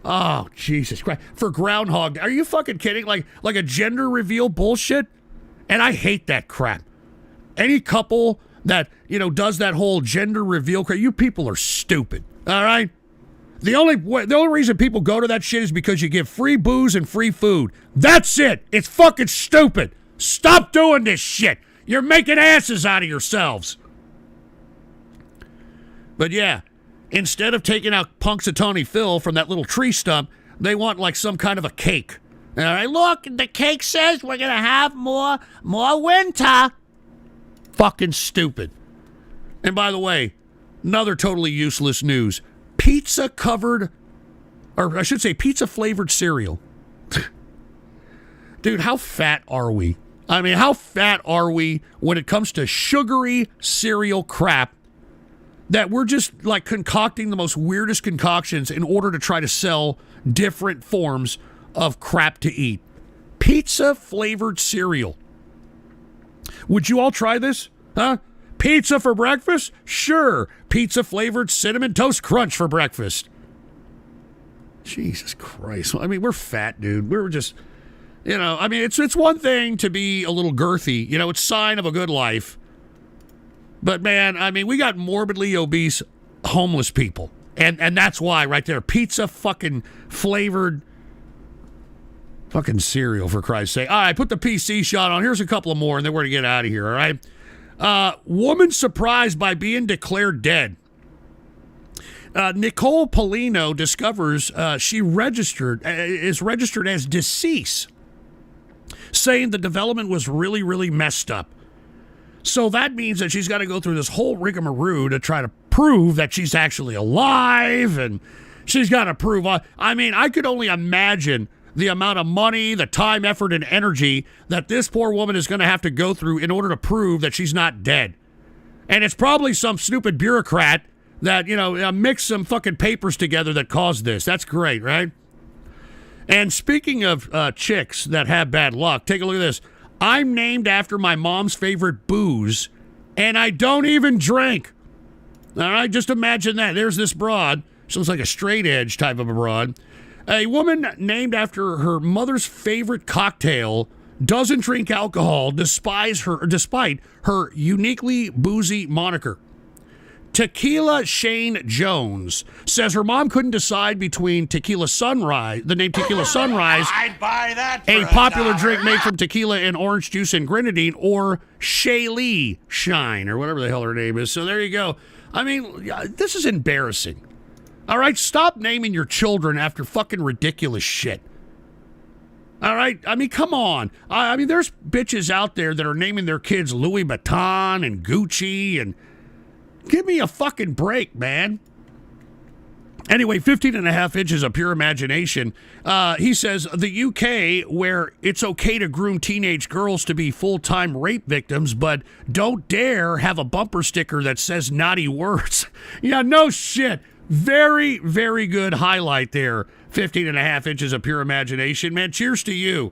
[SPEAKER 2] Oh, Jesus Christ. For Groundhog Day. Are you fucking kidding? Like a gender reveal bullshit? And I hate that crap. Any couple that, does that whole gender reveal crap, you people are stupid. All right? The only reason people go to that shit is because you give free booze and free food. That's it. It's fucking stupid. Stop doing this shit. You're making asses out of yourselves. But yeah, instead of taking out Punxsutawney Phil from that little tree stump, they want like some kind of a cake. All right, look, the cake says we're going to have more winter. Fucking stupid. And by the way, another totally useless news. Pizza flavored cereal. Dude, how fat are we? I mean, how fat are we when it comes to sugary cereal crap that we're just like concocting the most weirdest concoctions in order to try to sell different forms of crap to eat? Pizza-flavored cereal. Would you all try this? Huh? Pizza for breakfast? Sure. Pizza-flavored Cinnamon Toast Crunch for breakfast. Jesus Christ. I mean, we're fat, dude. We're just, I mean, it's one thing to be a little girthy. It's a sign of a good life. But, man, I mean, we got morbidly obese homeless people. And that's why, right there, pizza fucking flavored fucking cereal, for Christ's sake. All right, put the PC shot on. Here's a couple of more, and then we're going to get out of here, all right? Woman surprised by being declared dead. Nicole Polino discovers she is registered as deceased, saying the development was really, really messed up. So that means that she's got to go through this whole rigmarole to try to prove that she's actually alive, and she's got to prove. I mean, I could only imagine the amount of money, the time, effort, and energy that this poor woman is going to have to go through in order to prove that she's not dead. And it's probably some stupid bureaucrat that, mixed some fucking papers together that caused this. That's great, right? And speaking of chicks that have bad luck, take a look at this. I'm named after my mom's favorite booze, and I don't even drink. All right, just imagine that. There's this broad. She looks like a straight edge type of a broad. A woman named after her mother's favorite cocktail doesn't drink alcohol despite her uniquely boozy moniker. Tequila Shane Jones says her mom couldn't decide between Tequila Sunrise, the name Tequila Sunrise,
[SPEAKER 3] I'd buy that for
[SPEAKER 2] a popular drink made from tequila and orange juice and grenadine, or Shaylee Shine, or whatever the hell her name is. So there you go. I mean, this is embarrassing. All right, stop naming your children after fucking ridiculous shit. All right, I mean, come on. I mean, there's bitches out there that are naming their kids Louis Vuitton and Gucci, and give me a fucking break, man. Anyway, 15 and a half inches of pure imagination. He says the UK, where it's okay to groom teenage girls to be full-time rape victims, but don't dare have a bumper sticker that says naughty words. Yeah, no shit. Very, very good highlight there. 15 and a half inches of pure imagination. Man, cheers to you.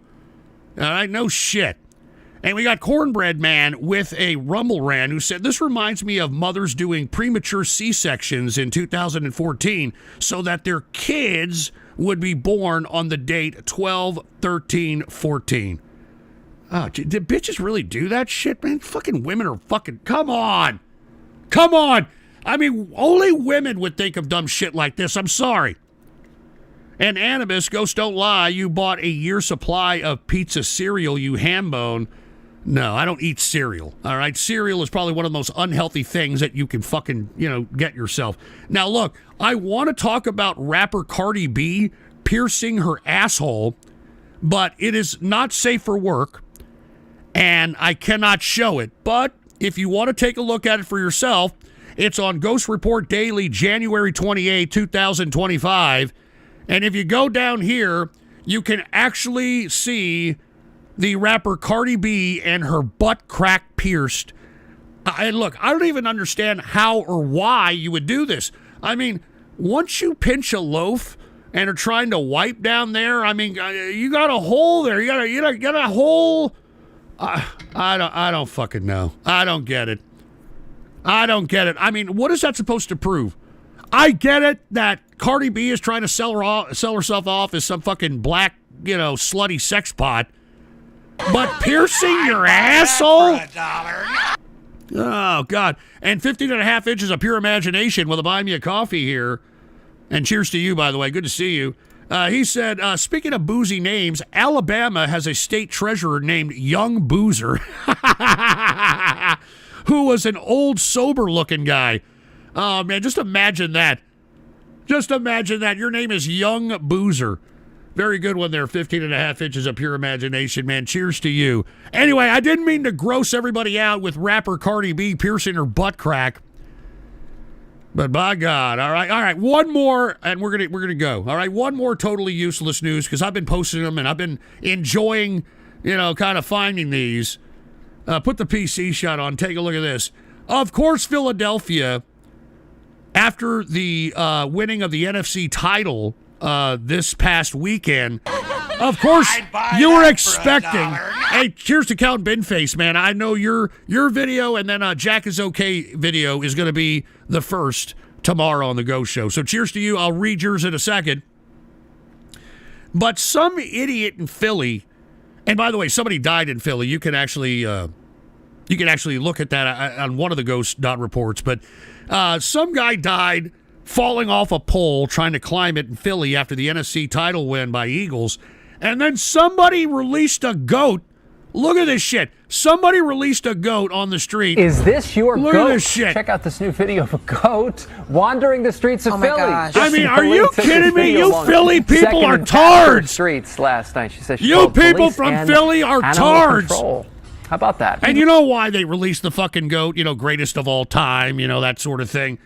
[SPEAKER 2] All right, no shit. And we got Cornbread Man with a Rumble Rant who said, this reminds me of mothers doing premature C-sections in 2014 so that their kids would be born on the date 12/13/14. Oh, did bitches really do that shit, man? Fucking women are fucking, come on. Come on. I mean, only women would think of dumb shit like this. I'm sorry. And Animus, Ghost Don't Lie, you bought a year's supply of pizza cereal, you ham bone. No, I don't eat cereal, all right? Cereal is probably one of the most unhealthy things that you can fucking, get yourself. Now, look, I want to talk about rapper Cardi B piercing her asshole, but it is not safe for work, and I cannot show it. But if you want to take a look at it for yourself, it's on Ghost Report Daily, January 28, 2025. And if you go down here, you can actually see the rapper Cardi B and her butt crack pierced. And look, I don't even understand how or why you would do this. I mean, once you pinch a loaf and are trying to wipe down there, I mean, you got a hole there. You got a hole. I don't fucking know. I don't get it. I don't get it. I mean, what is that supposed to prove? I get it that Cardi B is trying to sell herself off as some fucking black, slutty sex pot. But piercing your asshole? Oh, God. And 15 and a half inches of pure imagination with a buy me a coffee here. And cheers to you, by the way. Good to see you. He said, speaking of boozy names, Alabama has a state treasurer named Young Boozer, who was an old, sober-looking guy. Oh, man, just imagine that. Just imagine that. Your name is Young Boozer. Very good one there, 15 and a half inches of pure imagination, man. Cheers to you. Anyway, I didn't mean to gross everybody out with rapper Cardi B piercing her butt crack. But by God, all right, one more, and we're gonna go. All right, one more totally useless news, because I've been posting them, and I've been enjoying, kind of finding these. Put the PC shot on, take a look at this. Of course, Philadelphia, after the winning of the NFC title this past weekend, Of course,
[SPEAKER 3] I'd buy
[SPEAKER 2] you were
[SPEAKER 3] that for
[SPEAKER 2] expecting.
[SPEAKER 3] $1.
[SPEAKER 2] Hey, cheers to Count Binface, man. I know your video and then Jack is Okay video is going to be the first tomorrow on the Ghost Show. So cheers to you. I'll read yours in a second. But some idiot in Philly, and by the way, somebody died in Philly. You can actually look at that on one of the Ghost reports. But some guy died falling off a pole trying to climb it in Philly after the NFC title win by Eagles. And then somebody released a goat. Look at this shit. Somebody released a goat on the street.
[SPEAKER 15] Is this your
[SPEAKER 2] goat?
[SPEAKER 15] Look
[SPEAKER 2] at this shit.
[SPEAKER 15] Check out this new video of a goat wandering the streets of Philly.
[SPEAKER 2] I mean, are you kidding me? You Philly people are tards.
[SPEAKER 15] Streets last night. She says she
[SPEAKER 2] you
[SPEAKER 15] called
[SPEAKER 2] people
[SPEAKER 15] police
[SPEAKER 2] from
[SPEAKER 15] and
[SPEAKER 2] Philly are
[SPEAKER 15] animal
[SPEAKER 2] tards.
[SPEAKER 15] control. How about that?
[SPEAKER 2] And you know why they released the fucking goat? You know, greatest of all time, you know, that sort of thing.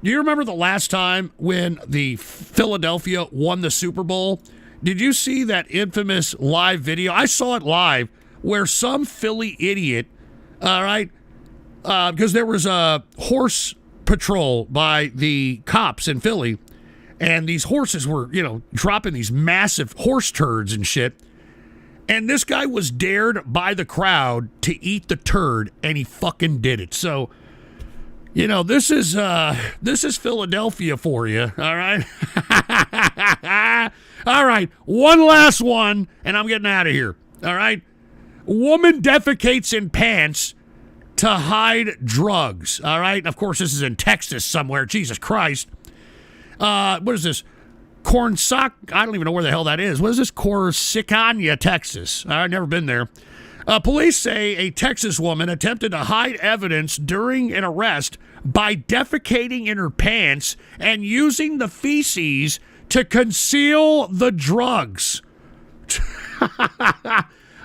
[SPEAKER 2] Do you remember the last time when the Philadelphia won the Super Bowl? Did you see that infamous live video? I saw it live where some Philly idiot, all right, because there was a horse patrol by the cops in Philly, and these horses were, you know, dropping these massive horse turds and shit. And this guy was dared by the crowd to eat the turd, and he fucking did it. So, you know, this is Philadelphia for you, all right? All right, one last one, and I'm getting out of here, all right? Woman defecates in pants to hide drugs, all right? Of course, this is in Texas somewhere. Jesus Christ. What is this? I don't even know where the hell that is. What is this? Corsicana, Texas. I've never been there. Police say a Texas woman attempted to hide evidence during an arrest by defecating in her pants and using the feces to conceal the drugs.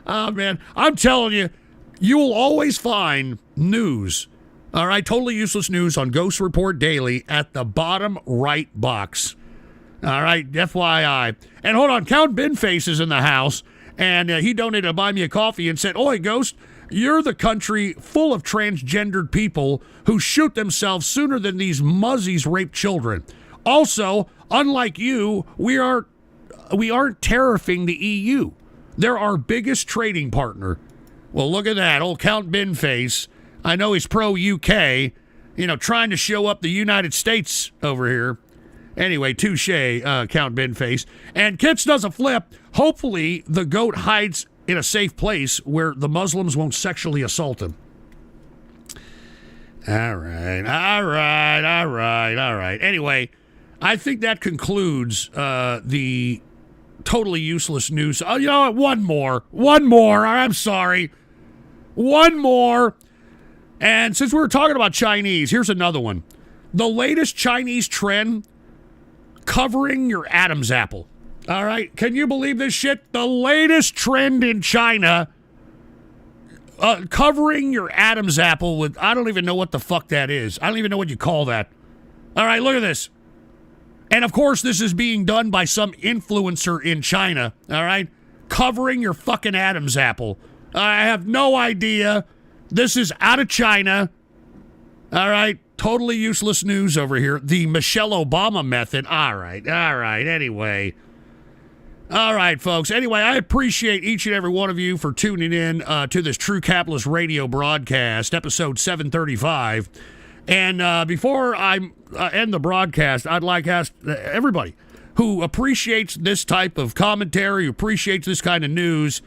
[SPEAKER 2] Oh, man. I'm telling you, you will always find news, all right, totally useless news on Ghost Report Daily at the bottom right box. All right, FYI. And hold on, Count Binface is in the house, and he donated to buy me a coffee and said, "Oi, Ghost, you're the country full of transgendered people who shoot themselves sooner than these muzzies rape children. Also, unlike you, we aren't tariffing the EU. They're our biggest trading partner." Well, look at that, old Count Binface. I know he's pro-UK, you know, trying to show up the United States over here. Anyway, touche, Count Binface. And Kitts does a flip. Hopefully, the goat hides in a safe place where the Muslims won't sexually assault him. All right. Anyway, I think that concludes the totally useless news. Oh, you know what? One more. I'm sorry. One more. And since we were talking about Chinese, here's another one. The latest Chinese trend, covering your Adam's apple. All right? Can you believe this shit? The latest trend in China, covering your Adam's apple with, I don't even know what the fuck that is. I don't even know what you call that. All right, look at this. And of course, this is being done by some influencer in China. All right? Covering your fucking Adam's apple. I have no idea. This is out of China. All right? Totally useless news over here. The Michelle Obama method. All right. Anyway. All right, folks. Anyway, I appreciate each and every one of you for tuning in to this True Capitalist Radio broadcast, episode 735. And before I end the broadcast, I'd like to ask everybody who appreciates this type of commentary, who appreciates this kind of news,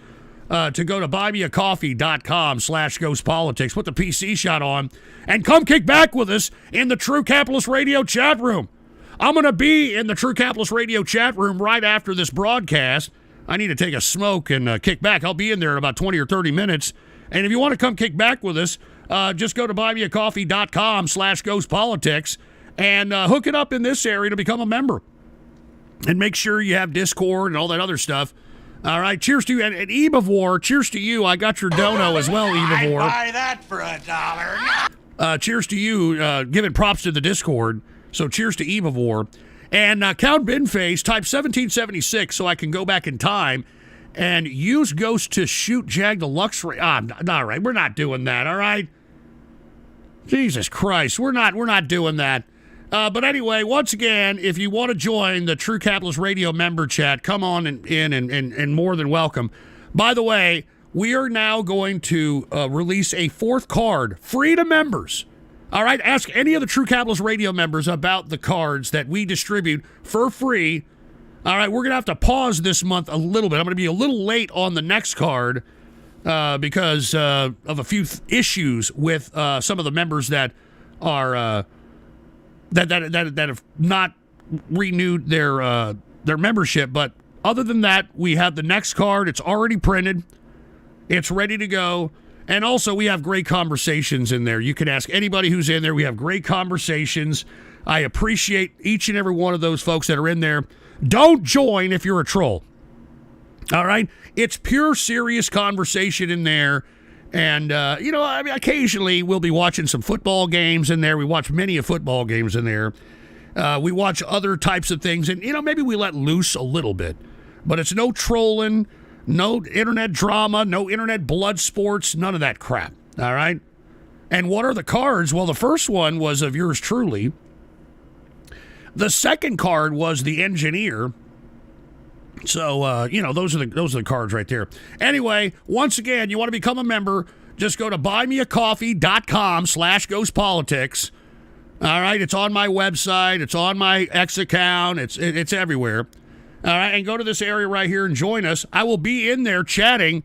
[SPEAKER 2] to go to buymeacoffee.com/GhostPolitics, put the PC shot on, and come kick back with us in the True Capitalist Radio chat room. I'm going to be in the True Capitalist Radio chat room right after this broadcast. I need to take a smoke and kick back. I'll be in there in about 20 or 30 minutes. And if you want to come kick back with us, just go to buymeacoffee.com/GhostPolitics and hook it up in this area to become a member. And make sure you have Discord and all that other stuff. All right, cheers to you. And Ebivore, cheers to you. I got your dono as well, Ebivore.
[SPEAKER 3] I'd buy that for $1.
[SPEAKER 2] Cheers to you, giving props to the Discord. So cheers to Ebivore. And Count Binface, type 1776 so I can go back in time and use Ghost to shoot Jag the Luxray. All right, we're not doing that, all right? Jesus Christ, we're not doing that. But anyway, once again, if you want to join the True Capitalist Radio member chat, come on in and more than welcome. By the way, we are now going to release a fourth card free to members. All right, ask any of the True Capitalist Radio members about the cards that we distribute for free. All right, we're going to have to pause this month a little bit. I'm going to be a little late on the next card because of a few issues with some of the members that are that have not renewed their membership. But other than that, we have the next card. It's already printed. It's ready to go. And also, we have great conversations in there. You can ask anybody who's in there. We have great conversations. I appreciate each and every one of those folks that are in there. Don't join if you're a troll. All right? It's pure, serious conversation in there. And, I mean, occasionally we'll be watching some football games in there. We watch many of football games in there. We watch other types of things. And, maybe we let loose a little bit. But it's no trolling. No internet drama, no internet blood sports, none of that crap, all right? And what are the cards? Well, the first one was of yours truly. The second card was the engineer. So, those are the cards right there. Anyway, once again, you want to become a member, just go to buymeacoffee.com/GhostPolitics. All right, it's on my website, it's on my X account, it's everywhere. All right, and go to this area right here and join us. I will be in there chatting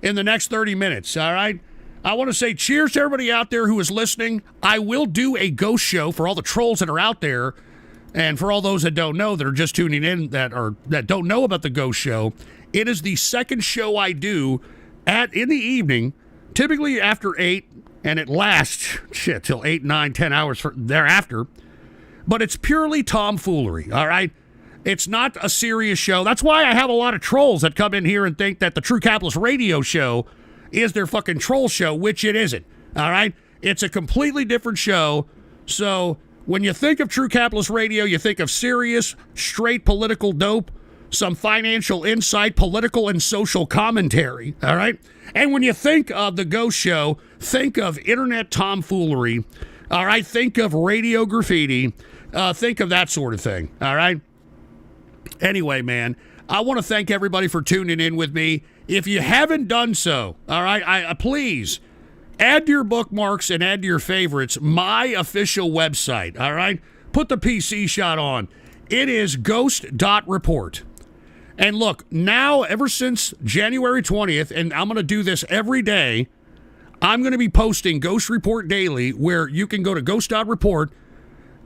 [SPEAKER 2] in the next 30 minutes, all right? I want to say cheers to everybody out there who is listening. I will do a ghost show for all the trolls that are out there, and for all those that don't know, that are just tuning in, that don't know about the ghost show. It is the second show I do in the evening, typically after 8, and it lasts, till 8, 9, 10 hours thereafter. But it's purely tomfoolery, all right? It's not a serious show. That's why I have a lot of trolls that come in here and think that the True Capitalist Radio show is their fucking troll show, which it isn't. All right? It's a completely different show. So when you think of True Capitalist Radio, you think of serious, straight political dope, some financial insight, political and social commentary. All right? And when you think of the Ghost Show, think of internet tomfoolery. All right? Think of radio graffiti. Think of that sort of thing. All right? Anyway, man, I want to thank everybody for tuning in with me. If you haven't done so, all right, please add to your bookmarks and add to your favorites my official website, all right? Put the PC shot on. It is ghost.report. And look, now, ever since January 20th, and I'm going to do this every day, I'm going to be posting Ghost Report Daily, where you can go to ghost.report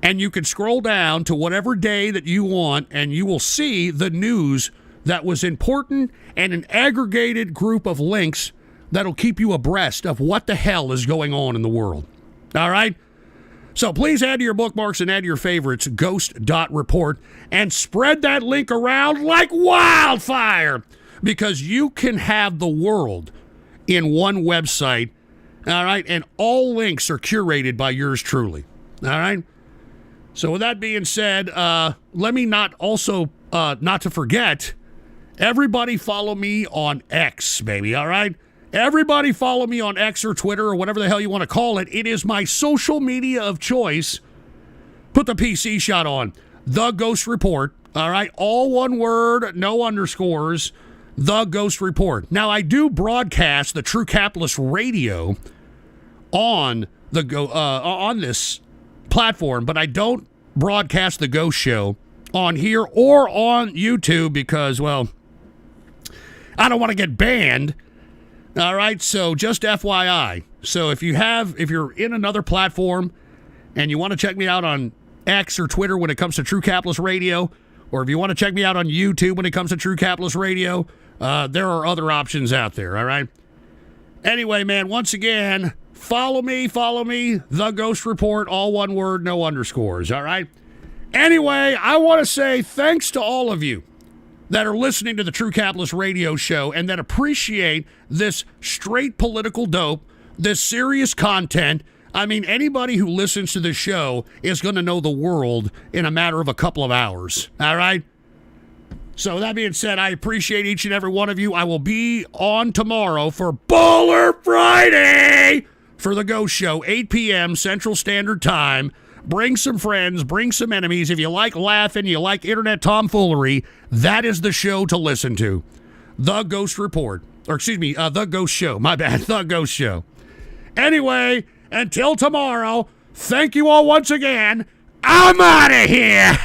[SPEAKER 2] and you can scroll down to whatever day that you want, and you will see the news that was important and an aggregated group of links that'll keep you abreast of what the hell is going on in the world. All right? So please add to your bookmarks and add to your favorites, ghost.report, and spread that link around like wildfire, because you can have the world in one website, all right? And all links are curated by yours truly, all right? So with that being said, let me not to forget, everybody follow me on X, baby, all right? Everybody follow me on X or Twitter or whatever the hell you want to call it. It is my social media of choice. Put the PC shot on. The Ghost Report, all right? All one word, no underscores. The Ghost Report. Now, I do broadcast the True Capitalist Radio on this platform, but I don't broadcast the Ghost Show on here or on YouTube because, well, I don't want to get banned. All right, so just FYI. So if you're in another platform and you want to check me out on X or Twitter when it comes to True Capitalist Radio, or if you want to check me out on YouTube when it comes to True Capitalist Radio, there are other options out there, all right? Anyway, man, once again, follow me, The Ghost Report, all one word, no underscores, all right? Anyway, I want to say thanks to all of you that are listening to the True Capitalist Radio Show and that appreciate this straight political dope, this serious content. I mean, anybody who listens to this show is going to know the world in a matter of a couple of hours, all right? So that being said, I appreciate each and every one of you. I will be on tomorrow for Baller Friday for the Ghost Show, 8 p.m. Central Standard Time. bring some friends, bring some enemies. If you like laughing, you like internet tomfoolery, that is the show to listen to. The Ghost Report. Or excuse me, The Ghost Show. My bad, The Ghost Show. Anyway, until tomorrow, thank you all once again. I'm out of here.